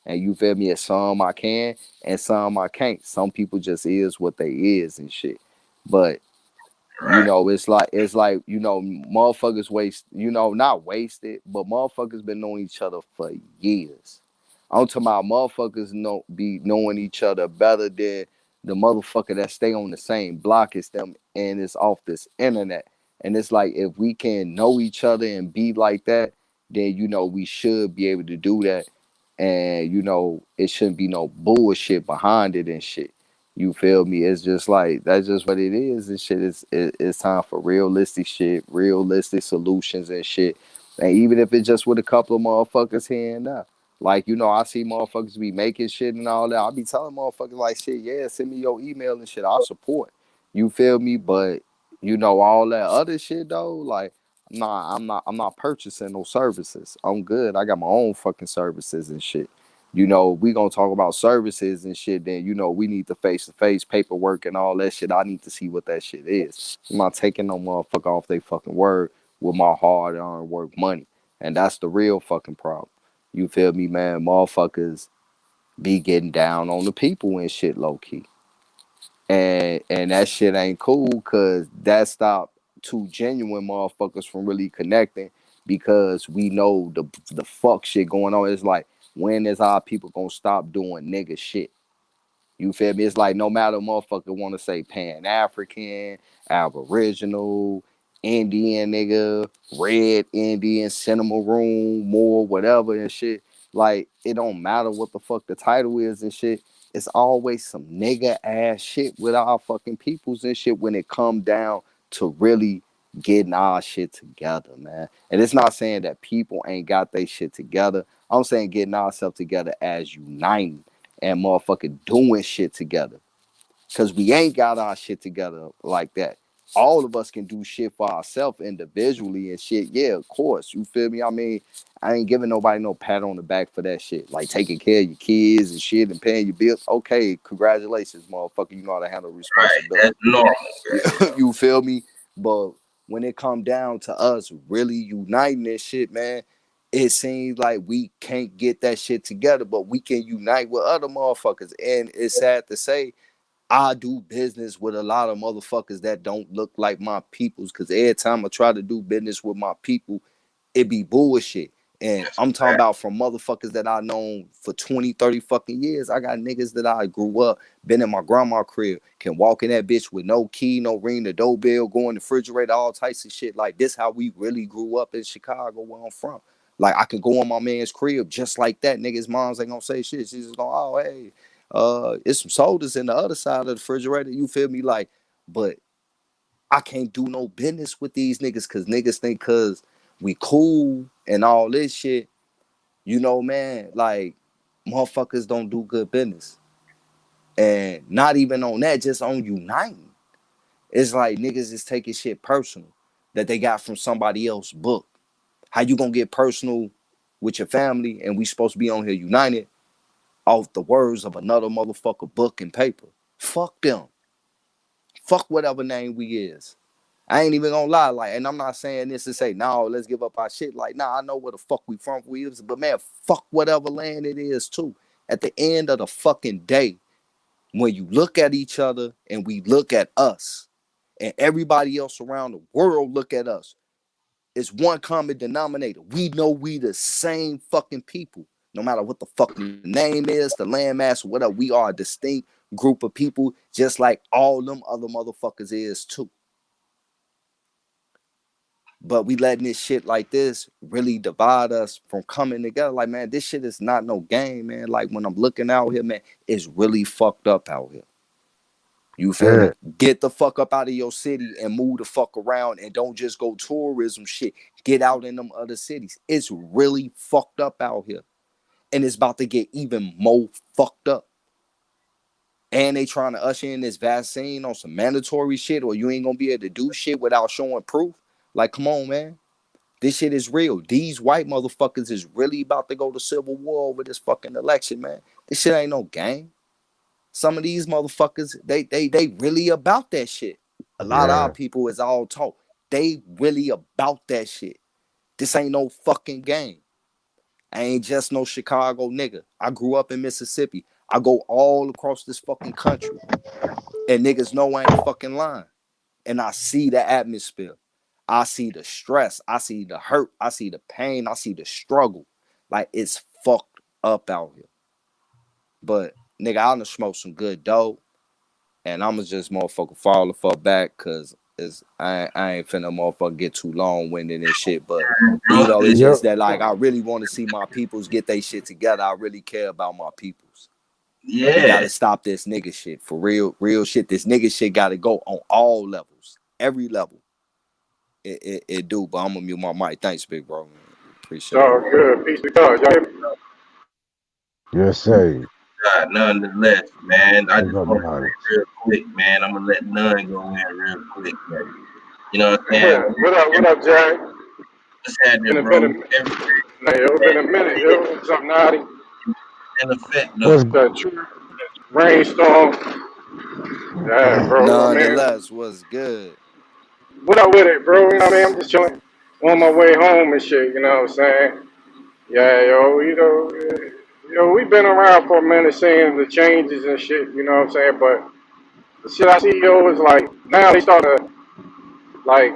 And you feel me? At some I can and some I can't. Some people just is what they is and shit. But, you Right. know, it's like, you know, motherfuckers waste, you know, not wasted, but motherfuckers been knowing each other for years. I'm talking about motherfuckers be knowing each other better than the motherfucker that stay on the same block as them and is off this internet. And it's like, if we can know each other and be like that, then, you know, we should be able to do that. And, you know, it shouldn't be no bullshit behind it and shit. You feel me? It's just like, that's just what it is. This shit is, it's time for realistic shit, realistic solutions and shit. And even if it's just with a couple of motherfuckers here and there. Like, you know, I see motherfuckers be making shit and all that. I be telling motherfuckers like, shit, yeah, send me your email and shit. I'll support. You feel me? But, you know, all that other shit though, like, nah, I'm not purchasing no services. I'm good. I got my own fucking services and shit. You know, we gonna talk about services and shit, then, you know, we need the face to face paperwork and all that shit. I need to see what that shit is. I'm not taking no motherfucker off they fucking word with my hard earned work money. And that's the real fucking problem. You feel me, man? Motherfuckers be getting down on the people and shit low key. And that shit ain't cool, cause that stopped two genuine motherfuckers from really connecting because we know the fuck shit going on. It's like, when is our people gonna stop doing nigga shit? You feel me? It's like, no matter motherfucker want to say Pan African, Aboriginal, Indian nigga, Red Indian, Cinnamoroon, Moor, whatever and shit. Like, it don't matter what the fuck the title is and shit. It's always some nigga ass shit with our fucking peoples and shit when it come down to really getting our shit together, man. And it's not saying that people ain't got their shit together. I'm saying getting ourselves together as uniting and motherfucking doing shit together. Cause we ain't got our shit together like that. All of us can do shit for ourselves individually and shit. Yeah, of course. You feel me? I mean, I ain't giving nobody no pat on the back for that shit. Like taking care of your kids and shit and paying your bills. Okay, congratulations, motherfucker. You know how to handle Right. responsibility. That's normal. You feel me? But when it come down to us really uniting this shit, man, it seems like we can't get that shit together, but we can unite with other motherfuckers. And it's sad to say, I do business with a lot of motherfuckers that don't look like my peoples, because every time I try to do business with my people, it be bullshit. And That's I'm a talking fact. about from motherfuckers that I known for 20, 30 fucking years. I got niggas that I grew up, been in my grandma crib, can walk in that bitch with no key, no ring, the doorbell, go in the refrigerator, all types of shit. Like, this how we really grew up in Chicago where I'm from. Like, I can go in my man's crib just like that. Niggas' moms ain't gonna say shit. She's just going, oh, hey, it's some sodas in the other side of the refrigerator. You feel me? Like, but I can't do no business with these niggas because niggas think because we cool and all this shit, you know, man, like, motherfuckers don't do good business. And not even on that, just on uniting. It's like niggas is taking shit personal that they got from somebody else's book. How you gonna get personal with your family and we supposed to be on here united off the words of another motherfucker book and paper? Fuck them. Fuck whatever name we is. I ain't even gonna lie, like, and I'm not saying this to say, no, let's give up our shit. Like, nah, I know where the fuck we from, we is, but man, fuck whatever land it is too. At the end of the fucking day, when you look at each other and we look at us, and everybody else around the world look at us, it's one common denominator. We know we the same fucking people. No matter what the fucking name is, the landmass, whatever, we are a distinct group of people, just like all them other motherfuckers is too. But we letting this shit like this really divide us from coming together. Like, man, this shit is not no game, man. Like, when I'm looking out here, man, it's really fucked up out here. You feel Yeah. me? Get the fuck up out of your city and move the fuck around and don't just go tourism shit. Get out in them other cities. It's really fucked up out here. And it's about to get even more fucked up. And they trying to usher in this vaccine on some mandatory shit, or you ain't gonna be able to do shit without showing proof. Like, come on, man. This shit is real. These white motherfuckers is really about to go to civil war over this fucking election, man. This shit ain't no game. Some of these motherfuckers, they really about that shit. A lot of our Yeah. people is all talk. They really about that shit. This ain't no fucking game. I ain't just no Chicago nigga. I grew up in Mississippi. I go all across this fucking country. And niggas know I ain't fucking lying. And I see the atmosphere. I see the stress. I see the hurt. I see the pain. I see the struggle. Like, it's fucked up out here. But nigga, I done smoke some good dope, and I'ma just motherfucker fall the fuck back, cause I ain't finna motherfucker get too long winded and shit. But you Bro, know, it's Yep. just that, like, I really want to see my peoples get they shit together. I really care about my peoples. We yeah. gotta stop this nigga shit for real, real shit. This nigga shit gotta go on all levels, every level. It do, but I'm gonna mute my mic. Thanks, big bro. It's Appreciate it. all good. Peace to God. Y'all hear me? Yes, sir. Nonetheless, man, I What's just up, want to man? say real quick, man. I'm gonna let none go in real quick, man. You know what I'm saying? What up? What up, Jack? What's happening, Been bro? a, Everything hey, it's been a minute, yo. What's up, Naughty? in effect, though. What's The true rainstorm. Yeah, bro. I mean, Nonetheless, was good. what up with it, bro? You know what I mean? I'm just chilling on my way home and shit. You know what I'm saying? Yeah, yo. We've been around for a minute, seeing the changes and shit. You know what I'm saying? But the shit I see, yo, is like now they start to like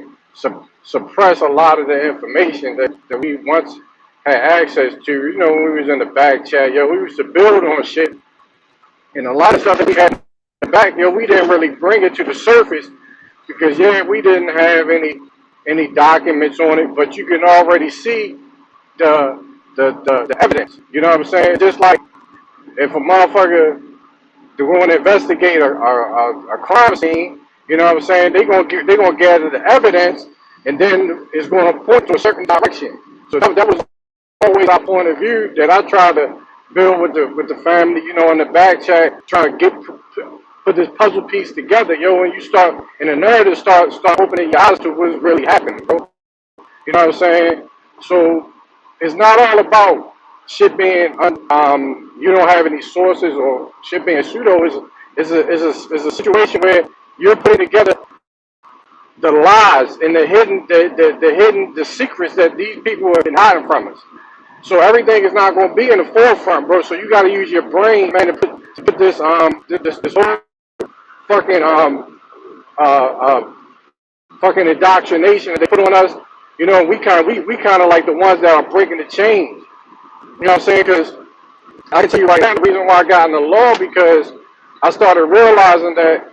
suppress a lot of the information that we once had access to. You know, when we was in the back chat, yo, we used to build on shit, and a lot of stuff that we had in the back, yo, we didn't really bring it to the surface because yeah, we didn't have any documents on it, but you can already see the evidence. You know what I'm saying? Just like if a motherfucker to go and investigate a crime scene, you know what I'm saying? They gonna gather the evidence, and then it's gonna point to a certain direction. So that was always our point of view that I try to build with the family, you know, in the back chat, trying to put this puzzle piece together, yo. When you start and the narrative start opening your eyes to what's really happening, bro. You know what I'm saying? So it's not all about shit being you don't have any sources or shit being pseudo. Is a situation where you're putting together the lies and the secrets that these people have been hiding from us. So everything is not going to be in the forefront, bro. So you got to use your brain, man, to put this whole fucking uh, uh, fucking indoctrination that they put on us. You know, we kind of like the ones that are breaking the chains. You know what I'm saying? Because I can tell you right now the reason why I got in the law because I started realizing that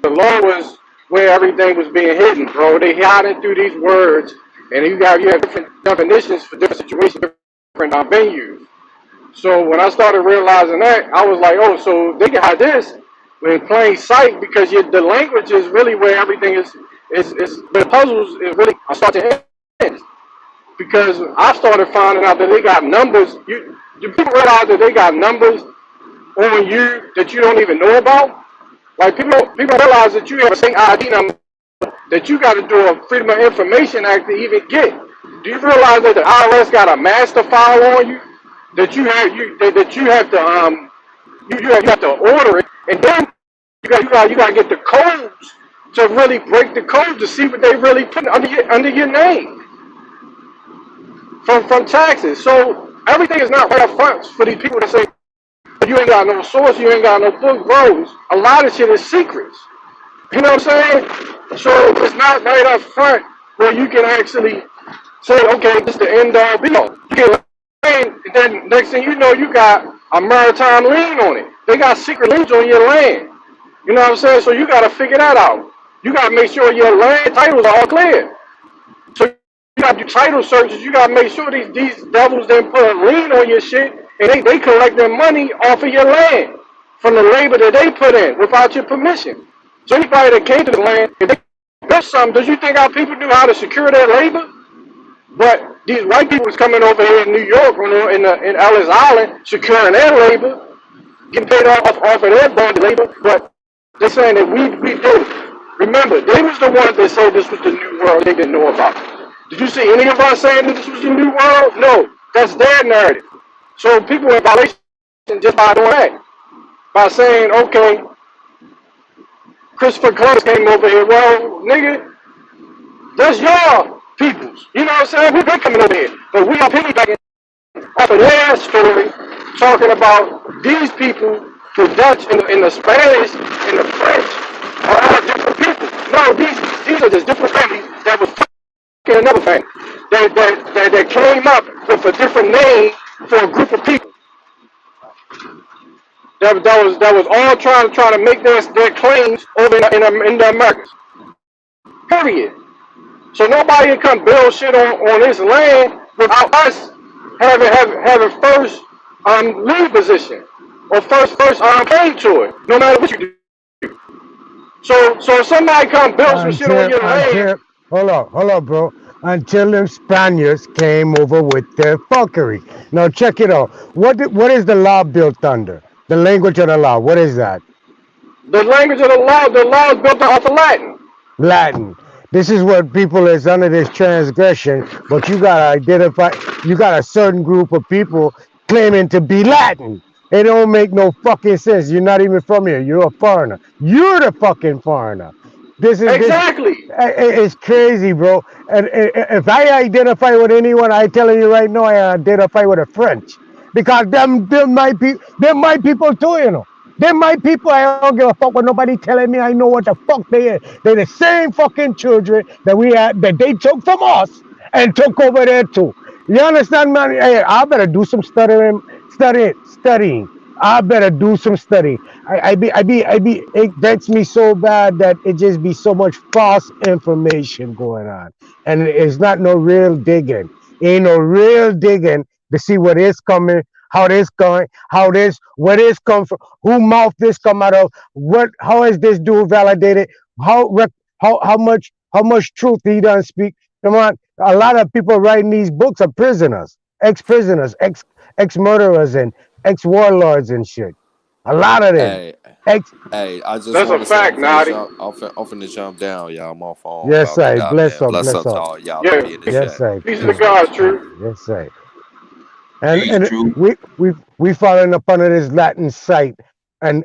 the law was where everything was being hidden, bro. They hide it through these words, and you have different definitions for different situations, different venues. So when I started realizing that, I was like, oh, so they can hide this in plain sight because the language is really where everything is the puzzles is really I start to end. Because I started finding out that they got numbers. Do people realize that they got numbers on you that you don't even know about? Like people realize that you have a state ID number that you got to do a Freedom of Information Act to even get. Do you realize that the IRS got a master file on you that you have to you have to order it, and then you got to get the codes to really break the code to see what they really put under your name from taxes. So everything is not right up front for these people to say you ain't got no source, you ain't got no book, bros. A lot of shit is secrets. You know what I'm saying? So it's not right up front where you can actually say, okay, this is the end all be all. You get land, and then next thing you know, you got a maritime lien on it. They got secret liens on your land. You know what I'm saying? So you got to figure that out. You got to make sure your land titles are all clear. So you got to do title searches. You got to make sure these devils didn't put a lien on your shit, and they collect their money off of your land from the labor that they put in without your permission. So anybody that came to the land, if they built something, does you think our people knew how to secure their labor? But these white people was coming over here in New York, in Ellis Island, securing their labor, getting paid off of their bonded labor. But they're saying that we did it. Remember, they was the ones that said this was the new world they didn't know about. Did you see any of us saying that this was the new world? No, that's their narrative. So people are in violation just by doing that. By saying, okay, Christopher Columbus came over here. Well, nigga, that's your peoples. You know what I'm saying? We're coming over here. But we are piggybacking off of their story, talking about these people, the Dutch and the Spanish and the French are all different people. No, these are just different families that was fucking another family. That came up with a different name for a group of people. That was all trying to make their claims over in the Americas. Period. So nobody can come build shit on this land without us having first lead position or first claim to it, no matter what you do. So if somebody come build some shit on your land. Until hold on, bro. Until the Spaniards came over with their fuckery. Now check it out. What is the law built under? The language of the law. What is that? The language of the law is built off of Latin. Latin. This is what people is under this transgression, but you gotta identify. You got a certain group of people claiming to be Latin. It don't make no fucking sense. You're not even from here. You're a foreigner. You're the fucking foreigner. This. Exactly. It's crazy, bro. And if I identify with anyone, I telling you right now, I identify with the French because them my people too, you know. They're my people. I don't give a fuck what nobody telling me. I know what the fuck they are. They're the same fucking children that we had that they took from us and took over there too. You understand, man? Hey, I better do some studying. I better do some studying. It vexes me so bad that it just be so much false information going on. And it's not no real digging. Ain't no real digging to see what is coming, how this going, how this, where this come from, who mouth this come out of, how is this dude validated, how much truth he done speak. Come on, a lot of people writing these books are prisoners, ex murderers, and ex warlords and shit. A lot of them. Hey, Ex. hey, I just That's want a to say I'm fact, finna Naughty. jump. I'm finna jump down, y'all. I'm on phone Yes, about to I die, bless man. up, Bless bless up to up. all y'all that Yeah. be in the Yes, chat. I Peace to peace, God, peace, All right. peace. true. Yes, I. And Peace, and true. we fallen upon this Latin site, and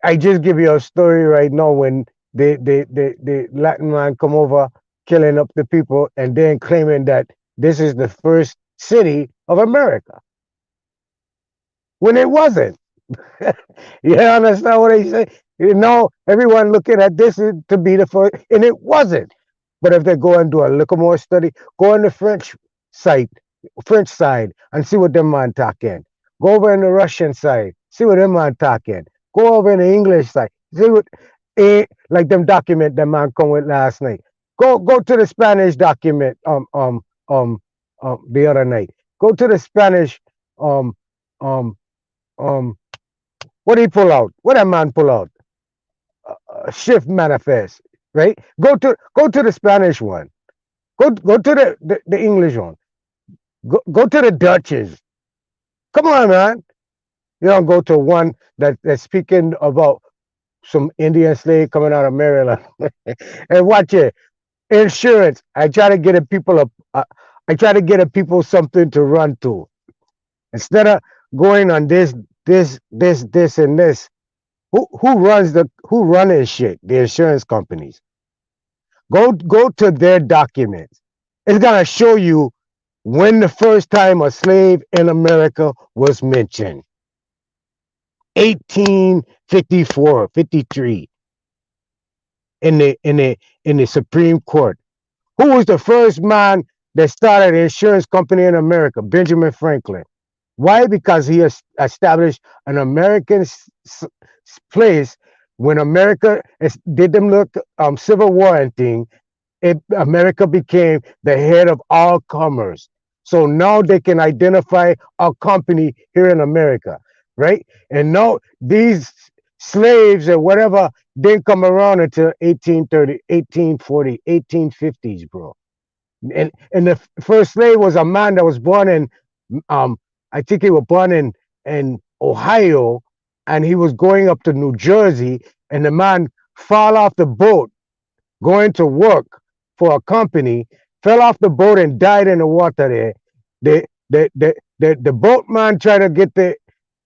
I just give you a story right now when the Latin man come over killing up the people and then claiming that this is the first city of America when it wasn't. You understand what I say? You know, everyone looking at this to be the first, and it wasn't. But if they go and do a little more study, go on the site, French side, and see what them man talking. Go over in the Russian side, see what them man talking. Go over in the English side, see what, like them document them man come with last night. Go to the Spanish document um the other night. Go to the Spanish um um um what did he pull out? What that man pull out? Shift manifest, right? Go to the Spanish one. Go to the English one. Go to the Dutches. Come on, man. You don't go to one that's speaking about some Indian slave coming out of Maryland. And watch it. Insurance. I try to get a people something to run to instead of going on this, and this. Who run this shit? The insurance companies. Go to their documents. It's gonna show you when the first time a slave in America was mentioned. 1854, 53 in the Supreme Court. Who was the first man that started an insurance company in America? Benjamin Franklin. Why? Because he established an American place when America did them look Civil War and thing. America became the head of all commerce. So now they can identify a company here in America, right? And now these slaves or whatever didn't come around until 1830, 1840, 1850s, bro. And the first slave was a man that was born in, um, I think he was born in Ohio, and he was going up to New Jersey, and the man fall off the boat going to work for a company, fell off the boat and died in the water there. The boatman tried to get the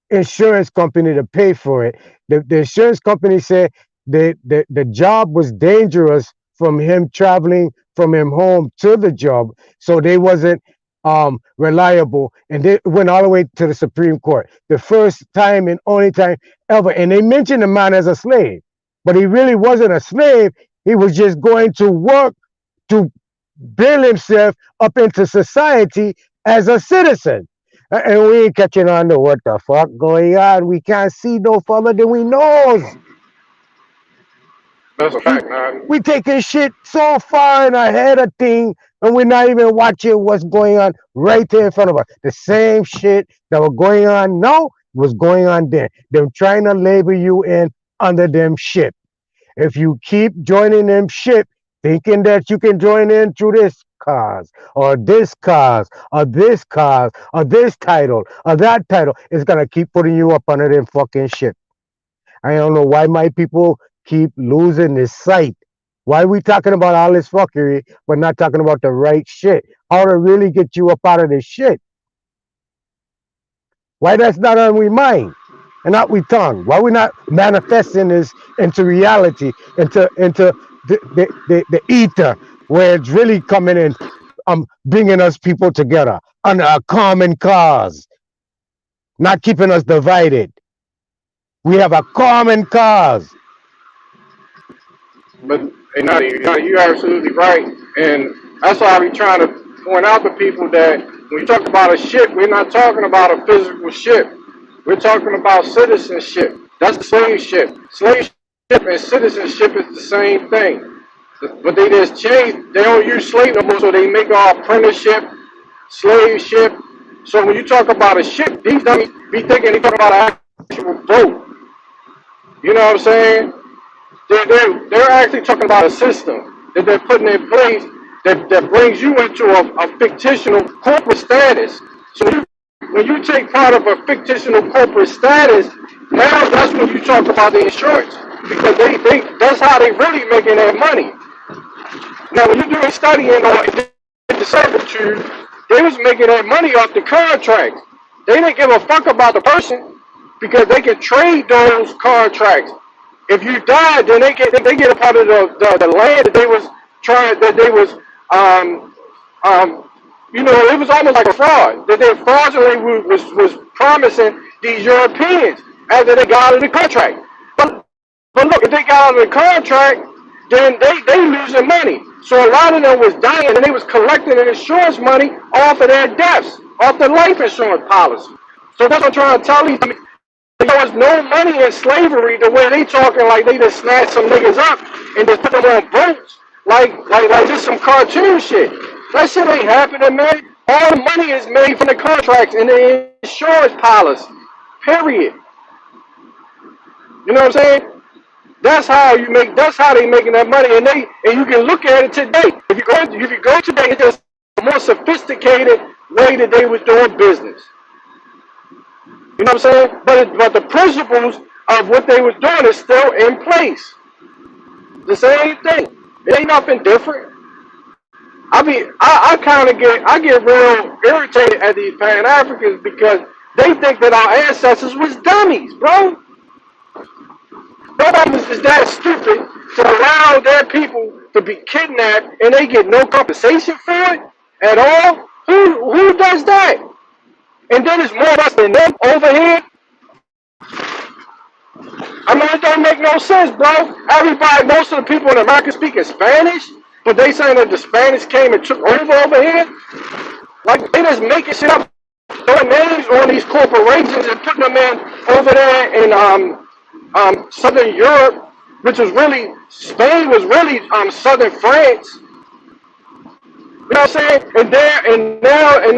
insurance company to pay for it. The insurance company said the job was dangerous from him traveling from him home to the job, so they wasn't reliable, and they went all the way to the Supreme Court. The first time and only time ever, and they mentioned the man as a slave, but he really wasn't a slave. He was just going to work to build himself up into society as a citizen. And we ain't catching on to what the fuck going on. We can't see no further than we knows. That's a We fact, Naughty. we taking shit so far in ahead of thing, and we're not even watching what's going on right there in front of us. The same shit that was going on now was going on then. They're trying to label you in under them shit. If you keep joining them ship, thinking that you can join in through this cause, or this cause, or this cause, or this title, or that title, it's gonna keep putting you up under them fucking ship. I don't know why my people keep losing this sight. Why we talking about all this fuckery, but not talking about the right shit? How to really get you up out of this shit? Why that's not on we mind and not we tongue? Why we not manifesting this into reality, into the ether, where it's really coming in, bringing us people together under a common cause, not keeping us divided. We have a common cause. But you're absolutely right, and that's why I be trying to point out to people that when we talk about a ship, we're not talking about a physical ship. We're talking about citizenship. That's the slave ship. Slave ship and citizenship is the same thing. But they just change. They don't use slave no more, so they make our apprenticeship, slave ship. So when you talk about a ship, these dummies be thinking they talking about an actual boat. You know what I'm saying? They're actually talking about a system that they're putting in place that brings you into a fictional corporate status. So when you take part of a fictional corporate status, now that's when you talk about the insurance because they that's how they really making their money. Now when you do a study on the servitude, they was making their money off the contracts. They didn't give a fuck about the person because they could trade those contracts. If you died, then they get a part of the land that they was trying that they was um it was almost like a fraud that they fraudulently was promising these Europeans after they got out of the contract. But look, if they got out of the contract, then they losing money. So a lot of them was dying and they was collecting the insurance money off of their deaths, off the life insurance policy. So that's what I'm trying to tell you. There was no money in slavery the way they talking like they just snatched some niggas up and just put them on boats like just some cartoon shit. That shit ain't happening, man. All the money is made from the contracts and the insurance policy. Period. You know what I'm saying? That's how you make. That's how they making that money, and you can look at it today. If you go today, it's just a more sophisticated way that they was doing business. You know what I'm saying? But the principles of what they was doing is still in place. The same thing. It ain't nothing different. I get real irritated at these Pan Africans because they think that our ancestors was dummies, bro. Nobody is that stupid to allow their people to be kidnapped and they get no compensation for it at all. Who does that? And then it's more of us than them over here. I mean, it don't make no sense, bro. Everybody, most of the people in America speaking Spanish, but they saying that the Spanish came and took over here. Like they just making shit up, throwing names on these corporations and putting them in over there in Southern Europe, which was really Spain was really Southern France. You know what I'm saying? And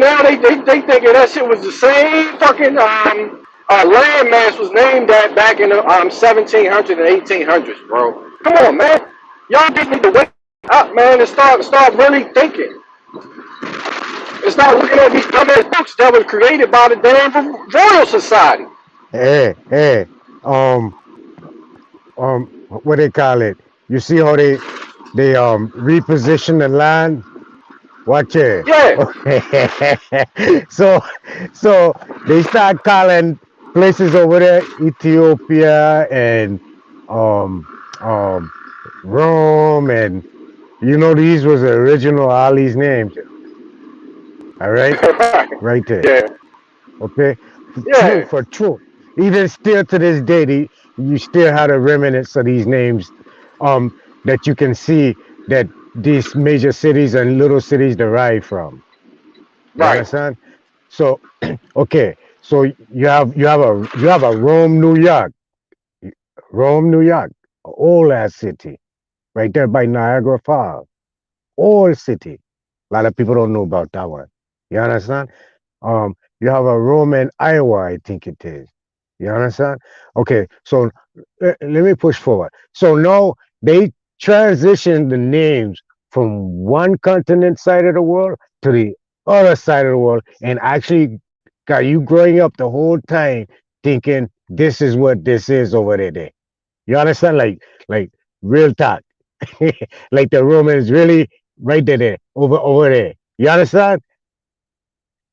now they thinking that shit was the same fucking landmass was named that back in the 1700s and 1800s, bro. Come on, man. Y'all just need to wake up, man, and start really thinking. And start looking at these dumbass books that was created by the damn Royal Society. Hey, what they call it? You see how they reposition the land? Watch it. Yeah. so so they start calling places over there Ethiopia and um um Rome, and these was the original all these names. All right, Right. right there. Yeah. Okay, true Yeah. for true. Even still to this day, you still have the remnants of these names, um, that you can see that these major cities and little cities derive from. You Right. understand? So, okay, so you have a Rome, New York, Rome, New York, a old ass city, right there by Niagara Falls, old city. A lot of people don't know about that one. You understand? You have a Roman Iowa, I think it is. You understand? Okay, so let me push forward. So now they transition the names from one continent side of the world to the other side of the world, and actually got you growing up the whole time thinking this is what this is over there. You understand? Like real talk. Like the Romans really right there, over there. You understand?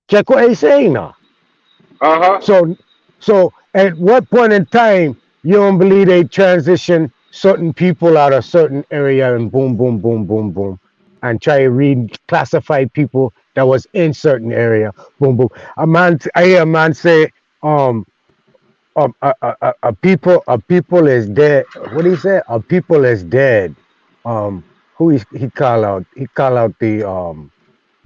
Check what he's saying now. Uh huh. So, so at what point in time you don't believe they transition certain people out of certain area and boom, boom, boom, boom, boom, and try to reclassify people that was in certain area, boom, boom. I hear a man say, um, a people is dead. What do you say? A people is dead. Who he call out the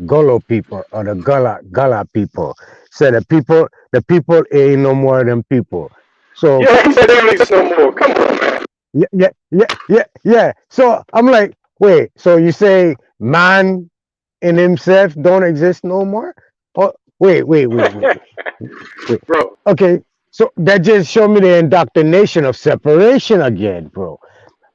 Gullah people or the Gullah people. So the people ain't no more than people. So Yeah, he said they don't exist no more. Come on, man. yeah. So I'm like, wait. So you say man in himself don't exist no more? Oh, wait. Bro, Okay. So that just showed me the indoctrination of separation again, bro.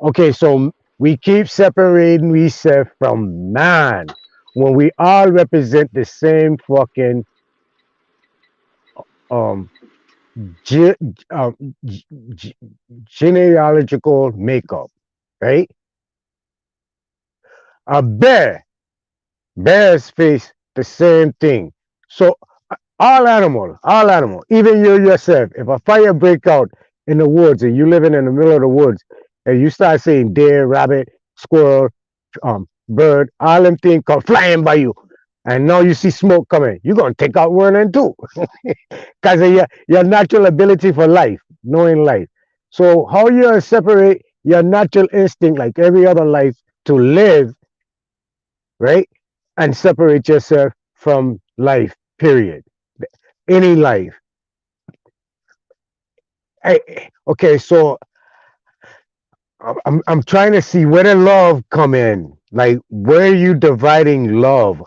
Okay, so we keep separating ourselves from man when we all represent the same fucking um, ge- um g- g- genealogical makeup, right? A bears face the same thing. So all animal, even you yourself, if a fire break out in the woods and you living in the middle of the woods and you start seeing deer, rabbit, squirrel, bird, all them things come flying by you, and now you see smoke coming, you're gonna take out one and two because of your natural ability for life, knowing life. So how you separate your natural instinct, like every other life, to live, right, and separate yourself from life, period, any life. Okay, so I'm trying to see where the love come in. Like, where are you dividing love?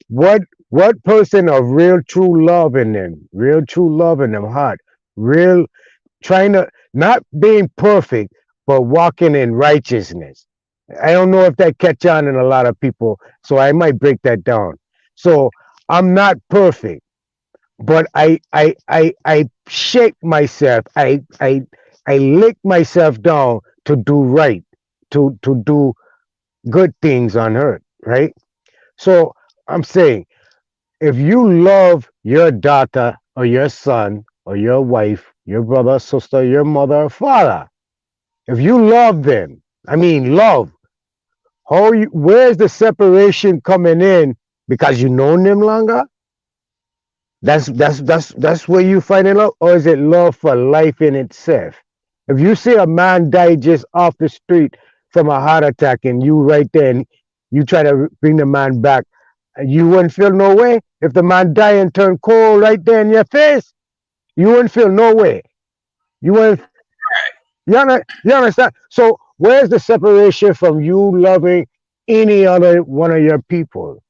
What what person of real true love in them, real true love in them heart, real trying to not being perfect, but walking in righteousness. I don't know if that catch on in a lot of people, so I might break that down. So I'm not perfect, but I shake myself. I lick myself down to do right, to do good things on earth, right? So I'm saying, if you love your daughter or your son or your wife, your brother, sister, your mother, or father, if you love them, I mean love, where's the separation coming in because you know them longer? That's where you find it love, or is it love for life in itself? If you see a man die just off the street from a heart attack, and you right there, and you try to bring the man back, you wouldn't feel no way. If the man die and turn cold right there in your face, you wouldn't feel no way. You wouldn't. You understand? So where's the separation from you loving any other one of your people?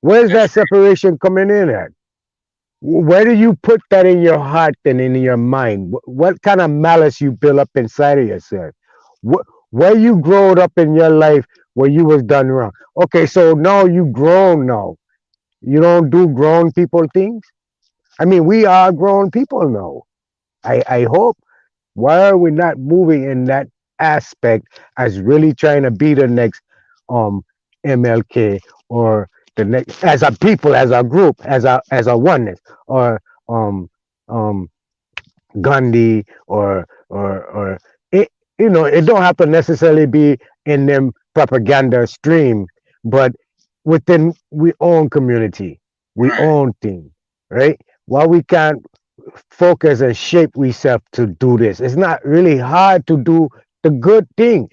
Where's That's that separation coming in at? Where do you put that in your heart and in your mind? What kind of malice you build up inside of yourself? Where you growed up in your life where you was done wrong? Okay, so now you grown now. You don't do grown people things? I mean, we are grown people now. I hope. Why are we not moving in that aspect as really trying to be the next um MLK, or the next, as a people, as a group, as a oneness, or um um Gandhi, or it, it don't have to necessarily be in them propaganda stream, but within we own community, we right. own thing, right? Why we can't focus and shape ourselves to do this? It's not really hard to do the good thing.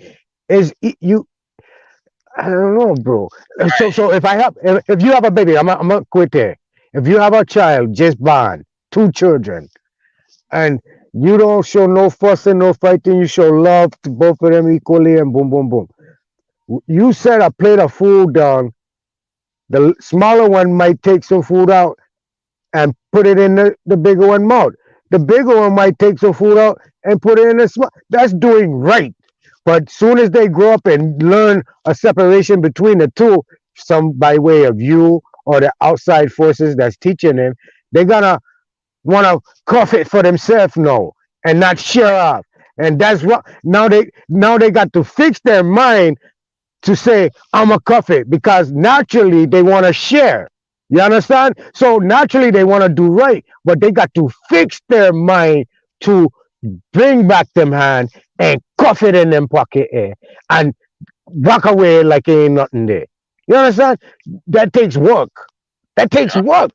Is you? I don't know, bro. So if you have a baby, I'm gonna quit there. If you have a child just born, two children, and you don't show no fussing, no fighting, you show love to both of them equally, and boom, boom, boom. You set a plate of food down. The smaller one might take some food out and put it in the bigger one mouth. The bigger one might take some food out and put it in the small. That's doing right. But soon as they grow up and learn a separation between the two, some by way of you or the outside forces that's teaching them, they're gonna want to cuff it for themselves now and not share off. And that's what now they got to fix their mind to say, I'm a cuff it, because naturally they want to share. You understand? So naturally they want to do right, but they got to fix their mind to bring back them hand and cuff it in them pocket and walk away like ain't nothing there. You understand? That takes work. That takes Yeah. work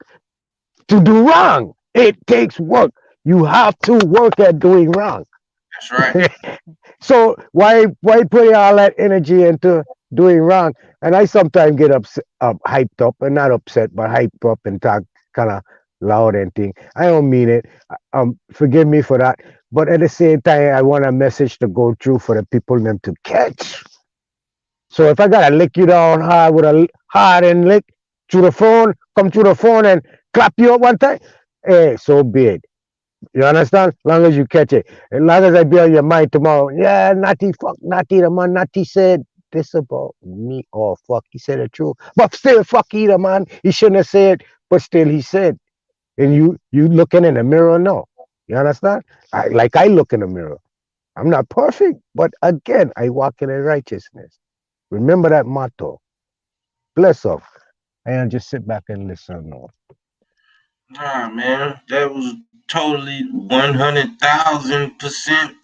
to do wrong. It takes work. You have to work at doing wrong. That's right. So why put all that energy into doing wrong? And I sometimes get upset, hyped up, and not upset, but hyped up and talk kind of loud and thing. I don't mean it. Forgive me for that. But at the same time, I want a message to go through for the people them to catch. So if I gotta lick you down hard with a hard and lick through the phone, come through the phone and clap you up one time, hey, so be it. You understand? Long as you catch it. As long as I be on your mind tomorrow. Yeah, Natty, fuck Natty, the man. Natty said this about me. Oh, fuck, he said the truth. But still, fuck either, man. He shouldn't have said, but still he said. And you looking in the mirror now. You understand? I look in the mirror. I'm not perfect, but again, I walk in righteousness. Remember that motto. Bless up. And just sit back and listen now. Nah, man, that was totally 100,000%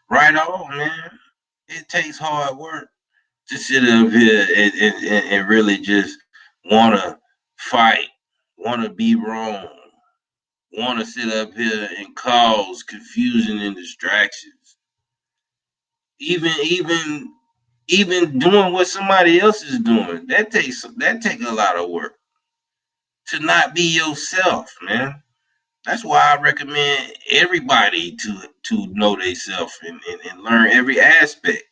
right on, man. It takes hard work to sit up here and really just want to fight, want to be wrong, want to sit up here and cause confusion and distractions. Even even doing what somebody else is doing, that take a lot of work to not be yourself, man. That's why I recommend everybody to know themselves and learn every aspect.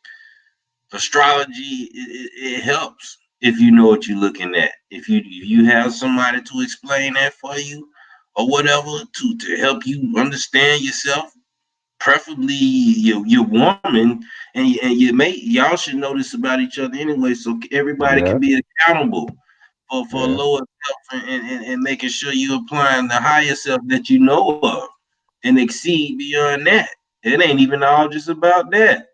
Astrology it helps if you know what you're looking at. If you have somebody to explain that for you or whatever to help you understand yourself, preferably your woman and your mate, y'all should know this about each other anyway, so everybody can Yeah, be accountable for a yeah. lower self and making sure you're applying the higher self that you know of and exceed beyond that. It ain't even all just about that.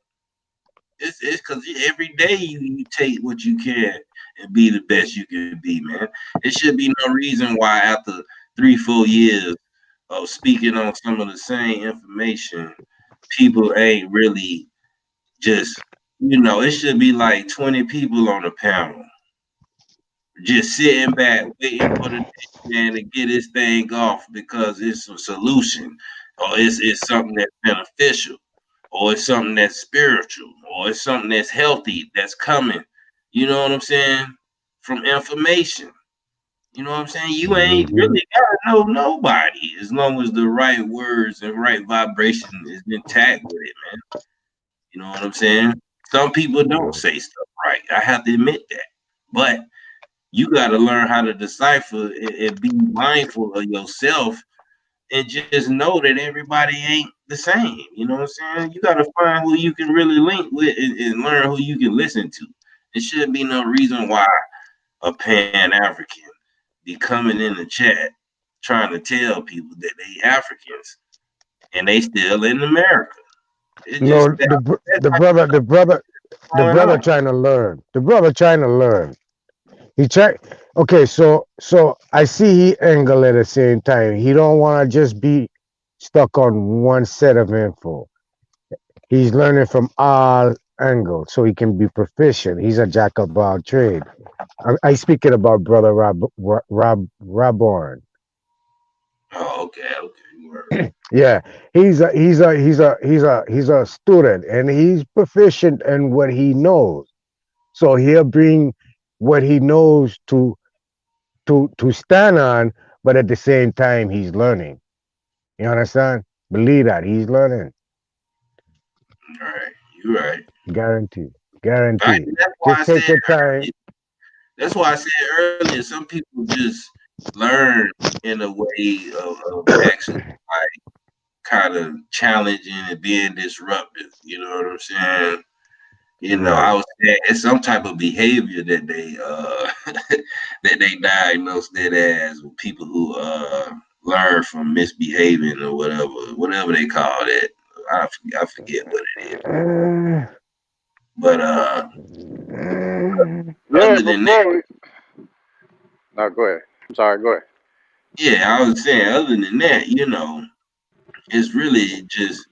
It's because every day you take what you can and be the best you can be, man. It should be no reason why after 3-4 years of speaking on some of the same information, people ain't really just, it should be like 20 people on a panel just sitting back waiting for the next man to get his thing off because it's a solution or it's something that's beneficial or it's something that's spiritual or it's something that's healthy that's coming. You know what I'm saying? From information. You know what I'm saying? You ain't Hmm. really gotta know nobody as long as the right words and right vibration is intact with it, man. You know what I'm saying? Some people don't Yeah. say stuff right. I have to admit that. But you got to learn how to decipher and be mindful of yourself and just know that everybody ain't the same. You know what I'm saying? You got to find who you can really link with and learn who you can listen to. There shouldn't be no reason why a Pan African be coming in the chat trying to tell people that they Africans and they still in America. It just No, that's the brother, the going brother on. trying to learn. The brother trying to learn. He try. Okay, so I see he angle at the same time. He don't want to just be stuck on one set of info. He's learning from all angles so he can be proficient. He's a jack of all trade. I speaking about brother Raborn. Oh, okay, word. Yeah, he's a student and he's proficient in what he knows. So he'll bring what he knows to stand on, but at the same time he's learning. You understand? Believe that he's learning. All right, you're right. Guarantee. I, Guarantee. that's why I Just take said your time. That's why I said earlier, some people just learn in a way of actually like kind of challenging and being disruptive. You know what I'm saying? Right. I was saying it's some type of behavior that they that they diagnose that as with people who learn from misbehaving or whatever they call it. I forget what it is. Uh, But Yeah, other but than that, bro, no, go ahead. I'm sorry, go ahead. yeah, I was saying other than that, it's really just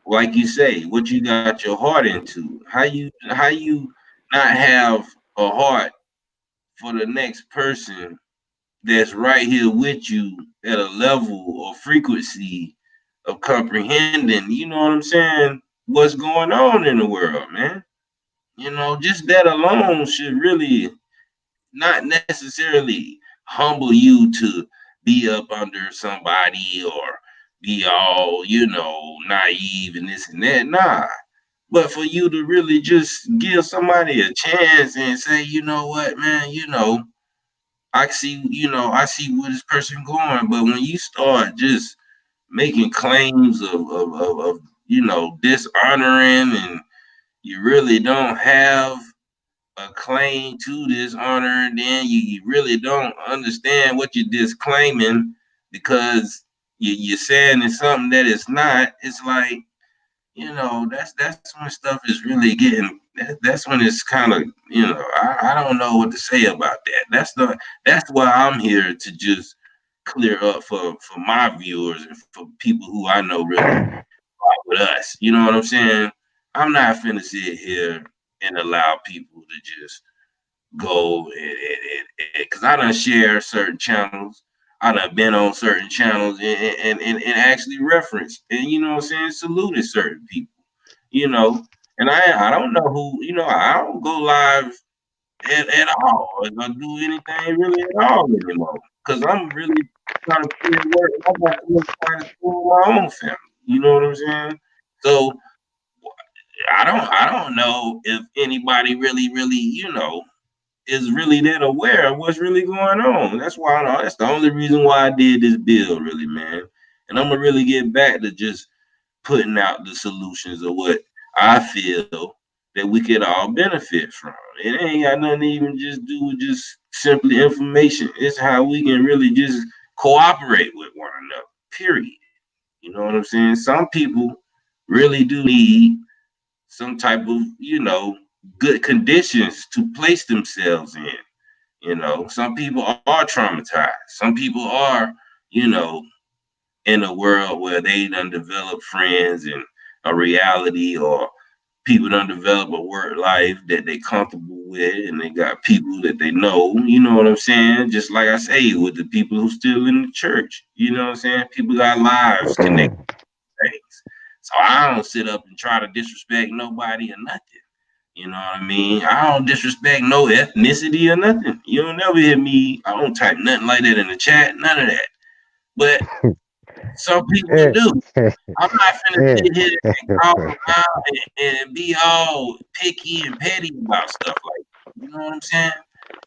like you say, what you got your heart into. How you not have a heart for the next person that's right here with you at a level or frequency of comprehending, you know what I'm saying, what's going on in the world, man. Just that alone should really not necessarily humble you to be up under somebody or be all, naive and this and that. Nah. But for you to really just give somebody a chance and say, you know what, man, I see where this person going. But when you start just making claims of dishonoring, and you really don't have a claim to this honor, and then you really don't understand what you're disclaiming because you're saying it's something that it's not. It's like, that's when stuff is really getting. That's when it's kind of, I don't know what to say about that. That's why I'm here to just clear up for my viewers and for people who I know really with us. You know what I'm saying? I'm not finna sit here and allow people to just go and because I done share certain channels. I done been on certain channels and actually referenced and, what I'm saying, saluted certain people, you know. And I don't know who, I don't go live at all or do anything really at all anymore. Because I'm really trying to put in work. I'm about to trying to pull my own family. You know what I'm saying? So I don't know if anybody really, is really that aware of what's really going on. That's why that's the only reason why I did this bill, really, man. And I'm gonna really get back to just putting out the solutions of what I feel that we could all benefit from. It ain't got nothing to even just do with just simply information. It's how we can really just cooperate with one another. Period. You know what I'm saying? Some people really do need some type of, good conditions to place themselves in. Some people are traumatized. Some people are, you know, in a world where they done develop friends and a reality, or people done develop a work life that they comfortable with, and they got people that they know, you know what I'm saying? Just like I say, with the people who still in the church, you know what I'm saying? People got lives connected to things. So I don't sit up and try to disrespect nobody or nothing. You know what I mean? I don't disrespect no ethnicity or nothing. You don't never hear me. I don't type nothing like that in the chat. None of that. But some people Eh, do. I'm not finna eh, sit here and call them out and be all picky and petty about stuff like that. You know what I'm saying?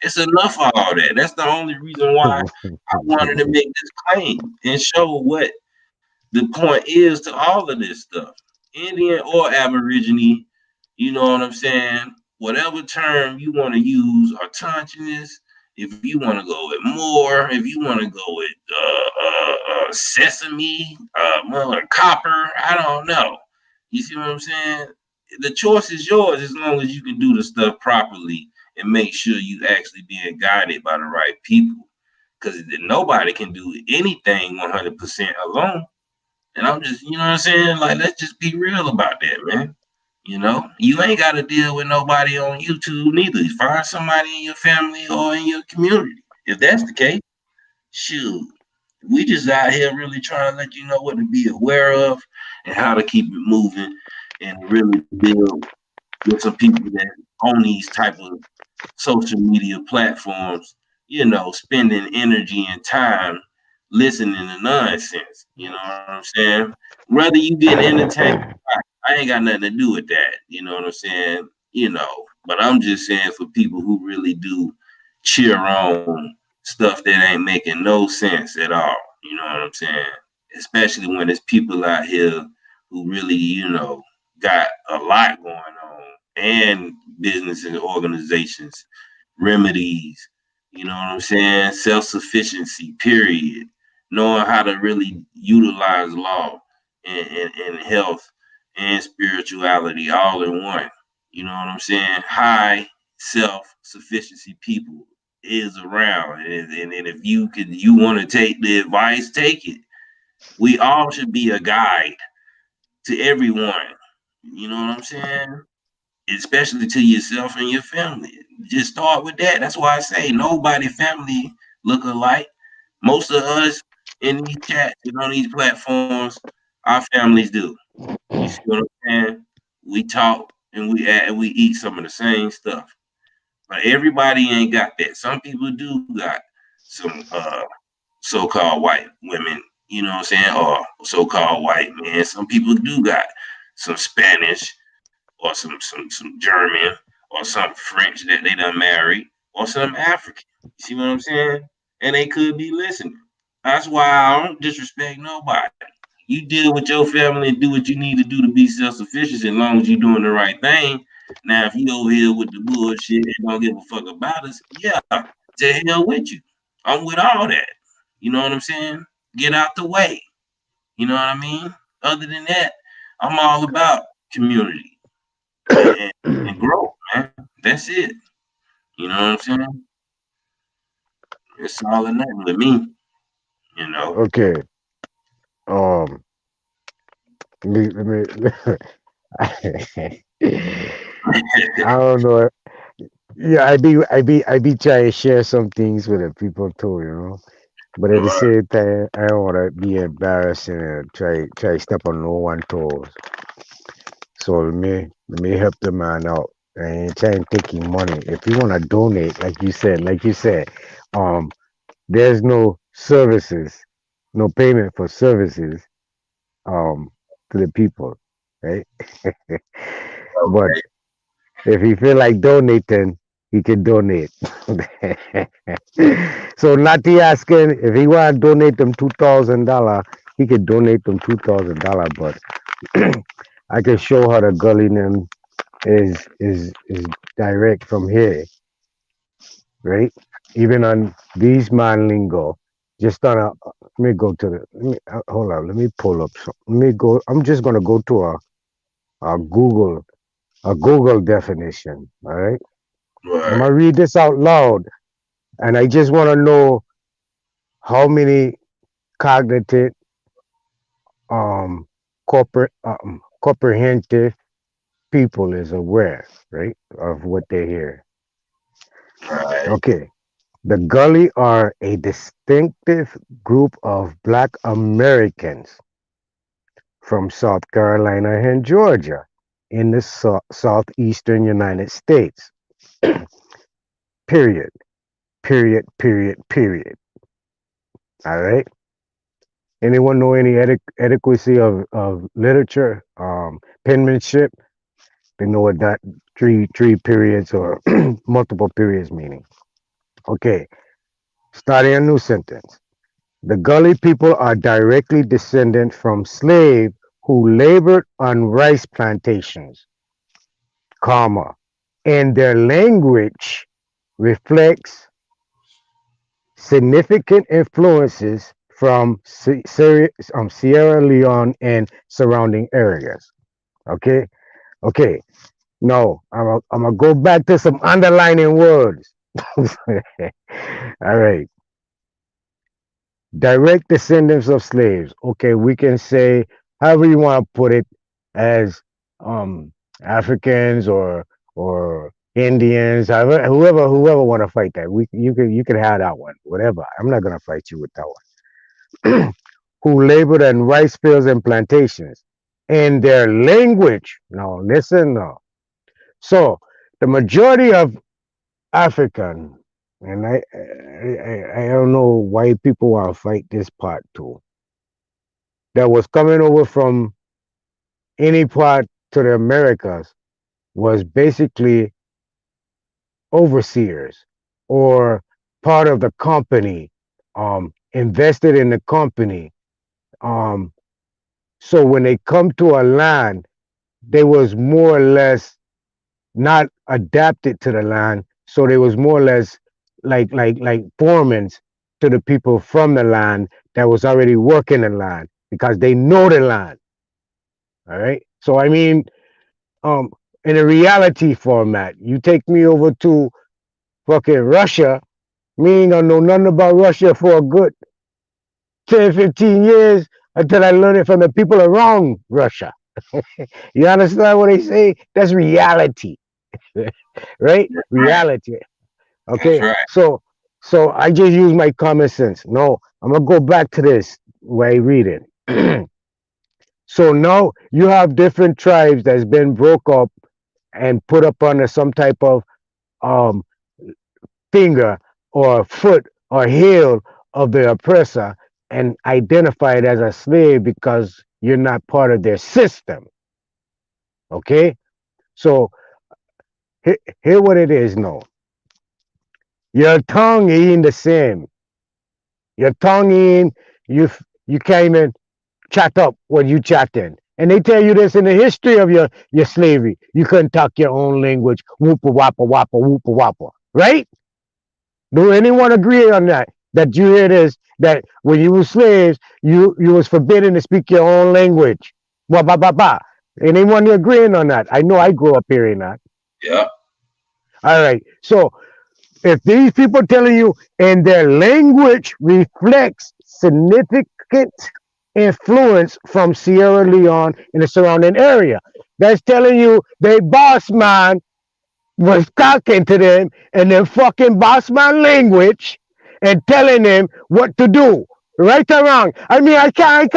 It's enough of all that. That's the only reason why I wanted to make this claim and show what the point is to all of this stuff. Indian or Aborigine, you know what I'm saying? Whatever term you want to use, autogenous, if you want to go with more, if you want to go with sesame, copper, I don't know. You see what I'm saying? The choice is yours as long as you can do the stuff properly and make sure you actually being guided by the right people. Because nobody can do anything 100% alone. And I'm just, you know what I'm saying? Like, let's just be real about that, man. You ain't got to deal with nobody on YouTube neither. Find somebody in your family or in your community. If that's the case, shoot, we just out here really trying to let you know what to be aware of and how to keep it moving and really build with some people that own these type of social media platforms, spending energy and time listening to nonsense. You know what I'm saying? Whether you getting entertained, I ain't got nothing to do with that. You know what I'm saying? But I'm just saying for people who really do cheer on stuff that ain't making no sense at all. You know what I'm saying? Especially when there's people out here who really, got a lot going on, and business and organizations, remedies, you know what I'm saying? Self-sufficiency, period. Knowing how to really utilize law and health and spirituality all in one. You know what I'm saying? High self-sufficiency people is around. And if you want to take the advice, take it. We all should be a guide to everyone. You know what I'm saying? Especially to yourself and your family. Just start with that. That's why I say nobody family look alike. Most of us in these chats and on these platforms, our families do. You see what I'm saying? We talk and we eat some of the same stuff. But everybody ain't got that. Some people do got some so-called white women, you know what I'm saying, or so-called white men. Some people do got some Spanish or some German or some French that they done married or some African. You see what I'm saying? And they could be listening. That's why I don't disrespect nobody. You deal with your family and do what you need to do to be self-sufficient as long as you're doing the right thing. Now, if you over here with the bullshit and don't give a fuck about us, yeah, to hell with you. I'm with all that. You know what I'm saying? Get out the way. You know what I mean? Other than that, I'm all about community and growth, man. That's it. You know what I'm saying? It's all or nothing with me, you know. Okay. Um. I don't know. Yeah, I be trying to share some things with the people too, you know. But at the Right, same time, I don't want to be embarrassing and try step on no one toes. So let me help the man out. I ain't trying to take him money. If you want to donate, like you said, um, there's no services, no payment for services, um, to the people, right? But okay. if he feel like donating, he can donate. So Nati asking if he want to donate them $2,000, he can donate them $2,000. But I can show her the gully name is direct from here, right? Even on these man lingo, just on a let me go to hold on, let me pull up some. Let me go. I'm just gonna go to a Google a Google definition. All right, I'm Right, gonna read this out loud, and I just want to know how many cognitive corporate comprehensive people is aware, right, of what they hear. right, Okay. The Gully are a distinctive group of Black Americans from South Carolina and Georgia in the southeastern United States. Period. Period. Period. Period. All right. Anyone know any adequacy of literature, penmanship? They know what that three periods or multiple periods meaning. Okay. Starting a new sentence. The Gully people are directly descended from slaves who labored on rice plantations, comma, and their language reflects significant influences from Sierra Leone and surrounding areas. Okay, okay. No, I'm gonna go back to some underlining words. All right. Direct descendants of slaves. Okay, we can say however you want to put it as um Africans or Indians, however whoever want to fight that. You could have that one. Whatever. I'm not gonna fight you with that one. Who labored in rice fields and plantations. In their language. No, listen now. So the majority of African, and I don't know why people want to fight this part too. That was coming over from any part to the Americas was basically overseers or part of the company, invested in the company. Um, so when they come to a land, they was more or less not adapted to the land, so they was more or less like foremans to the people from the land that was already working the land because they know the land. All right. So I mean, um, in a reality format, you take me over to fucking Russia. Me ain't gonna know nothing about Russia for a good 10, 15 years until I learn it from the people around Russia. You understand what I say? That's reality, right? right. Reality. That's Okay, right. So I just use my common sense. No, I'm gonna go back to this where I read it. So now you have different tribes that's been broke up and put up under some type of um, finger or foot or heel of the oppressor and identified as a slave because you're not part of their system. Okay? So here what it is now. Your tongue ain't the same. Your tongue ain't you can't even chat up when you chatting. And they tell you this in the history of your slavery. You couldn't talk your own language. Whoopa wappa wappa whoopa wappa. Right? Do anyone agree on that? That you hear this? That when you were slaves, you was forbidden to speak your own language. Ba ba ba ba. Anyone agreeing on that? I know I grew up hearing that. Yeah. All right. So if these people telling you and their language reflects significant influence from Sierra Leone and the surrounding area, that's telling you they boss man was talking to them in their fucking boss man language and telling them what to do. Right or wrong? I mean, I can't.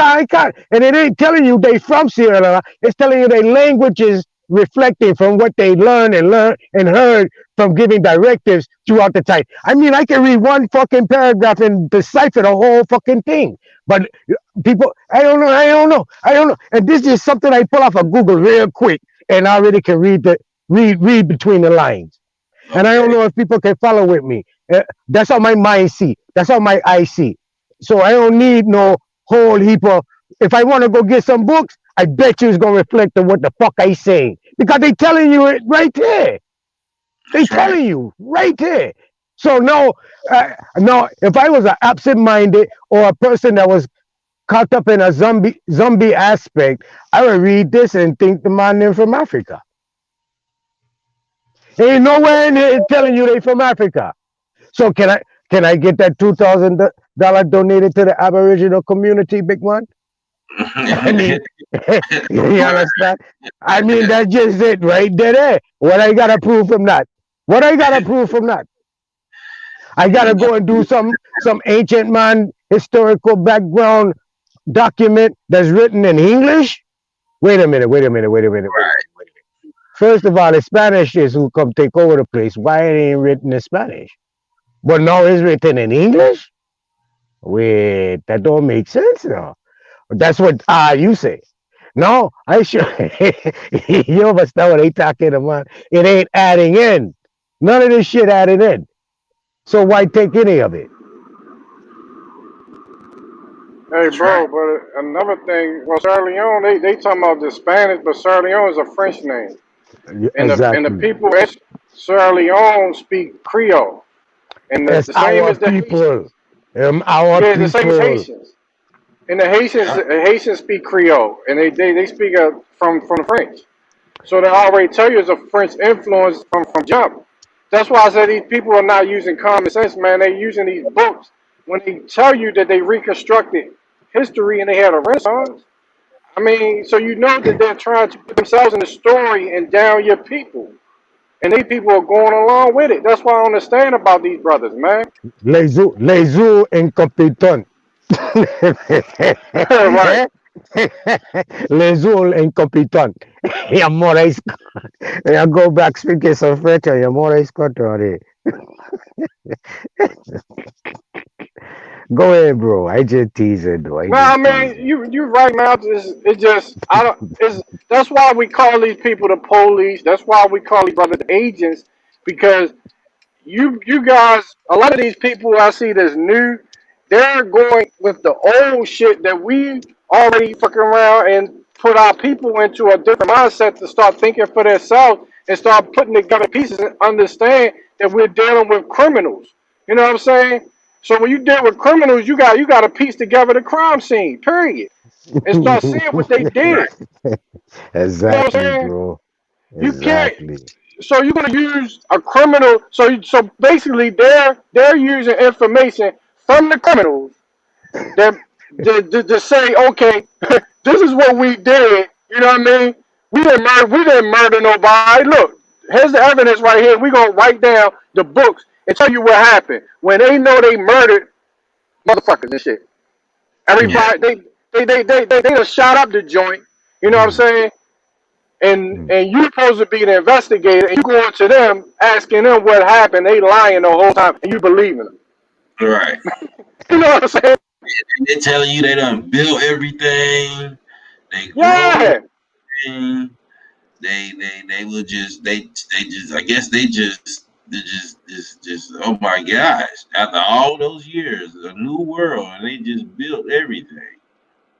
And it ain't telling you they from Sierra Leone. It's telling you their language is reflecting from what they learned and heard from giving directives throughout the time. I mean, I can read one fucking paragraph and decipher the whole fucking thing. But people, I don't know. And this is something I pull off of Google real quick and I already can read between the lines. And I don't Okay. know if people can follow with me. That's how my mind see. That's how my eye see. So I don't need no whole heap of. If I want to go get some books, I bet you it's gonna reflect on what the fuck I saying because they telling you it right there. They That's right. telling you right there. So no. If I was an absent-minded or a person that was caught up in a zombie aspect, I would read this and think the man them from Africa. Ain't nowhere in here telling you they from Africa. So can I get that $2,000 donated to the Aboriginal community, big one? I mean, you Word. understand? I mean, that's just it right there. What I gotta prove from that? What I gotta prove from that? I gotta You know, go and do some ancient man historical background document that's written in English. Wait a minute. Wait a minute. Wait a minute. Wait a right. minute. Wait a minute. First of all, the Spanish is who come take over the place. Why it ain't written in Spanish? But now it's written in English? Wait, that don't make sense now. That's what you say. No, I sure you understand what they talking about. It ain't adding in. None of this shit added in. So why take any of it? Hey, That's right. bro, but another thing, well, Sierra Leone, they talking about the Spanish, but Sierra Leone is a French name. And the Exactly. people in Sierra Leone speak Creole. And It's the same our as the people. Haitians. Our Yeah, the same as people. Haitians. And the Haitians speak Creole. And they speak from the French. So they already tell you it's a French influence from jump. That's why I said these people are not using common sense, man. They're using these books when they tell you that they reconstructed history and they had a renaissance. I mean, so you know that they're trying to put themselves in the story and down your people. And these people are going along with it. That's what I understand about these brothers, man. Les eaux incompétents. Right. Les eaux incompétents. You're more I go back speaking some French and you're more country. Go ahead, bro. I just teasing, though. I No, I just mean teasing. you right now. It's just I don't. It's that's why we call these people the police. That's why we call these brothers agents because you guys, a lot of these people I see that's new, they're going with the old shit that we already fucking around and put our people into a different mindset to start thinking for themselves and start putting together pieces and understand that we're dealing with criminals. You know what I'm saying? So when you deal with criminals, you got to piece together the crime scene, period, and start seeing what they did. Right. You know what I'm Exactly, saying? bro. You can't. Exactly. So you're gonna use a criminal. So basically, they're using information from the criminals that to say, okay, this is what we did. You know what I mean? We didn't murder nobody. Look, here's the evidence right here. We're gonna write down the books and tell you what happened when they know they murdered motherfuckers and shit. Yeah. Everybody, they done shot up the joint. You know what I'm Mm, saying? And mm. and you supposed to be the investigator, and you going to them asking them what happened. They lying the whole time, and you believing them. Right. You know what I'm saying? They telling you they done built everything. They grow Yeah. everything. They will just they just I guess they just oh my gosh, after all those years a new world and they just built everything.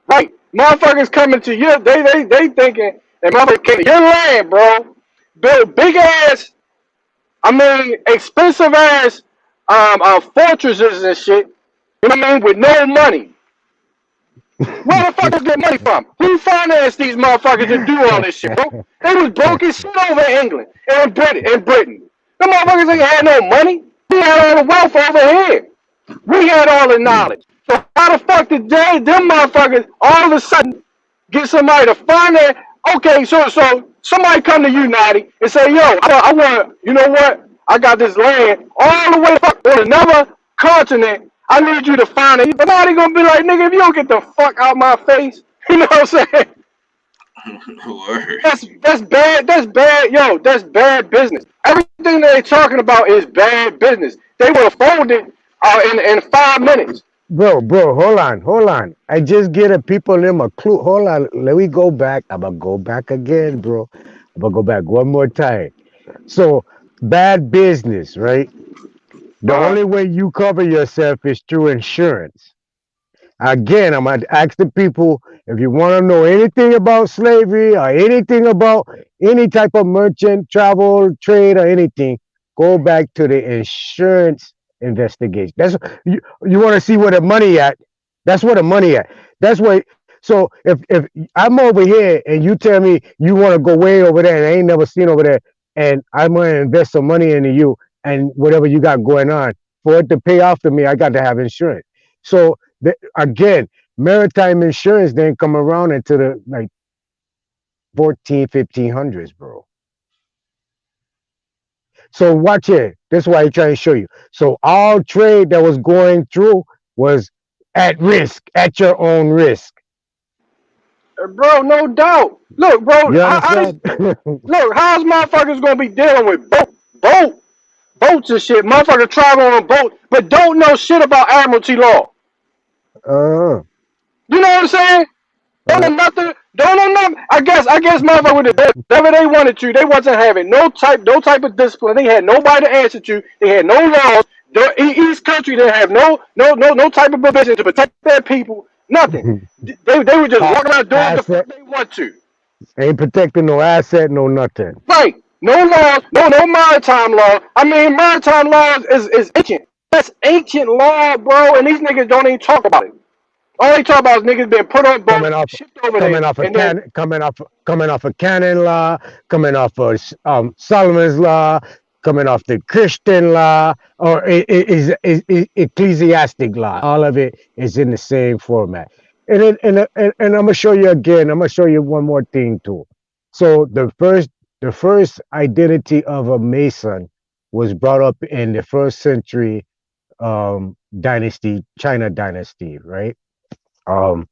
Right. Motherfuckers coming to you, they thinking that motherfuckers came to your land, bro. Build big ass, I mean, expensive ass fortresses and shit. You know what I mean? With no money. Where the fuck is get money from? Who financed these motherfuckers to do all this shit, bro? They was broke as shit over in England and Britain. The motherfuckers ain't had no money. We had all the wealth over here. We had all the knowledge. So how the fuck did them motherfuckers all of a sudden get somebody to finance? Okay, so somebody come to you, Natty, and say, yo, I want, you know what? I got this land all the way fuck on another continent. I need you to find it. But now they gonna be like, nigga, if you don't get the fuck out my face, you know what I'm saying? Word. That's bad. That's bad. Yo, that's bad business. Everything that they talking about is bad business. They would have folded in 5 minutes. Bro, hold on. I just get a people them a clue. Hold on, let me go back. I'm gonna go back again, bro. I'm gonna go back one more time. So, bad business, right? The Uh only way you cover yourself is through insurance. Again, I'm going to ask the people if you want to know anything about slavery or anything about any type of merchant, travel, trade, or anything, go back to the insurance investigation. That's you want to see where the money at. That's where the money at. That's where. So if I'm over here and you tell me you want to go way over there and I ain't never seen over there, and I'm going to invest some money into you and whatever you got going on, for it to pay off to me, I got to have insurance. So again, maritime insurance didn't come around until the like 14, 1500s, bro. So watch it. This is why I try to show you. So all trade that was going through was at risk, at your own risk. Bro, no doubt. Look, bro, You how this understand? look, how's motherfuckers gonna be dealing with boats and shit? Motherfuckers travel on a boat, but don't know shit about admiralty law. uh, You know what I'm saying? Don't know uh, nothing. Don't know nothing. I guess motherfuckers would have done whatever they wanted to. They wasn't having no type of discipline. They had nobody to answer to. They had no laws. Each country didn't have no type of provision to protect their people. Nothing. They were just walking around doing what the fuck asset they want to. ain't protecting no asset, no nothing. Right. No laws, no maritime law. I mean, maritime laws is ancient. That's ancient law, bro, and these niggas don't even talk about it. All they talk about is niggas being put on boats, coming off shipped over there, coming off a and then, can coming off a canon law, coming off of Solomon's law, coming off the Christian law, or is ecclesiastic law. All of it is in the same format. And I'm gonna show you again. I'm gonna show you one more thing too. So the first identity of a Mason was brought up in the first century dynasty, China dynasty, right? Um,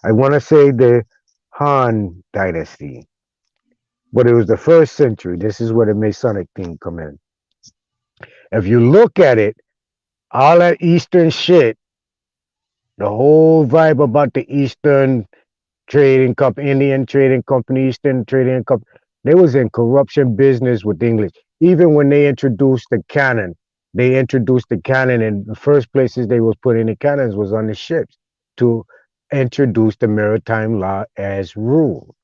I want to say the Han Dynasty, but it was the first century. This is where the Masonic thing come in. If you look at it, all that Eastern shit, the whole vibe about the Eastern trading company, Indian trading company, Eastern trading company, they was in corruption business with English. Even when they introduced the cannon, and the first places they was putting the cannons was on the ships to introduce the maritime law as rule.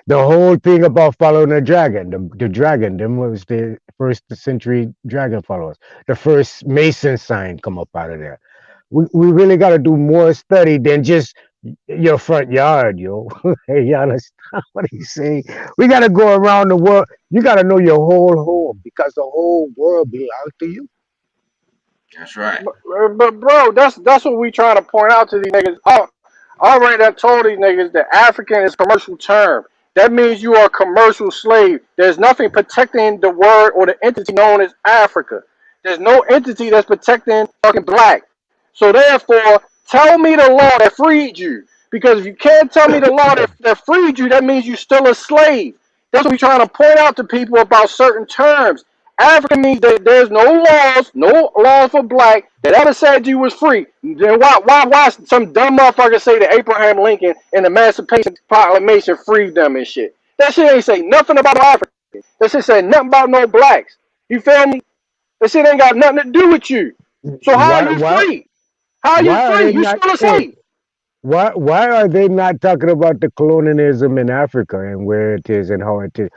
The whole thing about following the dragon, the dragon, them was the first century dragon followers. The first Mason sign come up out of there. We really got to do more study than just your front yard, yo. Hey, you understand what he's saying? We got to go around the world. You got to know your whole home because the whole world belongs to you. That's right. but bro, that's what we trying to point out to these niggas. I already have told these niggas that African is a commercial term. that means you are a commercial slave. There's nothing protecting the word or the entity known as Africa. There's no entity that's protecting fucking black. So therefore, tell me the law that freed you. Because if you can't tell me the law that freed you, that means you're still a slave. That's what we're trying to point out to people about certain terms. Africa means that there's no laws for black that ever said you was free. Then why some dumb motherfucker say that Abraham Lincoln and the Emancipation Proclamation freed them and shit? That shit ain't say nothing about Africa. That shit say nothing about no blacks. You feel me? That shit ain't got nothing to do with you. So how are Why you why free? How are you why are free? they You not? still a Hey, slave. why are they not talking about the colonialism in Africa and where it is and how it is?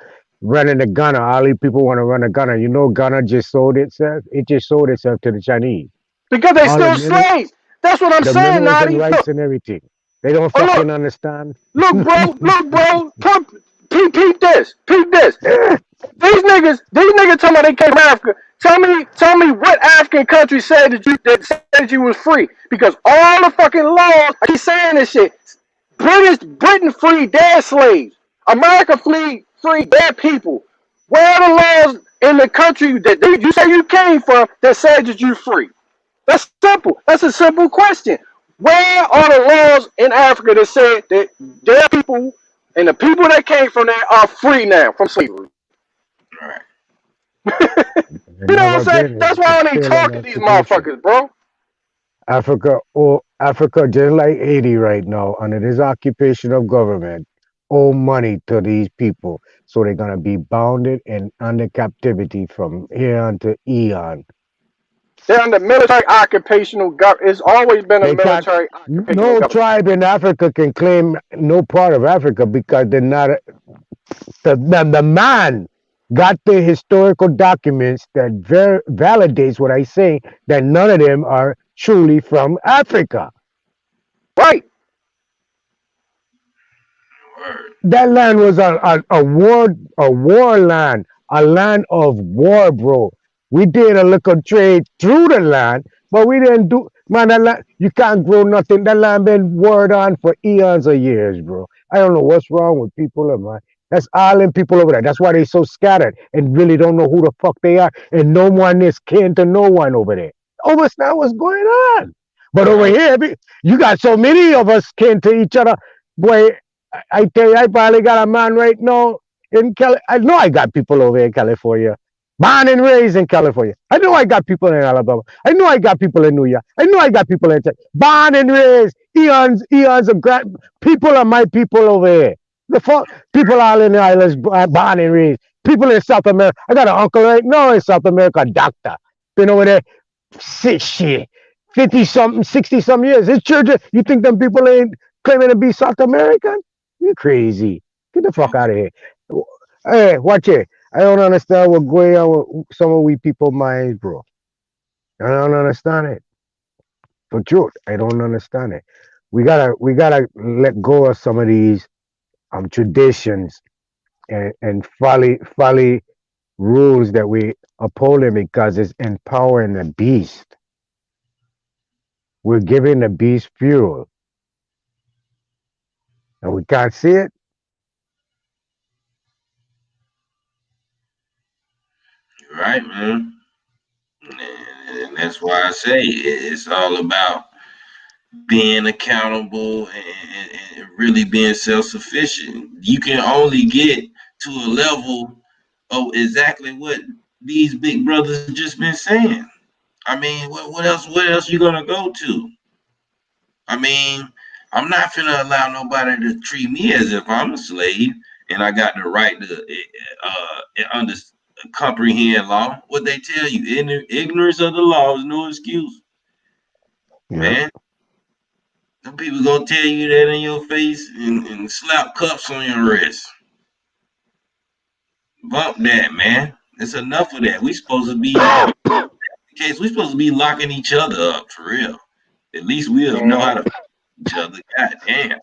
Running the Ghana, all these people want to run a Ghana. You know, Ghana just sold itself. It just sold itself to the Chinese. Because they All still slaves. That's what I'm the saying, minerals and Nadi. rights Look, and everything. They don't oh look, fucking understand. look, bro. Come, peep this, peep this. These niggas talking about they came from Africa. Tell me what African country said that you was free? Because all the fucking laws, I keep saying this shit. Britain freed their slaves. America freed their people. Where are the laws in the country that you say you came from that said that you free? That's simple. That's a simple question. Where are the laws in Africa that said that their people and the people that came from there are free now from slavery? Right. You And know what I'm never saying? been. That's It's why I ain't still an talking to these occupation. motherfuckers, bro. Africa, oh, Africa, just like Haiti right now, under this occupation of government, owe money to these people. So they're gonna be bounded and under captivity from here on to eon. They're under military occupational government. It's always been a They can't. military occupational No government. tribe in Africa can claim no part of Africa because they're not. The man got the historical documents that validates what I say that none of them are truly from Africa. Right. Word. That land was a war land, a land of war, bro. We did a little trade through the land, but we didn't do man. That land, you can't grow nothing. That land been warred on for eons of years, bro. I don't know what's wrong with people, man. That's island people over there. That's why they so scattered and really don't know who the fuck they are, and no one is kin to no one over there. Overstand what's going on. But over Right. here, you got so many of us kin to each other. Boy, I tell you, I probably got a man right now in Cali. I know I got people over in California, born and raised in California. I know I got people in Alabama. I know I got people in New York. I know I got people in Texas. Born and raised, eons of people are my people over here. The fuck, people all in the islands, born and raised. People in South America. I got an uncle right now in South America, a doctor. Been over there, shit, 50 something, 60 some years. His children, you think them people ain't claiming to be South American? You crazy. Get the fuck out of here. Hey, watch it. I don't understand what's going on with some of we people minds, bro. I don't understand it. For truth, I don't understand it. We gotta let go of some of these traditions and folly rules that we upholding because it's empowering the beast. We're giving the beast fuel, and we can't see it. Right, man. And that's why I say it's all about being accountable and really being self-sufficient. You can only get to a level of exactly what these big brothers just been saying. I mean, what else you gonna go to? I mean, I'm not finna allow nobody to treat me as if I'm a slave and I got the right to under comprehend law. What they tell you, ignorance of the law is no excuse, Yeah. man. Some people gonna tell you that in your face and slap cuffs on your wrist. Bump that, man. It's enough of that. We supposed to be case. We supposed to be locking each other up for real. At least we'll know how to Mhm. fight each other. God damn.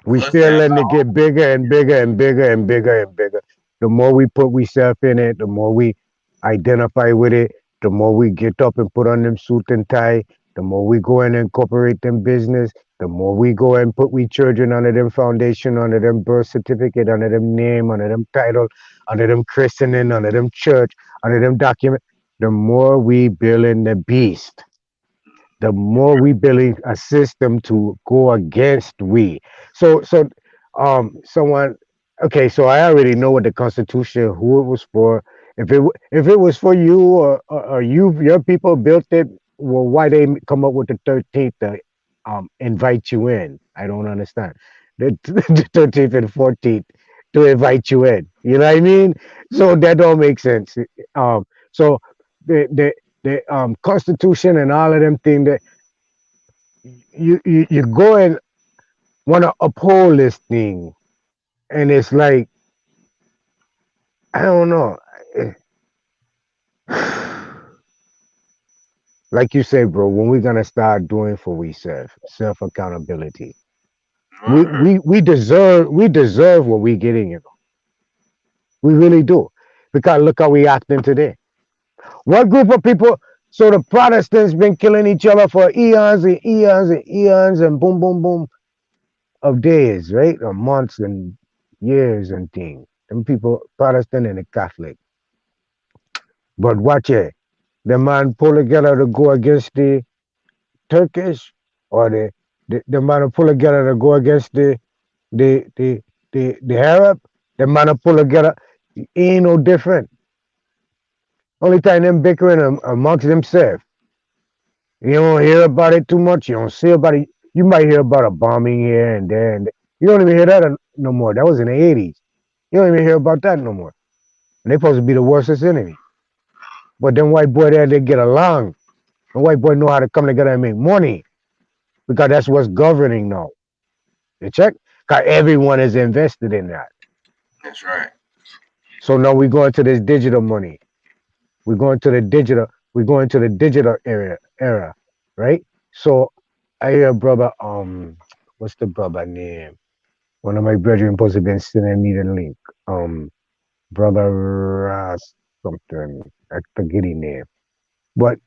We Us still have letting it get bigger and bigger and bigger and bigger and bigger. The more we put ourselves in it, the more we identify with it, the more we get up and put on them suit and tie, the more we go and incorporate them business, The more we go and put we children under them foundation, under them birth certificate, under them name, under them title, under them christening, under them church, under them document, the more we build in the beast, the more we building a system to go against we. Someone, okay, so I already know what the Constitution, who it was for. If it was for you, or you, your people built it, well, why they come up with the 13th to invite you in? I don't understand. The 13th and 14th to invite you in. You know what I mean? So that don't make sense. So the Constitution and all of them things that you go and want to uphold this thing, and it's like, I don't know. Like you say, bro, when we gonna start doing for we self accountability? We Word. we we deserve what we getting. We really do, because look how we acting today. What group of people? So the Protestants been killing each other for eons and eons and eons and boom, boom, boom of days, right? Or months and years and things. Them people, Protestant and the Catholic. But watch it. The man pull together to go against the Turkish, or the man pull together to go against the the the Arab. The man pull together. It ain't no different. Only time them bickering amongst themselves. You don't hear about it too much. You don't see about it. You might hear about a bombing here and there, and you don't even hear that no more. That was in the 80s. You don't even hear about that no more. And they supposed to be the worstest enemy. But them white boy there, they get along. The white boy know how to come together and make money, because that's what's governing now. You check? Because everyone is invested in that. That's right. So now we go into this digital money. We're going to the digital. We're going to the digital era, right? So I hear brother. What's the brother name? One of my brethren supposed to been sending me the link. Brother Ross something. I forget his name. But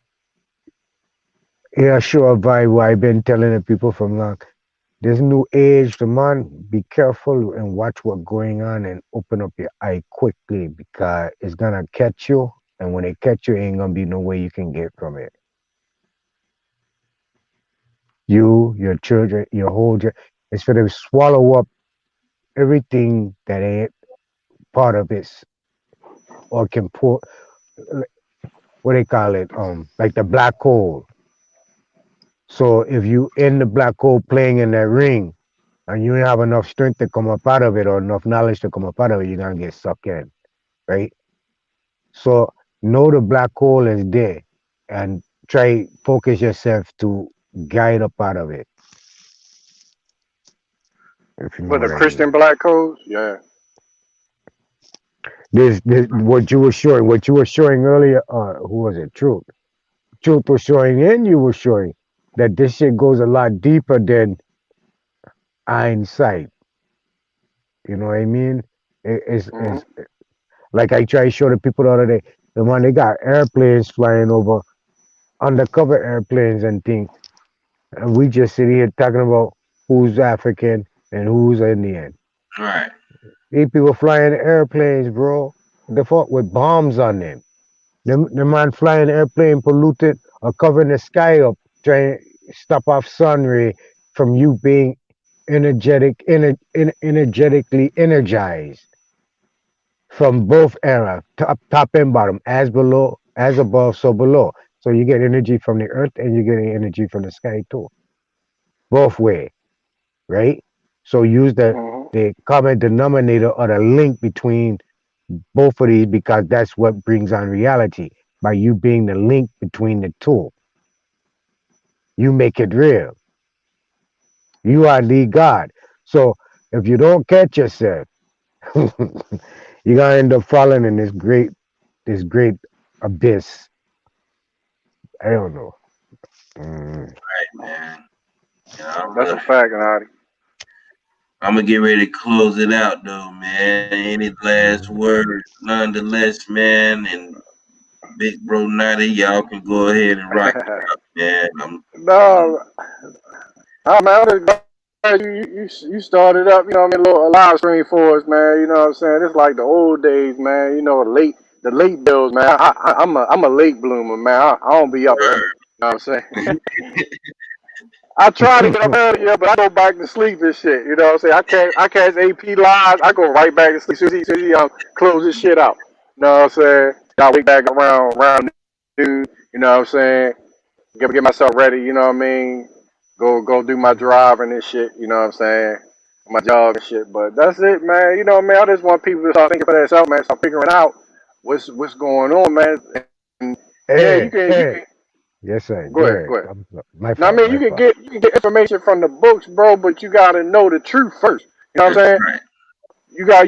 yeah, sure vibe what I've been telling the people from long. This new age, the man, be careful and watch what's going on and open up your eye quickly, because it's gonna catch you. And when it catch you, ain't gonna be no way you can get from it. You, your children, your whole, it's for them to swallow up everything that ain't part of it, or can pull, what they call it, like the black hole. So if you in the black hole playing in that ring, and you don't have enough strength to come up out of it, or enough knowledge to come up out of it, you're gonna get sucked in, right? So know the black hole is there, and try focus yourself to guide up out of it, if you know But the what I mean. Christian black codes, yeah. This what you were showing earlier. Who was it? Truth was showing, and you were showing that this shit goes a lot deeper than hindsight. You know what I mean? Hmm. It's like I try to show the people the other day. The one they got airplanes flying over, undercover airplanes and things, and we just sit here talking about who's African and who's Indian. Right. These people flying airplanes, bro. The fuck with bombs on them. The man flying airplane polluted or covering the sky up, trying to stop off sun ray from you being energetically energized from both era, top and bottom, as below, as above, so below. So you get energy from the earth and you get energy from the sky too, both way, right? So use Hmm. the common denominator, or the link between both of these, because that's what brings on reality. By you being the link between the two, you make it real. You are the God. So if you don't catch yourself, you're gonna end up falling in this great abyss. I don't know. Mm. Right, man. Yeah, That's a fact, Nadi. I'm gonna get ready to close it out though, man. Any last Mhm. words? Nonetheless, man, and Big Bro 90, y'all can go ahead and rock it out, man. No, Man, I'm just glad you started up, you know what I mean, a live stream for us, man. You know what I'm saying? It's like the old days, man. You know, the late bills, man. I'm a late bloomer, man. I don't be up too Right. much. You know what I'm saying? I try to get up earlier, but I go back to sleep and shit. You know what I'm saying? I catch AP live. I go right back to sleep. Soon as he close this shit out. You know what I'm saying? I wake back around noon. You know what I'm saying? Get myself ready. You know what I mean? Go do my driving and shit. You know what I'm saying? My jog and shit. But that's it, man. You know, man. I just want people to start thinking for themselves, man. Start figuring out what's going on, man. And yeah, Hey, you hey. can Yes, sir. go Go ahead, ahead. go ahead. My Now, I fault. mean, My fault. you can get information from the books, bro, but you gotta know the truth first. You know what That's I'm saying? right.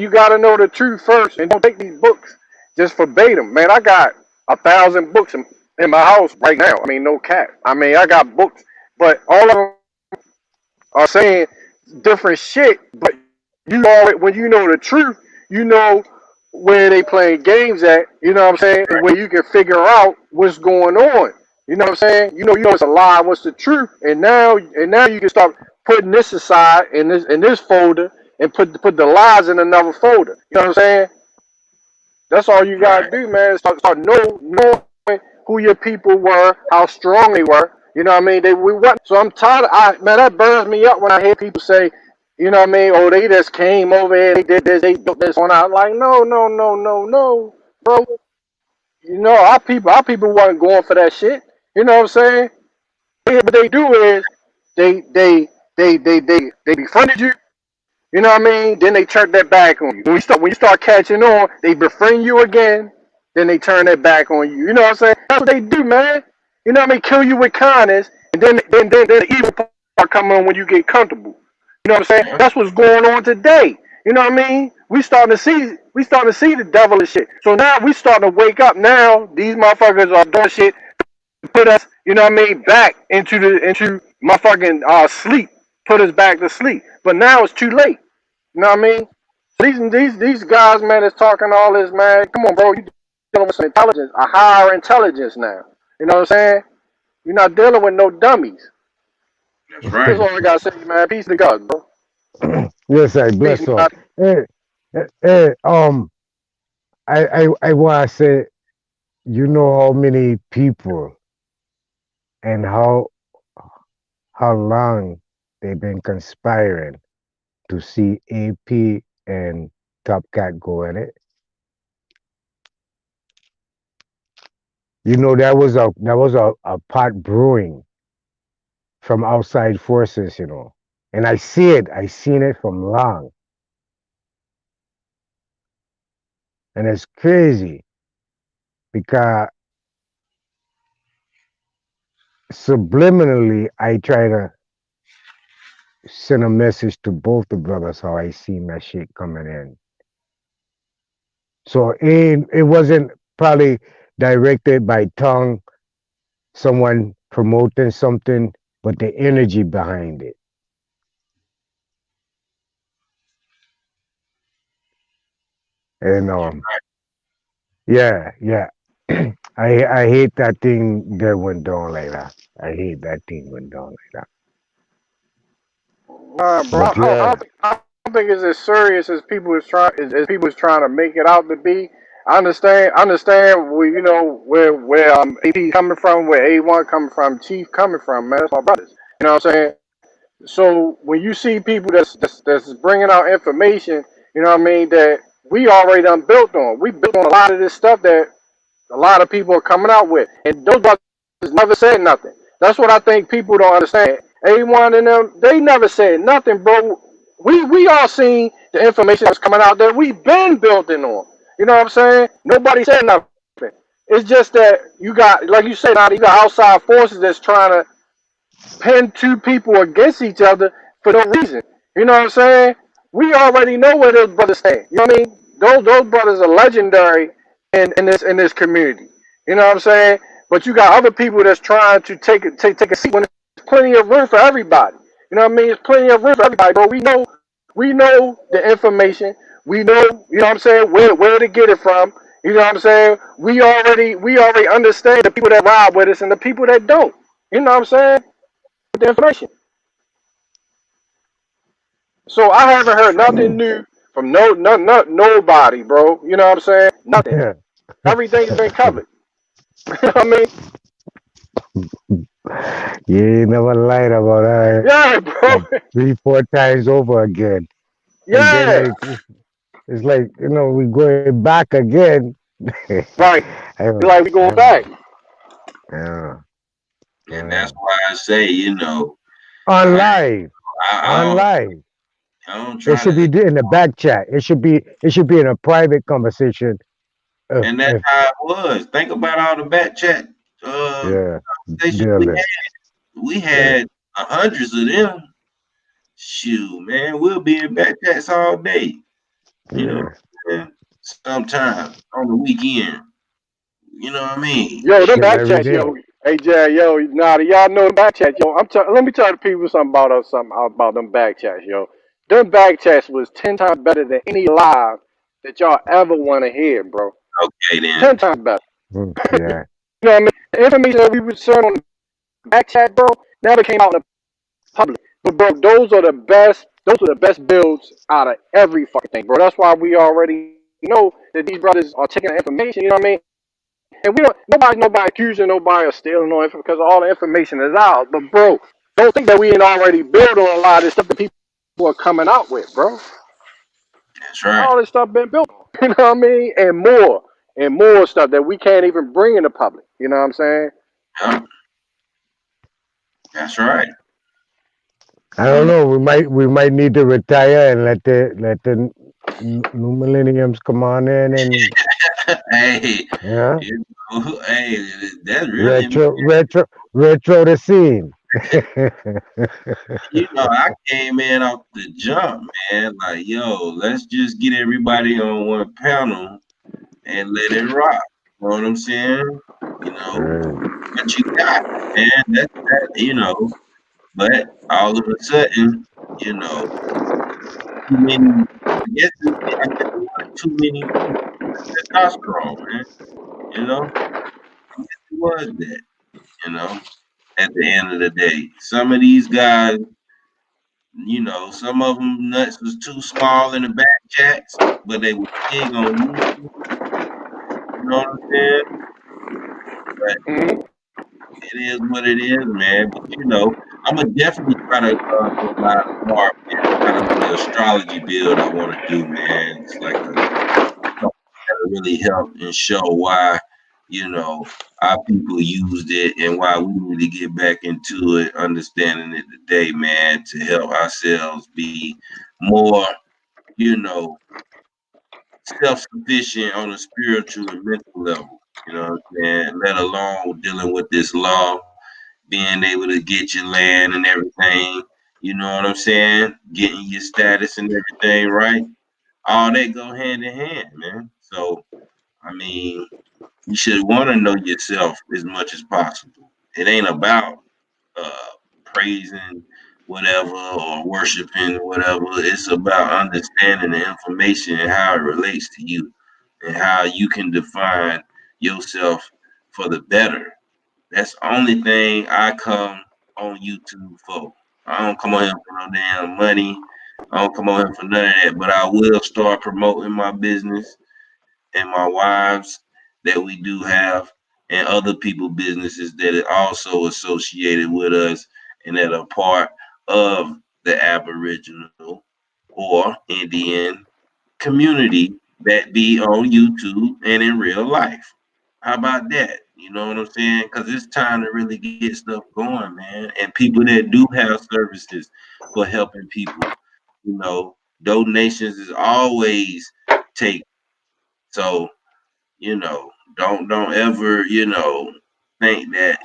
You gotta know the truth first, and don't take these books just verbatim. Man, I got 1,000 books in my house right now. I mean, no cap. I mean, I got books, but all of them are saying different shit. But you already, when you know the truth, you know where they playing games at. You know what I'm saying, and where you can figure out what's going on. You know what I'm saying? You know it's a lie. What's the truth? And now you can start putting this aside in this folder and put the lies in another folder. You know what I'm saying? That's all you Right. gotta do, man. Start knowing who your people were, how strong they were. You know what I mean? We what? So I'm tired. Man, that burns me up when I hear people say, you know what I mean? Oh, they just came over here, they did this, they built this one out. Like, no, no, no, no, no, bro. You know, our people wasn't going for that shit. You know what I'm saying? What they do is they they they befriended you. You know what I mean? Then they turn that back on you. When you start catching on, they befriend you again. Then they turn that back on you. You know what I'm saying? That's what they do, man. You know what I mean? Kill you with kindness, and then the evil part come on when you get comfortable. You know what I'm saying? Yep. That's what's going on today. You know what I mean? We starting to see the devil and shit. So now we starting to wake up. Now these motherfuckers are doing shit to put us, you know what I mean, back into motherfucking sleep. Put us back to sleep. But now it's too late. You know what I mean? These guys, man, that's talking all this, man. Come on, bro. You dealing with some intelligence, a higher intelligence now. You know what I'm saying? You're not dealing with no dummies. That's right. That's all I gotta say, man. Peace to God, bro. Yes, I Peace, bless man. up. Hey, hey, I want to say, you know how many people and how long they've been conspiring to see AP and Top Cat go in it. You know, that was a pot brewing from outside forces, you know. And I seen it from long. And it's crazy because subliminally I try to send a message to both the brothers how I seen that shit coming in. So it wasn't probably directed by tongue, someone promoting something, but the energy behind it. And yeah, yeah. I hate that thing that went down like that. I hate that thing went down like that. Bro, But yeah, I don't think it's as serious as people is trying to make it out to be. I understand. You know where AP coming from, where A1 coming from, Chief coming from. Man, that's my brothers. You know what I'm saying? So when you see people that's bringing out information, you know what I mean, that we already done built on. We built on a lot of this stuff that a lot of people are coming out with, and those brothers never said nothing. That's what I think people don't understand. A1 and them, they never said nothing, bro. We all seen the information that's coming out that we've been building on. You know what I'm saying? Nobody said nothing. It's just that you got, like you said, now you got outside forces that's trying to pin two people against each other for no reason. You know what I'm saying? We already know where those brothers stand. You know what I mean? Those brothers are legendary in this community. You know what I'm saying? But you got other people that's trying to take a seat when there's plenty of room for everybody. You know what I mean? There's plenty of room for everybody, bro. We know the information. We know, you know what I'm saying, where to get it from. You know what I'm saying? We already understand the people that ride with us and the people that don't. You know what I'm saying? The information. So I haven't heard nothing new from nobody, bro. You know what I'm saying? Nothing. Everything's been covered. You know what I mean? You ain't never lied about Yeah, bro. like 3, 4 times over again. And then Yeah. it's like, we going back again. Right. I don't, Like we I going don't, back. yeah, And that's yeah. why I say, On I live, I on don't live. I don't It try should be to, in the back chat. It should be in a private conversation. and that's If how it was. Think about all the back chat uh yeah, stations we dealing. had. We Yeah, had hundreds of them. Shoot, man, we'll be in back chats all day. You know, yeah. man. Sometime on the weekend. You know what I mean? Yo, them Chill back every chats, day. yo. Hey, Jay, yo, nah, y'all know them back chats, yo. Let me tell the people something about them back chats, yo. Them back chats was 10 times better than any live that y'all ever want to hear, bro. Okay then. 10 times better. Yeah, You know what I mean? The information that we was sharing on the back chat, bro, never came out in the public. But bro, those are the best. Those are the best builds out of every fucking thing, bro. That's why we already know that these brothers are taking the information. You know what I mean? And we don't. Nobody accusing nobody of stealing no information because all the information is out. But bro, don't think that we ain't already built on a lot of this stuff that people are coming out with, bro. That's right. All this stuff been built. You know what I mean? And more stuff that we can't even bring in the public. You know what I'm saying? Yep, that's right. I don't know. We might need to retire and let the new millenniums come on in and Hey, yeah, hey, that's really, retro the scene. I came in off the jump, man. Like, yo, let's just get everybody on one panel and let it rock. You know what I'm saying? You know, Right. what you got, man. That's that, But all of a sudden, you know, too many. I guess it was too many testosterone, man. You know, I guess it was that. You know, at the end of the day, some of these guys, some of them nuts was too small in the back chats, but they were big on YouTube. You know what I'm saying? But Mm-hmm. it is what it is, man. But I'm gonna definitely try to go live tomorrow, man. Got a little astrology build I want to do, man. It's like that'll really help and show why, our people used it and why we need to get back into it, understanding it today, man, to help ourselves be more, you know, self-sufficient on a spiritual and mental level. You know what I'm saying? Let alone dealing with this law, being able to get your land and everything. You know what I'm saying? Getting your status and everything right. All that go hand in hand, man. So I mean, you should want to know yourself as much as possible. It ain't about uh, praising whatever or worshiping whatever. It's about understanding the information and how it relates to you and how you can define yourself for the better. That's the only thing I come on YouTube for. I don't come on here for no damn money. I don't come on here for none of that. But I will start promoting my business and my wives that we do have and other people businesses that are also associated with us and that are part of the Aboriginal or Indian community that be on YouTube and in real life. How about that? You know what I'm saying? Because it's time to really get stuff going, man. And people that do have services for helping people, donations is always take. So don't ever, think that,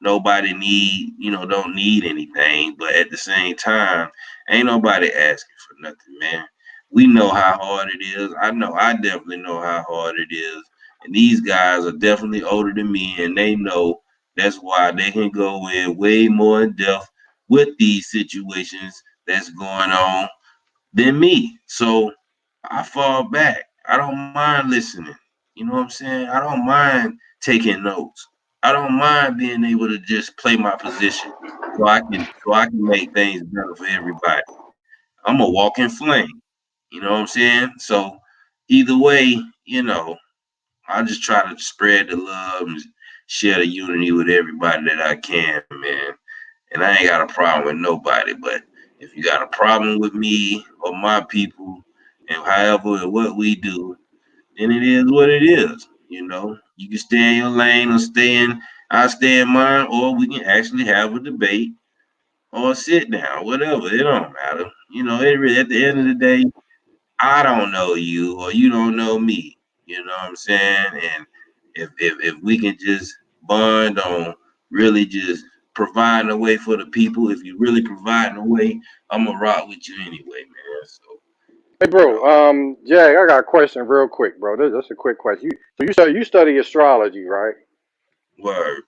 nobody don't need anything. But at the same time, ain't nobody asking for nothing, man. We know how hard it is. I definitely know how hard it is. And these guys are definitely older than me and they know that's why they can go in way more in depth with these situations that's going on than me. So I fall back. I don't mind listening. You know what I'm saying? I don't mind taking notes. I don't mind being able to just play my position so I can make things better for everybody. I'm a walking flame. You know what I'm saying? So either way, I just try to spread the love and share the unity with everybody that I can, man. And I ain't got a problem with nobody. But if you got a problem with me or my people and however and what we do, then it is what it is. You can stay in your lane or I stay in mine, or we can actually have a debate or sit down, whatever. It don't matter. At the end of the day, I don't know you or you don't know me. You know what I'm saying? And if we can just bond on really just providing a way for the people, if you really providing a way, I'm gonna rock with you anyway, man. So Hey, you bro. know, Jag, I got a question real quick, bro. That's a quick question. You study astrology, right? word.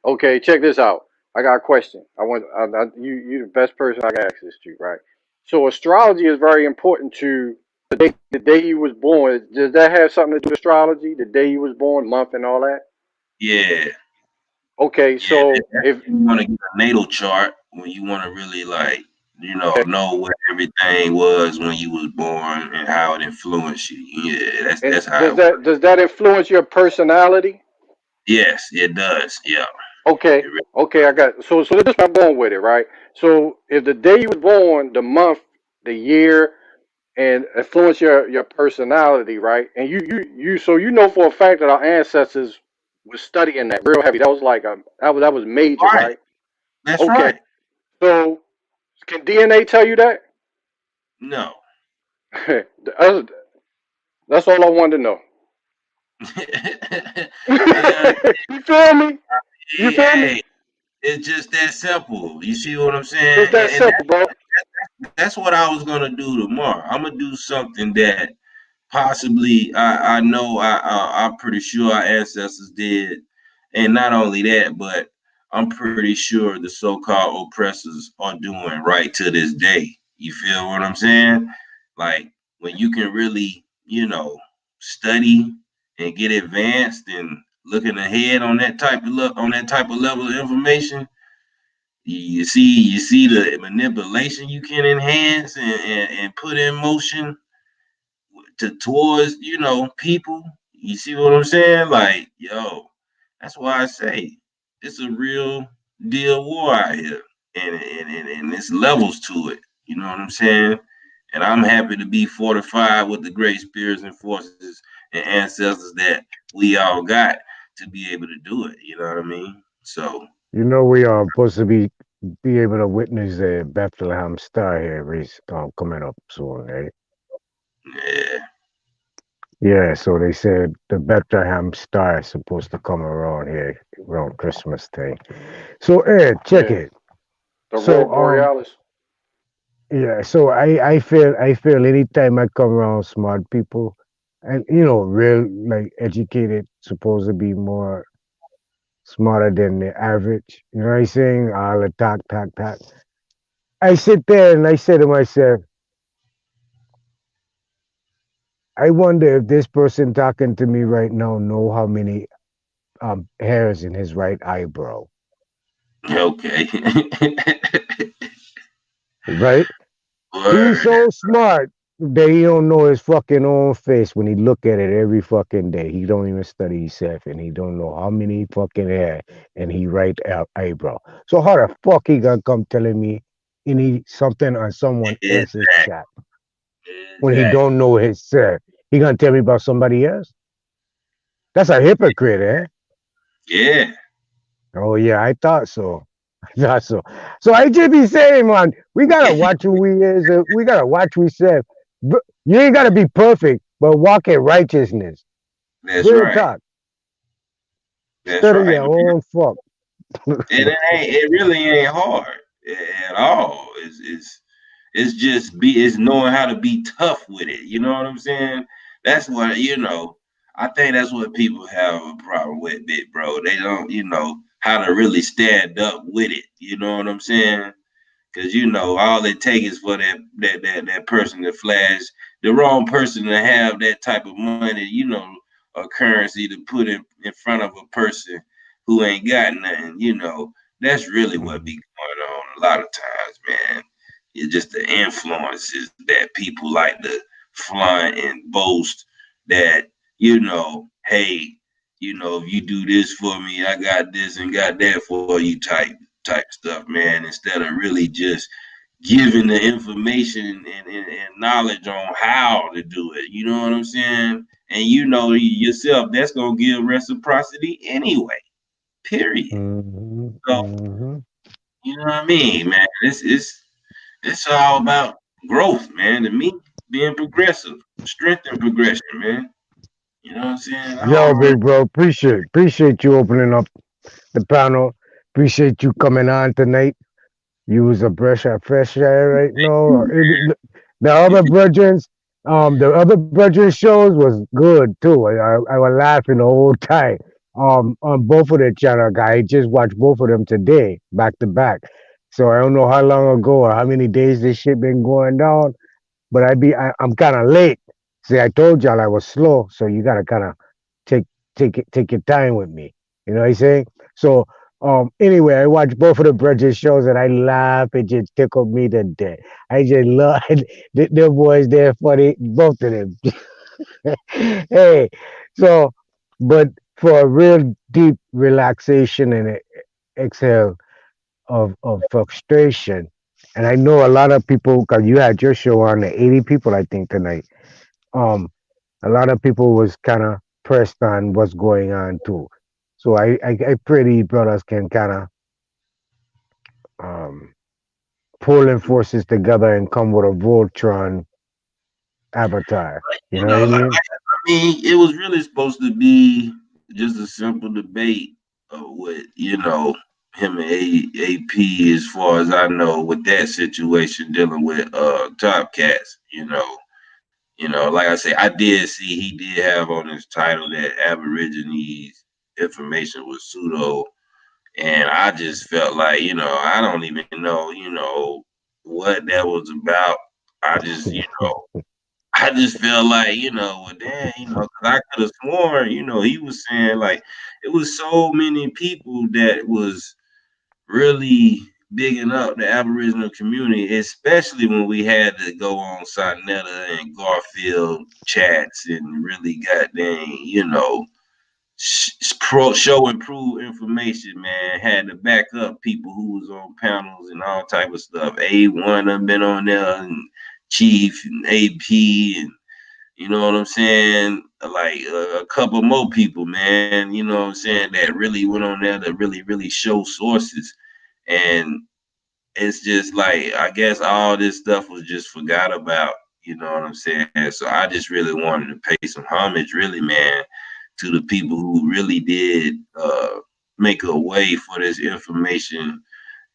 Okay, check this out. I got a question. You the best person I can ask this to, right? So astrology is very important to the day you was born. Does that have something to do with astrology? The day you was born, month, and all that? Yeah, Okay, yeah. so That's if when you want to get a natal chart when you want to really like okay, know what everything was when you was born and how it influenced you. Yeah, and that's how does it works. that influence your personality? Yes, it does. Yeah. Okay, It really, okay, I got so this I'm going with it, right? So if the day you was born, the month, the year, and influence your personality, right? And you know for a fact that our ancestors was studying that real heavy. That was like that was major, right. right? That's Okay, right. so can DNA tell you that? No. that's, that's all I wanted to know. Yeah. You feel me? You feel me? Hey, it's just that simple. You see what I'm saying? It's that And simple, bro. that's what I was gonna do tomorrow. I'm gonna do something that possibly I know I'm pretty sure our ancestors did, and not only that, but I'm pretty sure the so-called oppressors are doing right to this day. You feel what I'm saying? Like when you can really study and get advanced and looking ahead on that type of level of information. You see the manipulation you can enhance and put in motion towards people. You see what I'm saying? Like, that's why I say it's a real deal war out here, and it's levels to it. You know what I'm saying? And I'm happy to be fortified with the great spirits and forces and ancestors that we all got to be able to do it. You know what I mean? So We are supposed to be able to witness the Bethlehem Star here coming up soon, right? yeah, Yeah, so they said the Bethlehem Star is supposed to come around here around Christmas time. So Ed, check Yeah, it. the Aurora So Borealis. yeah, so I feel anytime I come around smart people and real like educated, supposed to be more smarter than the average. You know what I'm saying? All the talk. I sit there and I say to myself, I wonder if this person talking to me right now know how many hairs in his right eyebrow, okay. right? He's Word. so smart that he don't know his fucking own face when he look at it every fucking day. He don't even study himself, and he don't know how many fucking hair and he right eyebrow. So how the fuck he gonna come telling me any something on someone else's Exactly. chat when he Exactly. don't know his self? He gonna tell me about somebody else? That's a hypocrite, eh? Yeah. Oh yeah, I thought so. I thought so. So I just be saying, man, we gotta watch who we is. We gotta watch we say. You ain't gotta be perfect, but walk in righteousness. That's Real right. talk. That's Study right. your own fuck. And it really ain't hard at all. It's just it's knowing how to be tough with it. You know what I'm saying? That's what I think that's what people have a problem with, big bro. They don't how to really stand up with it. You know what I'm saying? Because all it takes is for that person to flash the wrong person to have that type of money, or currency to put in front of a person who ain't got nothing. That's really what be Mhm. going on a lot of times, man. It's just the influences that people like to flaunt and boast that, hey, if you do this for me, I got this and got that for you type stuff, man, instead of really just giving the information and knowledge on how to do it. You know what I'm saying? And you know yourself, that's gonna give reciprocity anyway. Period. Mm-hmm. So Mm-hmm. you know what I mean, man. It's all about growth, man. To me, being progressive, strength and progression, man. You know what I'm saying? I Yo, don't really big bro, appreciate you opening up the panel. Appreciate you coming on tonight. You was a breath of fresh air right now. The other brethrens, the other brethren shows was good too. I was laughing the whole time. On both of the channel, guy. I just watched both of them today, back to back. So I don't know how long ago or how many days this shit been going down, but I'm kind of late. See, I told y'all I was slow, so you gotta kind of take take your time with me. You know what I'm saying? So anyway, I watched both of the Bridges shows and I laugh. It just tickled me to death. I just love the boys. They're funny, both of them. Hey, so but for a real deep relaxation and exhale of frustration. And I know a lot of people, because you had your show on the 80 people, I think, tonight. Um, a lot of people was kind of pressed on what's going on too. So I pray these brothers can kind of um, pulling forces together and come with a Voltron avatar. You know what I mean? I mean, it was really supposed to be just a simple debate with, him and AP, as far as I know, with that situation dealing with Top Cats, like I say, I did see he did have on his title that Aborigines information was pseudo, and I just felt like, I don't even know, what that was about. I just, I just feel like, well, damn, because I could have sworn, he was saying like it was so many people that was really bigging up the Aboriginal community, especially when we had to go on Sonetta and Garfield chats and really goddamn, show and prove information, man. Had to back up people who was on panels and all type of stuff. A1 have been on there and Chief and AP and you know what I'm saying? Like a couple more people, man. You know what I'm saying? That really went on there to really show sources. And it's just like I guess all this stuff was just forgot about. You know what I'm saying? So I just really wanted to pay some homage, really, man, to the people who really did make a way for this information,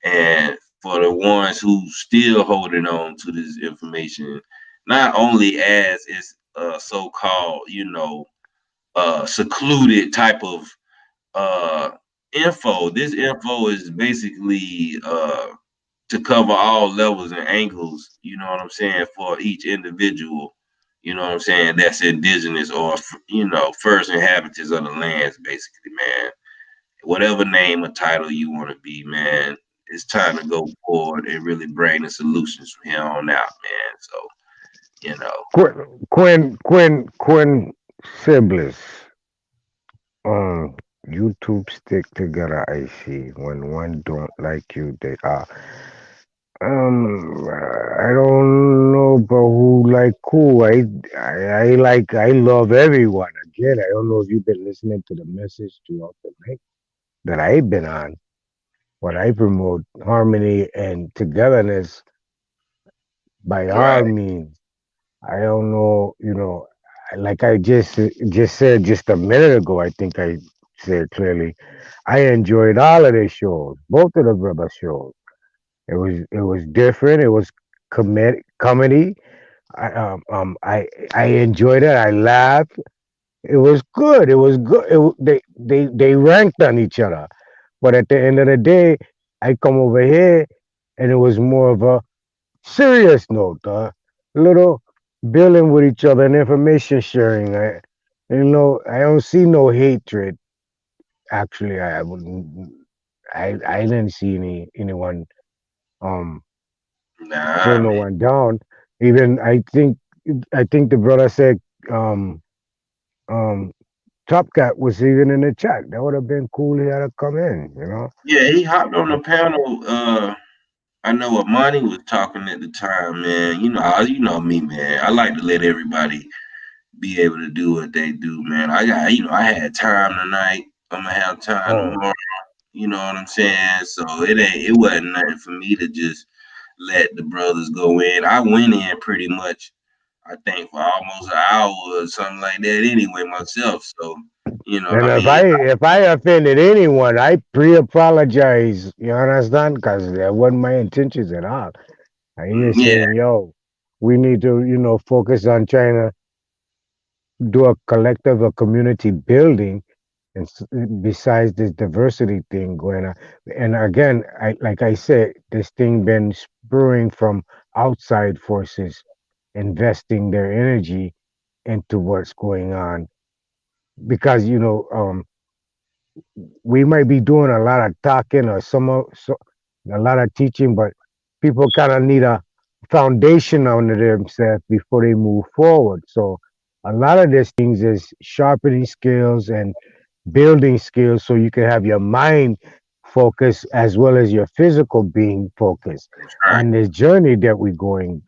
and for the ones who still holding on to this information, not only as its so-called, secluded type of uh, info. This info is basically to cover all levels and angles, you know what I'm saying, for each individual, you know what I'm saying, that's indigenous or, first inhabitants of the lands, basically, man. Whatever name or title you want to be, man, it's time to go forward and really bring the solutions from here on out, man. So, you know, Quinn Siblings. Um, YouTube stick together. I see. When one don't like you, they are. I don't know about who like who. I love everyone. Again, I don't know if you've been listening to the message throughout the night that I've been on. What I promote harmony and togetherness by all right, means. I don't know, like I just said just a minute ago. I think I said clearly. I enjoyed all of their shows, both of the brother shows. It was different. It was comedy. I enjoyed it. I laughed. It was good. It was good. They ranked on each other, but at the end of the day, I come over here, and it was more of a serious note, little building with each other and information sharing. I don't see no hatred. Actually, I wouldn't. I didn't see anyone um slow Nah, no man. one down. Even I think the brother said um um Top Cat was even in the chat. That would have been cool. He had to come in. Yeah, he hopped on Uh, the panel. I know Amani was talking at the time, man. You know me, man. I like to let everybody be able to do what they do, man. I had time tonight. I'm gonna have time Oh, tomorrow. You know what I'm saying? So it wasn't nothing for me to just let the brothers go in. I went in pretty much, I think, for almost an hour or something like that anyway myself. So, and I if mean, I if I offended anyone, I pre-apologize. You understand? Because that wasn't my intentions at all. I just yeah, saying, yo, we need to focus on trying to do a collective, a community building, and besides this diversity thing going on. And again, like I said, this thing been spurring from outside forces investing their energy into what's going on because we might be doing a lot of talking or a lot of teaching, but people kind of need a foundation under themselves before they move forward. So a lot of these things is sharpening skills and building skills so you can have your mind focused as well as your physical being focused that's right. on this journey that we're going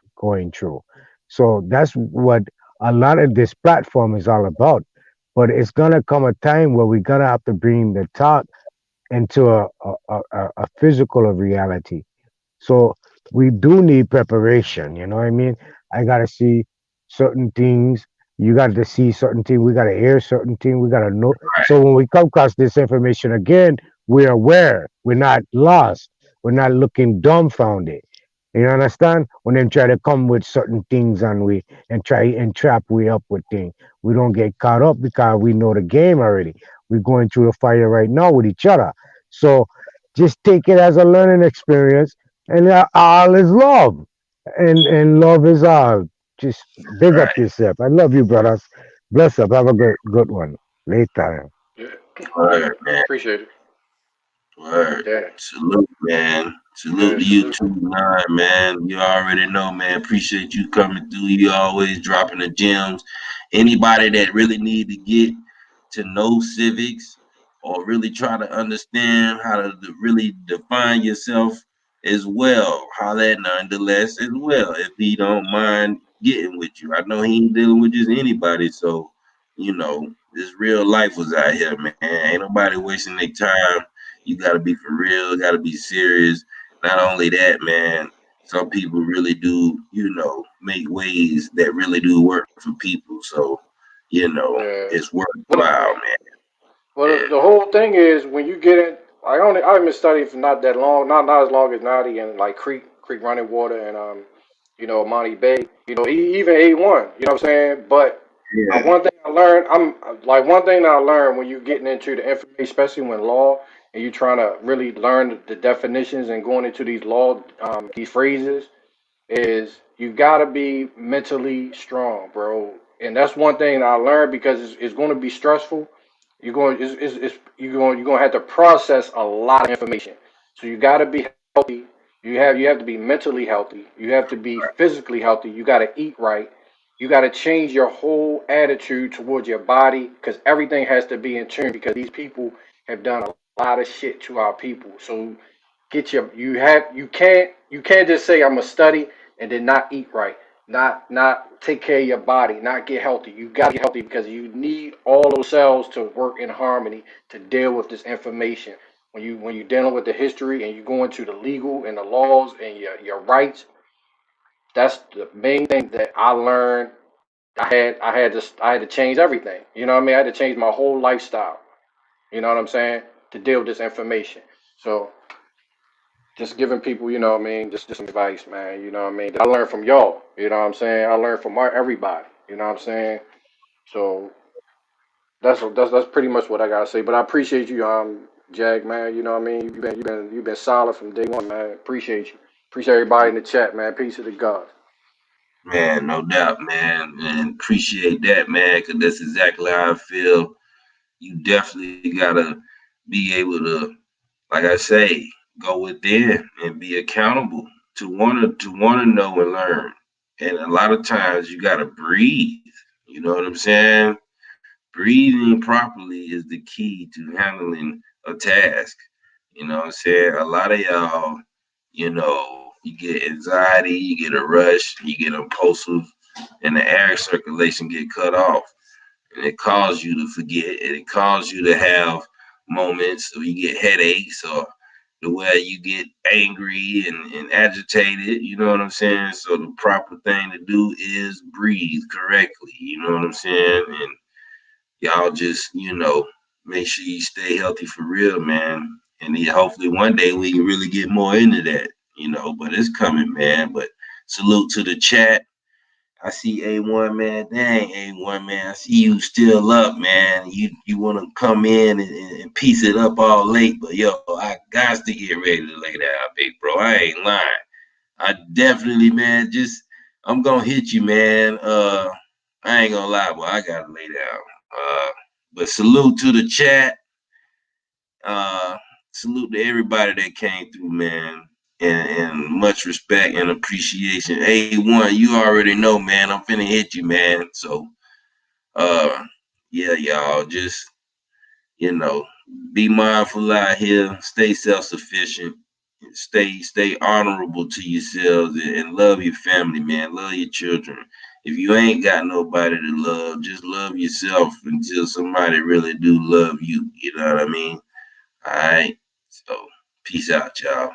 through. So that's what a lot of this platform is all about. But it's gonna come a time where we're gonna have to bring the talk into a physical of reality. So we do need preparation. You know what I mean? I gotta see certain things. You got to see certain things. We gotta hear certain things. We gotta know. So when we come across this information again, we're aware. We're not lost. We're not looking dumbfounded. You understand? When they try to come with certain things and we and try and trap we up with things, we don't get caught up because we know the game already. We're going through the fire right now with each other. So just take it as a learning experience, and all is love, and love is all. Just big up Right. yourself. I love you, brothers. Bless up. Have a good one. Later. Yeah, yeah, Word, man. appreciate it. Word. Yeah, Salute, man. Salute yeah, to you salute. too, nine, man. You already know, man. Appreciate you coming through. You always dropping the gems. Anybody that really need to get to know civics or really try to understand how to really define yourself as well, holla at nonetheless as well. If he don't mind getting with you, I know he ain't dealing with just anybody. So, this real life was out here, man. Ain't nobody wasting their time. You got to be for real, got to be serious. Not only that, man, some people really do, make ways that really do work for people. So, Yeah. it's Well, worthwhile, man. well, Yeah, the whole thing is when you get in. I've been studying for not that long, not as long as Naughty and like Creek Running Water and Monty Bay. He even A1. You know what I'm saying? But yeah, one thing I learned, one thing that I learned when you getting into the information, especially when law and you trying to really learn the definitions and going into these law, these phrases is you gotta be mentally strong, bro. And that's one thing I learned because it's going to be stressful. You're going to have to process a lot of information. So you gotta be healthy. You have to be mentally healthy. You have to be physically healthy. You gotta eat right. You gotta change your whole attitude towards your body because everything has to be in tune because these people have done a lot of shit to our people. So you can't just say I'm gonna study and then not eat right, not take care of your body, not get healthy. You gotta get healthy because you need all those cells to work in harmony to deal with this information. When you're dealing with the history and you go into the legal and the laws and your rights, that's the main thing that I learned. I had to change everything. You know what I mean? I had to change my whole lifestyle. You know what I'm saying? To deal with this information. So just giving people, what I mean, just some advice, man. You know what I mean? That I learned from y'all. You know what I'm saying? I learned from everybody. You know what I'm saying? So that's pretty much what I gotta say. But I appreciate you, Jack, man. You know what I mean? You've been solid from day one, man. Appreciate you. Appreciate everybody in the chat, man. Peace to the God. man, no doubt, man. And appreciate that, man, because that's exactly how I feel. You definitely gotta be able to, like I say, go within and be accountable. to know and learn. And a lot of times you gotta breathe. You know what I'm saying? Breathing properly is the key to handling a task. You know what I'm saying? A lot of y'all, you get anxiety, you get a rush, you get impulsive, and the air circulation get cut off. And it causes you to forget, and it causes you to have moments where you get headaches or the way you get angry and agitated. You know what I'm saying? So the proper thing to do is breathe correctly. You know what I'm saying? And y'all just, make sure you stay healthy for real, man. And then hopefully one day we can really get more into that, but it's coming, man. But salute to the chat. I see A1, man. Dang, A1, man. I see you still up, man. You want to come in and piece it up all late, but yo, I got to get ready to lay down, big bro. I ain't lying. I definitely, man. I'm gonna hit you, man. I ain't gonna lie, but I gotta lay down. But salute to the chat. Uh, Salute to everybody that came through, man. And much respect and appreciation. A1, you already know, man. I'm finna hit you, man. So, uh, yeah, y'all, just you know, be mindful out here. Stay self-sufficient. Stay honorable to yourselves and love your family, man. Love your children. If you ain't got nobody to love, just love yourself until somebody really do love you. You know what I mean? All right. So peace out, y'all.